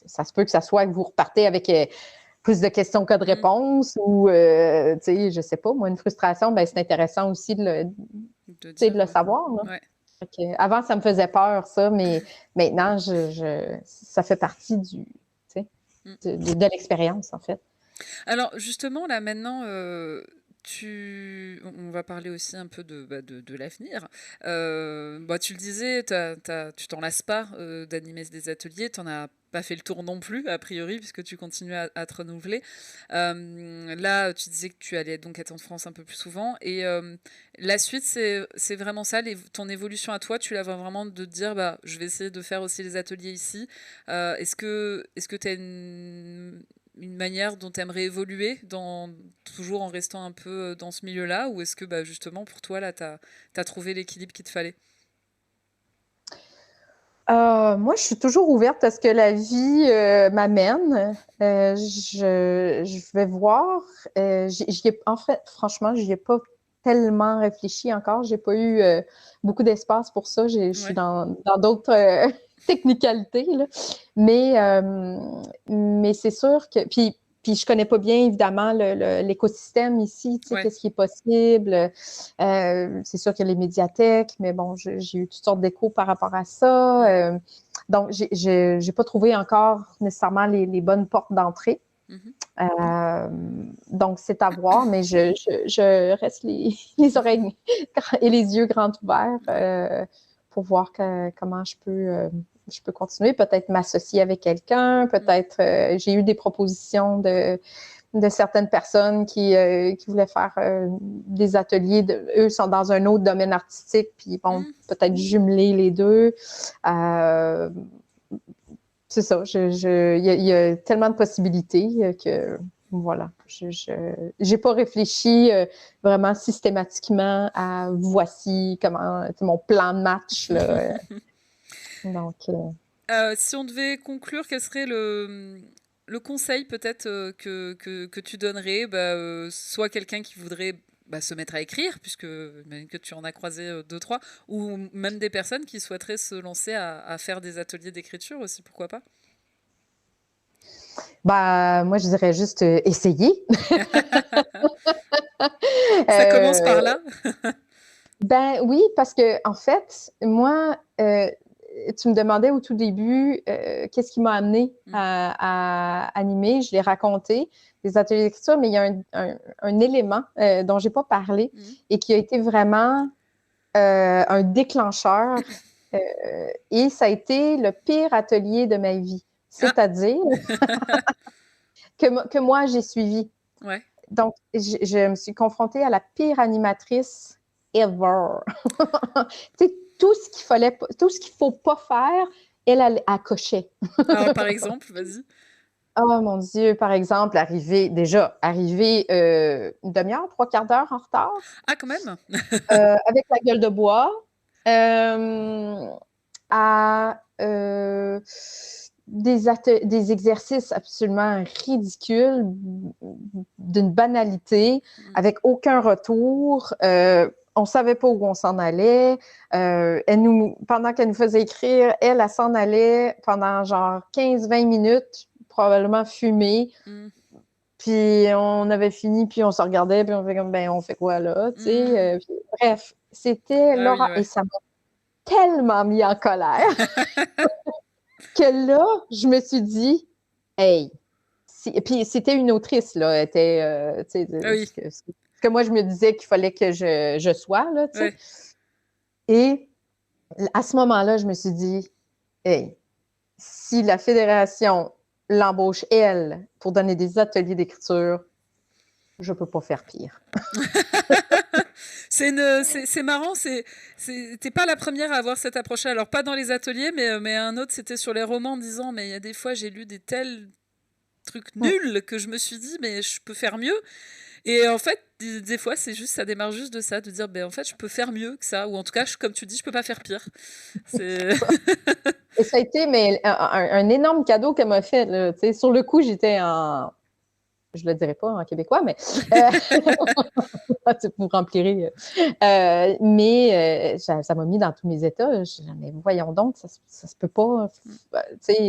[SPEAKER 2] ça se peut que ça soit que vous repartez avec plus de questions que de
[SPEAKER 1] Mm.
[SPEAKER 2] réponses ou, tu sais, je sais pas, moi, une frustration, ben, c'est intéressant aussi
[SPEAKER 1] De
[SPEAKER 2] de
[SPEAKER 1] dire,
[SPEAKER 2] le savoir, là.
[SPEAKER 1] ouais.
[SPEAKER 2] Avant, ça me faisait peur, ça, mais maintenant, ça fait partie
[SPEAKER 1] Mm.
[SPEAKER 2] de l'expérience, en fait.
[SPEAKER 1] Alors justement, là maintenant, on va parler aussi un peu de l'avenir. Bah, tu le disais, tu t'en lasses pas d'animer des ateliers, tu n'en as pas fait le tour non plus, a priori, puisque tu continues à te renouveler. Là, tu disais que tu allais donc être en France un peu plus souvent. Et la suite, c'est vraiment ça, ton évolution à toi, tu la vois vraiment de te dire, bah, je vais essayer de faire aussi les ateliers ici. Est-ce que tu as une manière dont tu aimerais évoluer, toujours en restant un peu dans ce milieu-là, ou est-ce que bah, justement pour toi, là, tu as trouvé l'équilibre qu'il te fallait?
[SPEAKER 2] Moi, je suis toujours ouverte à ce que la vie m'amène. Je vais voir. En fait, franchement, j'y ai pas tellement réfléchi encore. J'ai pas eu beaucoup d'espace pour ça. Je suis
[SPEAKER 1] Ouais.
[SPEAKER 2] dans d'autres technicalités, là. Mais c'est sûr que... Puis je connais pas bien, évidemment, l'écosystème ici, tu sais,
[SPEAKER 1] Ouais.
[SPEAKER 2] qu'est-ce qui est possible. C'est sûr qu'il y a les médiathèques, mais bon, j'ai eu toutes sortes d'échos par rapport à ça. Donc, j'ai pas trouvé encore nécessairement les bonnes portes d'entrée.
[SPEAKER 1] Mhm.
[SPEAKER 2] Donc, c'est à voir, mais je reste les oreilles et les yeux grands ouverts pour voir comment je peux continuer. Peut-être m'associer avec quelqu'un, peut-être j'ai eu des propositions de certaines personnes qui voulaient faire des ateliers. Eux sont dans un autre domaine artistique, puis bon, peut-être jumeler les deux. C'est ça. Il y a tellement de possibilités que voilà. J'ai pas réfléchi vraiment systématiquement à voici comment mon plan de match là. Donc
[SPEAKER 1] Si on devait conclure, quel serait le conseil peut-être que tu donnerais, soit quelqu'un qui voudrait se mettre à écrire, puisque j'imagine que tu en as croisé deux, trois, ou même des personnes qui souhaiteraient se lancer à faire des ateliers d'écriture aussi, pourquoi pas?
[SPEAKER 2] moi je dirais juste essayer.
[SPEAKER 1] Ça commence par là.
[SPEAKER 2] Ben oui, parce que en fait, moi, tu me demandais au tout début qu'est-ce qui m'a amené à animer. Je l'ai raconté, des ateliers d'écriture, mais il y a un élément dont j'ai pas parlé et qui a été vraiment un déclencheur. Et ça a été le pire atelier de ma vie. C'est-à-dire que moi, j'ai suivi.
[SPEAKER 1] Ouais.
[SPEAKER 2] Donc, je me suis confrontée à la pire animatrice ever. Tu sais, tout ce qu'il faut pas faire, elle cochait.
[SPEAKER 1] Alors, par exemple, vas-y.
[SPEAKER 2] Oh mon Dieu, par exemple, arriver une demi-heure, trois quarts d'heure en retard,
[SPEAKER 1] Ah, quand même.
[SPEAKER 2] avec la gueule de bois, à des exercices absolument ridicules, d'une banalité, avec aucun retour. On ne savait pas où on s'en allait. Pendant qu'elle nous faisait écrire, elle s'en allait pendant genre 15-20 minutes, probablement fumer. Puis on avait fini, puis on se regardait, puis on fait comme, ben, on fait quoi là? Tu sais, bref, c'était l'horreur.
[SPEAKER 1] Oui, ouais.
[SPEAKER 2] Et ça m'a tellement mis en colère que là, je me suis dit, hey, puis c'était une autrice, là, elle était, tu sais,
[SPEAKER 1] Oui.
[SPEAKER 2] ce que moi, je me disais qu'il fallait que je sois, là, tu sais.
[SPEAKER 1] Ouais.
[SPEAKER 2] Et à ce moment-là, je me suis dit, hey, si la fédération l'embauche, elle, pour donner des ateliers d'écriture, je peux pas faire pire.
[SPEAKER 1] C'est marrant, t'es pas la première à avoir cette approche. Alors pas dans les ateliers, mais un autre c'était sur les romans, en disant mais il y a des fois j'ai lu des tels trucs nuls que je me suis dit mais je peux faire mieux. Et en fait des fois c'est juste, ça démarre juste de ça, de dire ben en fait je peux faire mieux que ça, ou en tout cas comme tu dis je peux pas faire pire.
[SPEAKER 2] Et ça a été un énorme cadeau qu'elle m'a fait là, sur le coup j'étais je le dirais pas en québécois, mais vous remplirez. Mais ça m'a mis dans tous mes états. Mais voyons donc, ça se peut pas,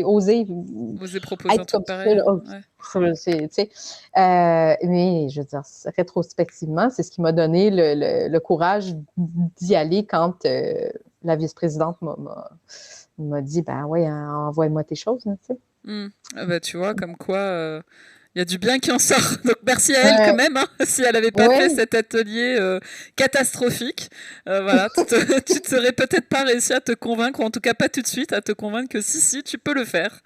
[SPEAKER 2] oser
[SPEAKER 1] proposer un
[SPEAKER 2] être comme
[SPEAKER 1] truc pareil.
[SPEAKER 2] ça. Mais je veux dire, rétrospectivement, c'est ce qui m'a donné le courage d'y aller quand la vice-présidente m'a dit, ben ouais, envoie-moi tes choses.
[SPEAKER 1] Tu vois, comme quoi... il y a du bien qui en sort. Donc merci à elle quand même, hein, si elle n'avait pas fait cet atelier catastrophique. Voilà, tu ne serais peut-être pas réussi à te convaincre, ou en tout cas pas tout de suite, à te convaincre que si, tu peux le faire.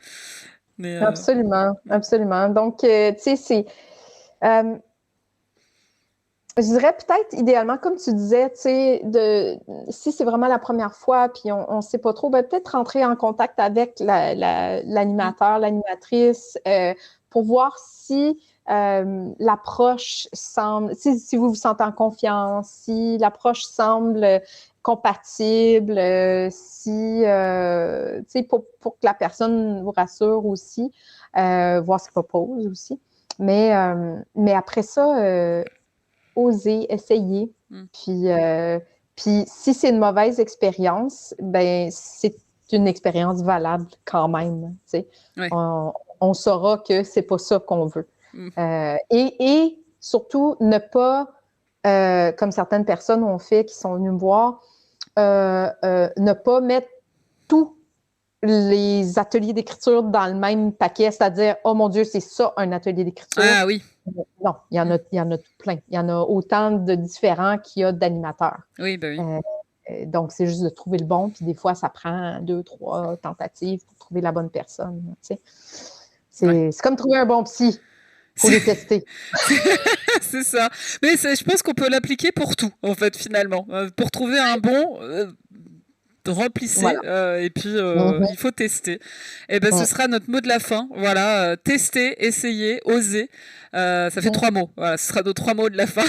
[SPEAKER 1] Mais,
[SPEAKER 2] absolument, absolument. Donc, tu sais, c'est... je dirais peut-être idéalement, comme tu disais, tu sais, si c'est vraiment la première fois, puis on ne sait pas trop, peut-être rentrer en contact avec l'animateur, l'animatrice, pour voir si l'approche semble, si vous vous sentez en confiance, si l'approche semble compatible, pour que la personne vous rassure aussi, voir ce qu'il propose aussi. Mais après ça, oser, essayer. Puis si c'est une mauvaise expérience, ben c'est une expérience valable quand même.
[SPEAKER 1] Ouais.
[SPEAKER 2] On saura que c'est pas ça qu'on veut. Et surtout, ne pas, comme certaines personnes ont fait, qui sont venues me voir, ne pas mettre tous les ateliers d'écriture dans le même paquet, c'est-à-dire, oh mon Dieu, c'est ça un atelier d'écriture.
[SPEAKER 1] Ah oui.
[SPEAKER 2] Non, il y en a tout plein. Il y en a autant de différents qu'il y a d'animateurs.
[SPEAKER 1] Oui, ben oui.
[SPEAKER 2] Donc, c'est juste de trouver le bon, puis des fois, ça prend 2, 3 tentatives pour trouver la bonne personne. C'est comme trouver un bon psy. Il faut les tester.
[SPEAKER 1] C'est ça. Mais je pense qu'on peut l'appliquer pour tout, en fait, finalement. Pour trouver un bon, remplissez, voilà. Et puis il faut tester. Et ben ce sera notre mot de la fin. Voilà, tester, essayer, oser. Ça fait 3 mots. Voilà, ce sera nos 3 mots de la fin.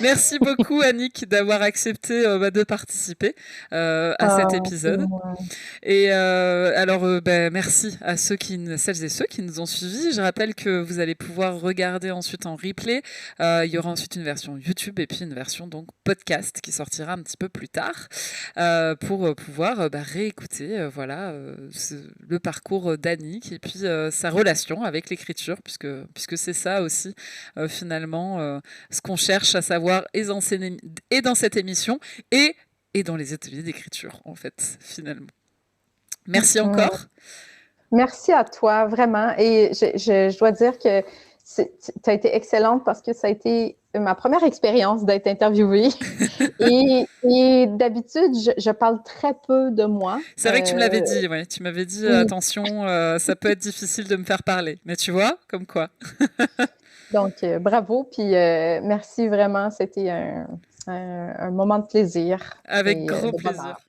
[SPEAKER 1] Merci beaucoup Annick d'avoir accepté de participer à cet épisode. Et alors merci à celles et ceux qui nous ont suivis. Je rappelle que vous allez pouvoir regarder ensuite en replay. Il y aura ensuite une version YouTube et puis une version donc podcast qui sortira un petit peu plus tard pour pouvoir réécouter le parcours d'Annick et puis sa relation avec l'écriture puisque c'est ça aussi finalement ce qu'on cherche à savoir et dans cette émission et dans les ateliers d'écriture en fait finalement. Merci encore.
[SPEAKER 2] Merci à toi, vraiment. Et je dois dire que tu as été excellente parce que ça a été ma première expérience d'être interviewée. et d'habitude, je parle très peu de moi.
[SPEAKER 1] C'est vrai que tu me l'avais dit, ouais. Tu m'avais dit, attention, ça peut être difficile de me faire parler. Mais tu vois, comme quoi.
[SPEAKER 2] Donc, bravo. Puis merci vraiment. C'était un moment de plaisir.
[SPEAKER 1] Avec grand plaisir.